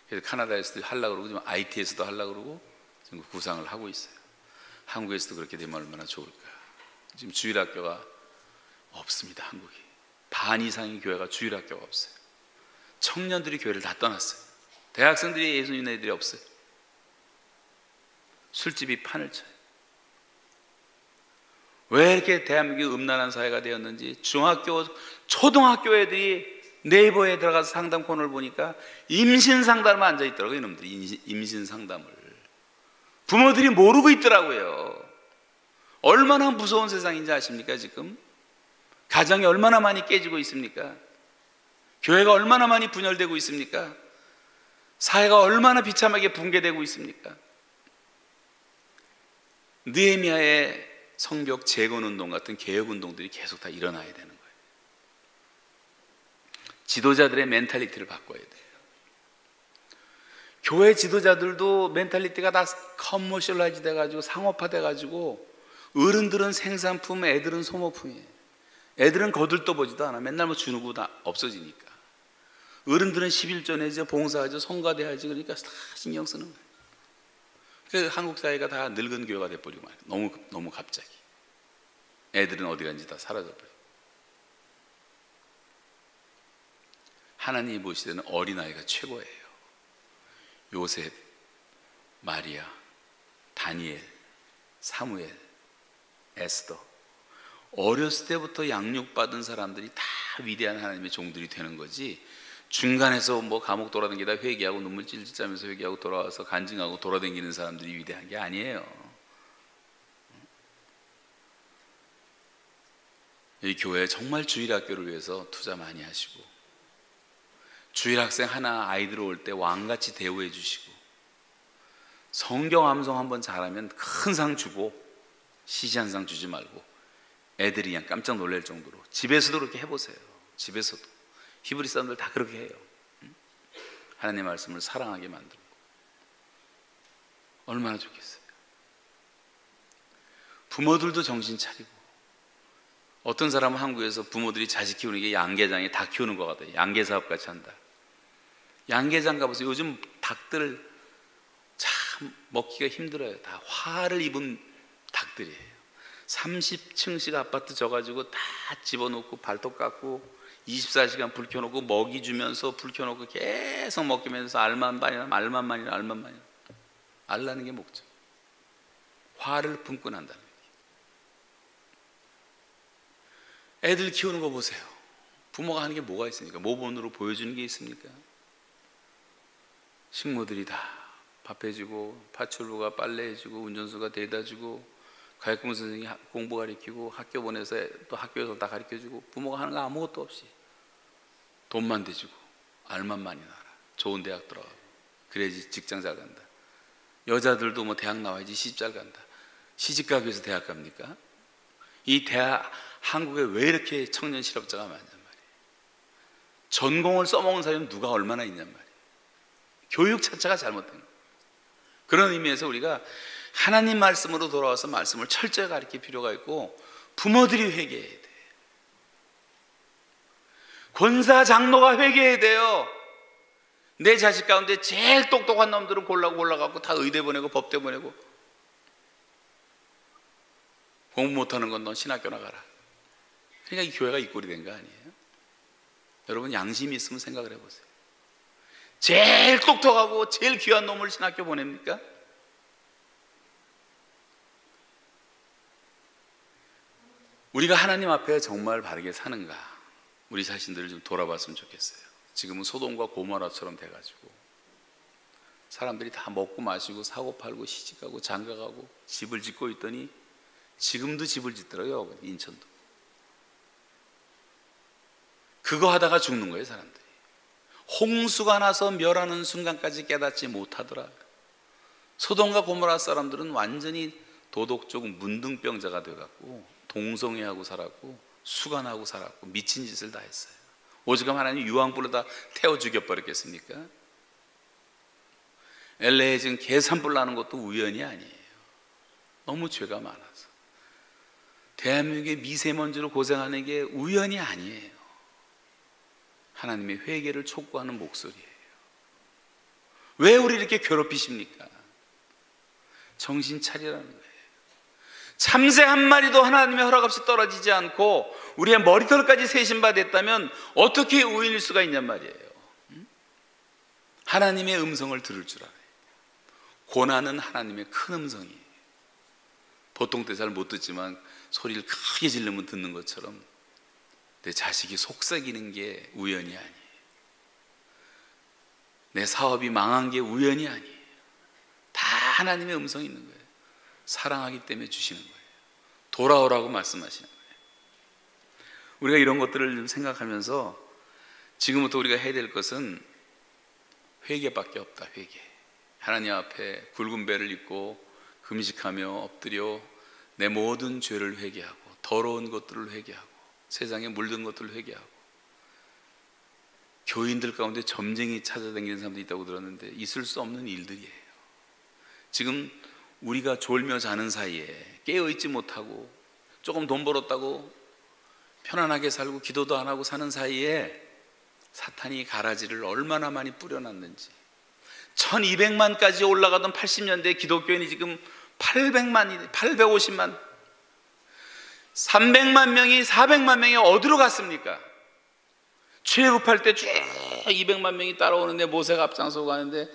그래서 카나다에서도 하려고 그러고 지금 IT에서도 하려고 그러고 지금 구상을 하고 있어요. 한국에서도 그렇게 되면 얼마나 좋을까. 지금 주일학교가 없습니다. 한국이 반 이상의 교회가 주일학교가 없어요. 청년들이 교회를 다 떠났어요. 대학생들이 예수 믿는 애들이 없어요. 술집이 판을 쳐요. 왜 이렇게 대한민국이 음란한 사회가 되었는지, 중학교, 초등학교 애들이 네이버에 들어가서 상담 코너를 보니까 임신 상담을 앉아 있더라고요. 이놈들이 임신 상담을 부모들이 모르고 있더라고요. 얼마나 무서운 세상인지 아십니까? 지금 가정이 얼마나 많이 깨지고 있습니까? 교회가 얼마나 많이 분열되고 있습니까? 사회가 얼마나 비참하게 붕괴되고 있습니까? 느헤미야의 성벽 재건운동 같은 개혁운동들이 계속 다 일어나야 되는 거예요. 지도자들의 멘탈리티를 바꿔야 돼요. 교회 지도자들도 멘탈리티가 다 커머셜라이즈 돼가지고 상업화 돼가지고, 어른들은 생산품, 애들은 소모품이에요. 애들은 거들떠보지도 않아. 맨날 뭐 주누고 다 없어지니까. 어른들은 11조 내죠, 봉사하죠, 성가대하죠. 그러니까 다 신경 쓰는 거예요. 그래서 한국 사회가 다 늙은 교회가 돼버리고 말이에요. 너무 갑자기. 애들은 어디 간지 다 사라져버려요. 하나님이 보실 때는 어린아이가 최고예요. 요셉, 마리아, 다니엘, 사무엘, 에스더, 어렸을 때부터 양육받은 사람들이 다 위대한 하나님의 종들이 되는 거지, 중간에서 뭐 감옥 돌아다니다 회개하고 눈물 찔찔 짜면서 회개하고 돌아와서 간증하고 돌아다니는 사람들이 위대한 게 아니에요. 이 교회 정말 주일학교를 위해서 투자 많이 하시고, 주일학생 하나 아이 들어올 때 왕같이 대우해 주시고, 성경 암송 한번 잘하면 큰 상 주고 시시한 상 주지 말고 애들이 그냥 깜짝 놀랄 정도로 집에서도 그렇게 해보세요. 집에서도 히브리 사람들 다 그렇게 해요. 하나님의 말씀을 사랑하게 만들고. 얼마나 좋겠어요. 부모들도 정신 차리고. 어떤 사람은 한국에서 부모들이 자식 키우는 게 양계장에 닭 키우는 것 같아요. 양계사업 같이 한다. 양계장 가보세요. 요즘 닭들 참 먹기가 힘들어요. 다 화를 입은 닭들이에요. 30층씩 아파트 져가지고 다 집어넣고 발톱 깎고 24시간 불 켜놓고 먹이 주면서 불 켜놓고 계속 먹이면서 알만만이나 알라는 게 목적. 화를 품고 난다는 거예요. 애들 키우는 거 보세요. 부모가 하는 게 뭐가 있습니까? 모본으로 보여주는 게 있습니까? 식모들이 다 밥 해주고, 파출부가 빨래 해주고, 운전수가 데려다 주고, 가르치는 선생님이 공부 가르치고, 학교 보내서 또 학교에서 다 가르쳐주고, 부모가 하는 거 아무것도 없이 돈만 대주고 알만 많이 나라. 좋은 대학 들어가고 그래야지 직장 잘 간다. 여자들도 뭐 대학 나와야지 시집 잘 간다. 시집 가기 위해서 대학 갑니까? 이 대학, 한국에 왜 이렇게 청년 실업자가 많냔 말이에요. 전공을 써먹은 사람이 누가 얼마나 있냔 말이에요. 교육 자체가 잘못된 거예요. 그런 의미에서 우리가 하나님 말씀으로 돌아와서 말씀을 철저히 가르칠 필요가 있고, 부모들이 회개해야 돼. 권사 장로가 회개해야 돼요. 내 자식 가운데 제일 똑똑한 놈들은 골라갖고 다 의대 보내고 법대 보내고, 공부 못하는 건 넌 신학교 나가라. 그러니까 이 교회가 이 꼴이 된 거 아니에요? 여러분 양심이 있으면 생각을 해보세요. 제일 똑똑하고 제일 귀한 놈을 신학교 보냅니까? 우리가 하나님 앞에 정말 바르게 사는가, 우리 자신들을 좀 돌아봤으면 좋겠어요. 지금은 소돔과 고모라처럼 돼가지고 사람들이 다 먹고 마시고 사고 팔고 시집가고 장가가고 집을 짓고 있더니 지금도 집을 짓더라고요. 인천도. 그거 하다가 죽는 거예요, 사람들이. 홍수가 나서 멸하는 순간까지 깨닫지 못하더라. 소돔과 고모라 사람들은 완전히 도덕적 문둥병자가 돼갖고 동성애하고 살았고 수간하고 살았고 미친 짓을 다 했어요. 오죽하면 하나님 유황불로 다 태워 죽여버렸겠습니까? LA에 지금 계산불 나는 것도 우연이 아니에요. 너무 죄가 많아서. 대한민국의 미세먼지로 고생하는 게 우연이 아니에요. 하나님의 회개를 촉구하는 목소리예요. 왜 우리를 이렇게 괴롭히십니까? 정신 차리라는 거예요. 참새 한 마리도 하나님의 허락 없이 떨어지지 않고 우리의 머리털까지 세신 바 됐다면 어떻게 우연일 수가 있냔 말이에요. 하나님의 음성을 들을 줄 알아요. 고난은 하나님의 큰 음성이에요. 보통 때 잘 못 듣지만 소리를 크게 지르면 듣는 것처럼 내 자식이 속삭이는 게 우연이 아니에요. 내 사업이 망한 게 우연이 아니에요. 다 하나님의 음성이 있는 거예요. 사랑하기 때문에 주시는 거예요. 돌아오라고 말씀하시는 거예요. 우리가 이런 것들을 좀 생각하면서 지금부터 우리가 해야 될 것은 회개밖에 없다. 회개. 하나님 앞에 굵은 배를 입고 금식하며 엎드려 내 모든 죄를 회개하고 더러운 것들을 회개하고 세상에 물든 것들을 회개하고. 교인들 가운데 점쟁이 찾아다니는 사람도 있다고 들었는데 있을 수 없는 일들이에요. 지금 우리가 졸며 자는 사이에 깨어있지 못하고 조금 돈 벌었다고 편안하게 살고 기도도 안 하고 사는 사이에 사탄이 가라지를 얼마나 많이 뿌려놨는지. 1200만까지 올라가던 80년대 기독교인이 지금 800만, 850만, 300만 명이 400만 명이 어디로 갔습니까? 출애굽할 때 쭉 200만 명이 따라오는데 모세가 앞장서고 가는데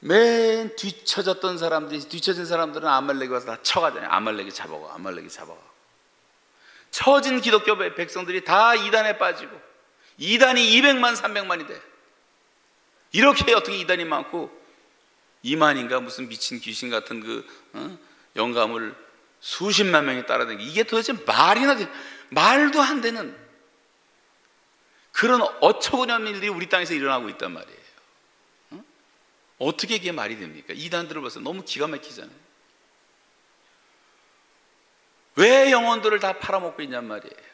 맨 뒤처졌던 사람들이, 뒤처진 사람들은 아말렉이 와서 다 쳐가잖아요. 아말렉이 잡아가, 아말렉이 잡아가. 처진 기독교 백성들이 다 이단에 빠지고 이단이 200만 300만이 돼. 이렇게 어떻게 이단이 많고 2만인가 무슨 미친 귀신 같은 영감을 수십만 명이 따라다니고, 이게 도대체 말이나 돼? 말도 안 되는 그런 어처구니없는 일들이 우리 땅에서 일어나고 있단 말이에요. 어떻게 이게 말이 됩니까? 이단들을 봐서 너무 기가 막히잖아요. 왜 영혼들을 다 팔아먹고 있냔 말이에요.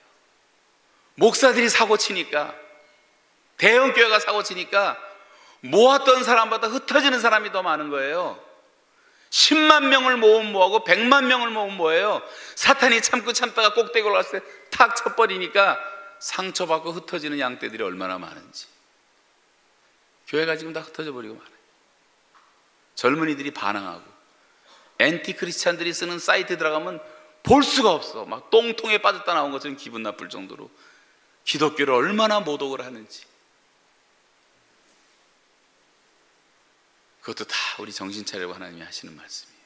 목사들이 사고치니까, 대형교회가 사고치니까 모았던 사람보다 흩어지는 사람이 더 많은 거예요. 10만 명을 모으면 뭐하고 100만 명을 모으면 뭐예요? 사탄이 참고 참다가 꼭대기 올라갔을 때 탁 쳐버리니까 상처받고 흩어지는 양떼들이 얼마나 많은지. 교회가 지금 다 흩어져 버리고 말아요. 젊은이들이 반항하고, 엔티 크리스찬들이 쓰는 사이트에 들어가면 볼 수가 없어. 막 똥통에 빠졌다 나온 것처럼 기분 나쁠 정도로 기독교를 얼마나 모독을 하는지. 그것도 다 우리 정신 차리고 하나님이 하시는 말씀이에요.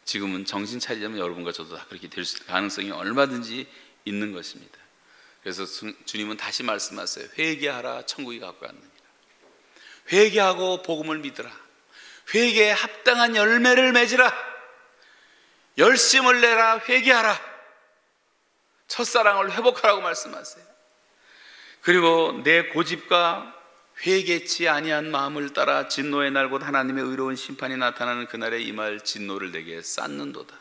지금은 정신 차리자면 여러분과 저도 다 그렇게 될 가능성이 얼마든지 있는 것입니다. 그래서 주님은 다시 말씀하세요. 회개하라, 천국이 가까이 왔느니라. 회개하고 복음을 믿으라. 회개에 합당한 열매를 맺으라. 열심을 내라. 회개하라. 첫사랑을 회복하라고 말씀하세요. 그리고 내 고집과 회개치 아니한 마음을 따라 진노의 날 곧 하나님의 의로운 심판이 나타나는 그날에 임할 진노를 내게 쌓는도다.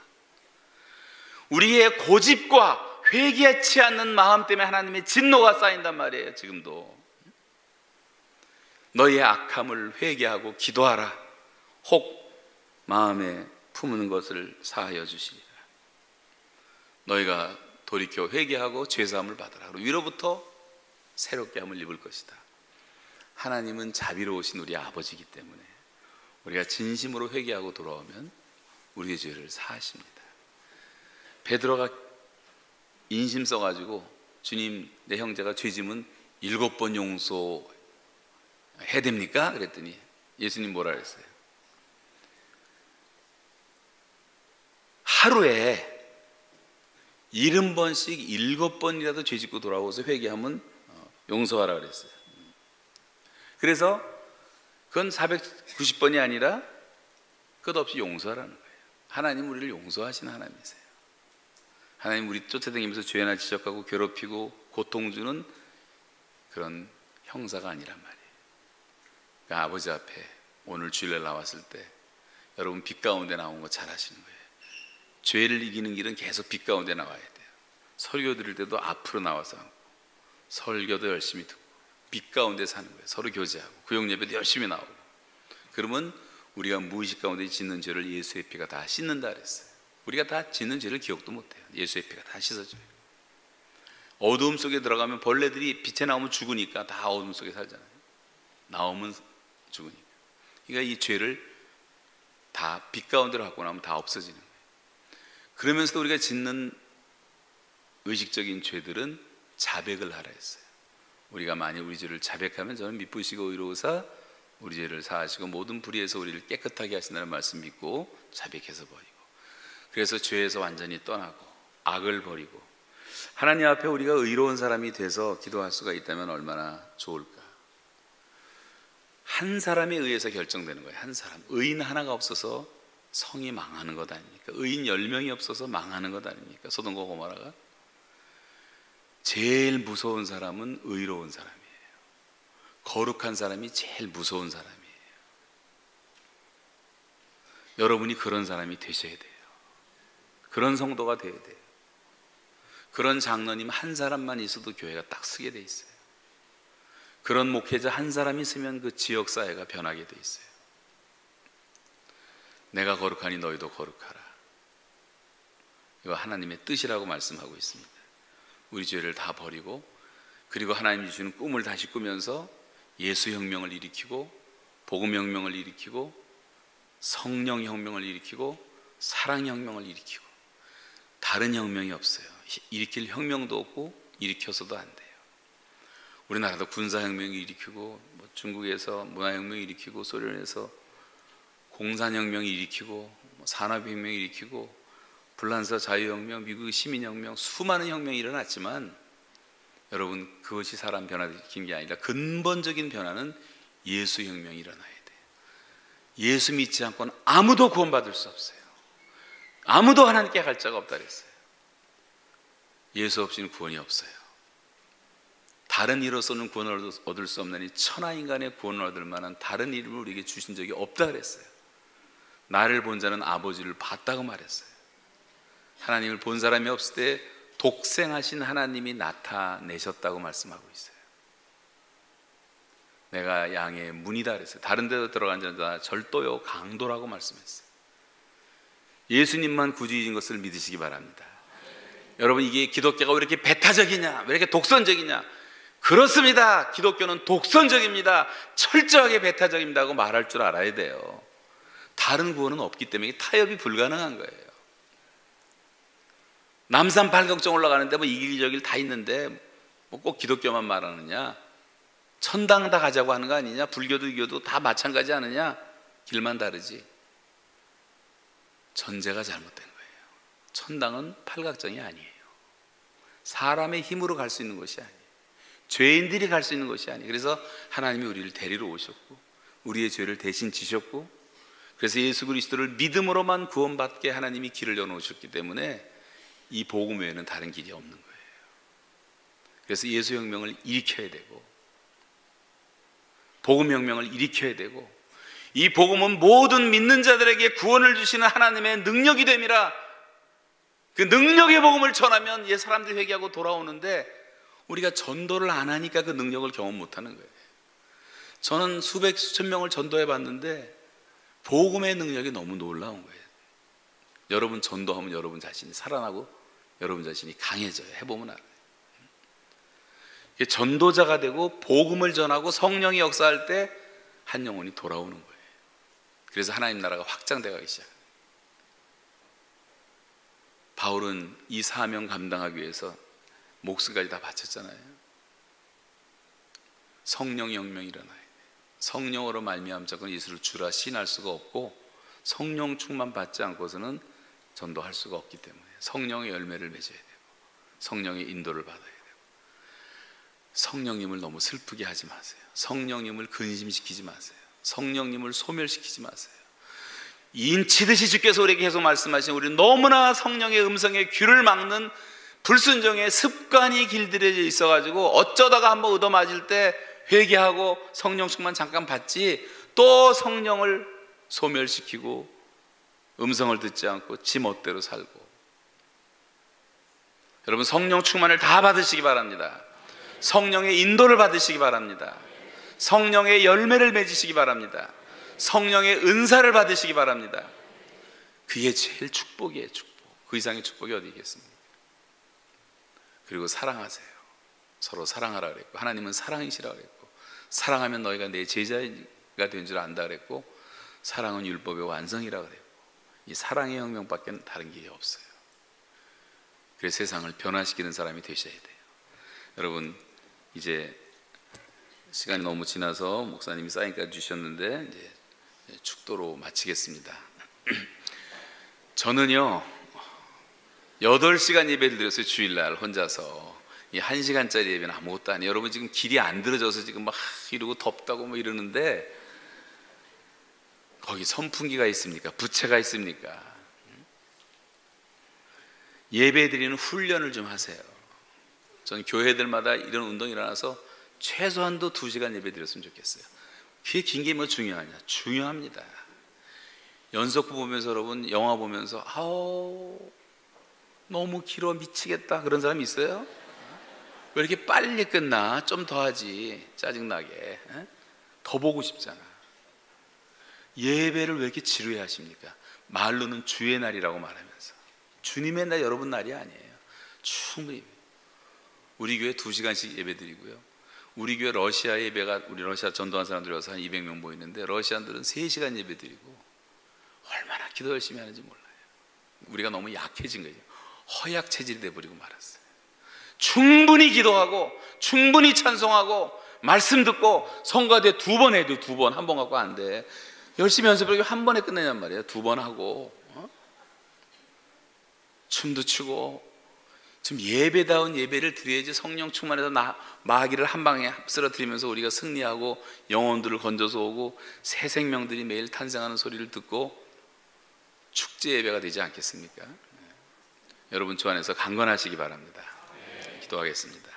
우리의 고집과 회개치 않는 마음 때문에 하나님의 진노가 쌓인단 말이에요. 지금도 너희의 악함을 회개하고 기도하라. 혹 마음에 품는 것을 사하여 주시리라. 너희가 돌이켜 회개하고 죄사함을 받으라. 그리고 위로부터 새롭게 함을 입을 것이다. 하나님은 자비로우신 우리 아버지이기 때문에 우리가 진심으로 회개하고 돌아오면 우리의 죄를 사하십니다. 베드로가 인심 써가지고 주님, 내 형제가 죄짐은 7번 용서해야 됩니까? 그랬더니 예수님 뭐라 그랬어요? 하루에 70번씩 7번이라도 죄짓고 돌아오서 회개하면 용서하라 그랬어요. 그래서 그건 490번이 아니라 끝없이 용서하라는 거예요. 하나님 우리를 용서하시는 하나님이세요. 하나님 우리 쫓아다니면서 죄나 지적하고 괴롭히고 고통 주는 그런 형사가 아니란 말이에요. 그러니까 아버지 앞에 오늘 주일날 나왔을 때 여러분 빛 가운데 나온 거 잘 아시는 거예요. 죄를 이기는 길은 계속 빛 가운데 나와야 돼요. 설교 드릴 때도 앞으로 나와서 하고, 설교도 열심히 듣고 빛 가운데 사는 거예요. 서로 교제하고 구역 예배도 열심히 나오고. 그러면 우리가 무의식 가운데 짓는 죄를 예수의 피가 다 씻는다 그랬어요. 우리가 다 짓는 죄를 기억도 못해요. 예수의 피가 다 씻어줘요. 어두움 속에 들어가면 벌레들이 빛에 나오면 죽으니까 다 어둠 속에 살잖아요. 나오면 죽으니까. 그러니까 이 죄를 다 빛 가운데로 갖고 나면 다 없어지는 거예요. 그러면서도 우리가 짓는 의식적인 죄들은 자백을 하라 했어요. 우리가 만일 우리 죄를 자백하면 저는 미쁘시고 의로우사 우리 죄를 사하시고 모든 불의에서 우리를 깨끗하게 하신다는 말씀 믿고 자백해서 버리고, 그래서 죄에서 완전히 떠나고 악을 버리고 하나님 앞에 우리가 의로운 사람이 돼서 기도할 수가 있다면 얼마나 좋을까. 한 사람에 의해서 결정되는 거예요. 한 사람. 의인 하나가 없어서 성이 망하는 것 아닙니까? 의인 10명이 없어서 망하는 것 아닙니까? 소돔과 고모라가. 제일 무서운 사람은 의로운 사람이에요. 거룩한 사람이 제일 무서운 사람이에요. 여러분이 그런 사람이 되셔야 돼요. 그런 성도가 돼야 돼요. 그런 장로님 한 사람만 있어도 교회가 딱 서게 돼 있어요. 그런 목회자 한 사람 있으면 그 지역 사회가 변하게 돼 있어요. 내가 거룩하니 너희도 거룩하라. 이거 하나님의 뜻이라고 말씀하고 있습니다. 우리 죄를 다 버리고, 그리고 하나님이 주시는 꿈을 다시 꾸면서 예수혁명을 일으키고 복음혁명을 일으키고 성령혁명을 일으키고 사랑혁명을 일으키고, 다른 혁명이 없어요. 일으킬 혁명도 없고 일으켜서도 안 돼요. 우리나라도 군사혁명을 일으키고 중국에서 문화혁명을 일으키고 소련에서 공산혁명을 일으키고 산업혁명을 일으키고 불란서 자유혁명, 미국의 시민혁명, 수많은 혁명이 일어났지만 여러분, 그것이 사람 변화시킨 게 아니라 근본적인 변화는 예수 혁명이 일어나야 돼요. 예수 믿지 않고는 아무도 구원받을 수 없어요. 아무도 하나님께 갈 자가 없다 그랬어요. 예수 없이는 구원이 없어요. 다른 이로서는 구원을 얻을 수 없나니 천하인간의 구원을 얻을 만한 다른 이름을 우리에게 주신 적이 없다 그랬어요. 나를 본 자는 아버지를 봤다고 말했어요. 하나님을 본 사람이 없을 때 독생하신 하나님이 나타내셨다고 말씀하고 있어요. 내가 양의 문이다 그랬어요. 다른 데로 들어간 자는 다 절도요 강도라고 말씀했어요. 예수님만 구주이신 것을 믿으시기 바랍니다. 여러분, 이게 기독교가 왜 이렇게 배타적이냐, 왜 이렇게 독선적이냐? 그렇습니다. 기독교는 독선적입니다. 철저하게 배타적입니다 하고 말할 줄 알아야 돼요. 다른 구원은 없기 때문에 타협이 불가능한 거예요. 남산 팔각정 올라가는데 뭐 이길저길 다 있는데 뭐 꼭 기독교만 말하느냐? 천당 다 가자고 하는 거 아니냐? 불교도 이교도 다 마찬가지 않느냐? 길만 다르지. 전제가 잘못된 거예요. 천당은 팔각정이 아니에요. 사람의 힘으로 갈 수 있는 것이 아니에요. 죄인들이 갈 수 있는 것이 아니에요. 그래서 하나님이 우리를 데리러 오셨고 우리의 죄를 대신 지셨고, 그래서 예수 그리스도를 믿음으로만 구원받게 하나님이 길을 열어놓으셨기 때문에 이 복음 외에는 다른 길이 없는 거예요. 그래서 예수 혁명을 일으켜야 되고 복음 혁명을 일으켜야 되고, 이 복음은 모든 믿는 자들에게 구원을 주시는 하나님의 능력이 됨이라. 그 능력의 복음을 전하면 사람들이 회개하고 돌아오는데 우리가 전도를 안 하니까 그 능력을 경험 못하는 거예요. 저는 수백 수천 명을 전도해 봤는데 복음의 능력이 너무 놀라운 거예요. 여러분 전도하면 여러분 자신이 살아나고 여러분 자신이 강해져요. 해보면 알아요. 전도자가 되고 복음을 전하고 성령이 역사할 때 한 영혼이 돌아오는 거예요. 그래서 하나님 나라가 확장되어 가기 시작합니다. 바울은 이 사명 감당하기 위해서 목숨까지 다 바쳤잖아요. 성령 혁명이 일어나야 돼요. 성령으로 말미암아 예수를 주라 시인할 수가 없고, 성령 충만 받지 않고서는 전도할 수가 없기 때문에 성령의 열매를 맺어야 되고 성령의 인도를 받아야 되고, 성령님을 너무 슬프게 하지 마세요. 성령님을 근심시키지 마세요. 성령님을 소멸시키지 마세요. 인치듯이 주께서 우리에게 계속 말씀하신, 우리 너무나 성령의 음성에 귀를 막는 불순종의 습관이 길들여져 있어가지고 어쩌다가 한번 얻어맞을 때 회개하고 성령 충만 잠깐 받지, 또 성령을 소멸시키고 음성을 듣지 않고 지 멋대로 살고. 여러분, 성령 충만을 다 받으시기 바랍니다. 성령의 인도를 받으시기 바랍니다. 성령의 열매를 맺으시기 바랍니다. 성령의 은사를 받으시기 바랍니다. 그게 제일 축복이에요. 축복. 그 이상의 축복이 어디 있겠습니까? 그리고 사랑하세요. 서로 사랑하라 그랬고, 하나님은 사랑이시라 그랬고, 사랑하면 너희가 내 제자가 된 줄 안다 그랬고, 사랑은 율법의 완성이라 그랬고, 이 사랑의 혁명밖에 다른 길이 없어요. 그래서 세상을 변화시키는 사람이 되셔야 돼요. 여러분, 이제 시간이 너무 지나서 목사님이 사인까지 주셨는데 이제 축도로 마치겠습니다. 저는요 8시간 예배를 드렸어요. 주일날 혼자서. 이 1시간짜리 예배는 아무것도 아니에요. 여러분 지금 길이 안 들어져서 지금 막 이러고 덥다고 뭐 이러는데, 거기 선풍기가 있습니까? 부채가 있습니까? 예배 드리는 훈련을 좀 하세요. 저는 교회들마다 이런 운동이 일어나서 최소한도 2시간 예배 드렸으면 좋겠어요. 그게 긴 게 뭐 중요하냐? 중요합니다. 연속부 보면서, 여러분 영화 보면서 아우 너무 길어 미치겠다 그런 사람 있어요? 왜 이렇게 빨리 끝나? 좀 더 하지. 짜증나게. 더 보고 싶잖아. 예배를 왜 이렇게 지루해 하십니까? 말로는 주의 날이라고 말하면서 주님의 날, 여러분 날이 아니에요. 충분히 우리 교회 2시간씩 예배 드리고요. 우리 교회 러시아 예배가, 우리 러시아 전도한 사람들이 와서 한 200명 모이는데 러시아인들은 3시간 예배 드리고 얼마나 기도 열심히 하는지 몰라요. 우리가 너무 약해진 거죠. 허약 체질이 돼버리고 말았어요. 충분히 기도하고 충분히 찬송하고 말씀 듣고 성가대 2번 해도 2번, 한 번 갖고 안 돼. 열심히 연습을 한 번에 끝내냔 말이에요. 2번 하고 춤도 추고 좀 예배다운 예배를 드려야지 성령 충만해서 마귀를 한 방에 쓰러뜨리면서 우리가 승리하고 영혼들을 건져서 오고 새 생명들이 매일 탄생하는 소리를 듣고 축제 예배가 되지 않겠습니까? 여러분 주 안에서 강건하시기 바랍니다. 기도하겠습니다.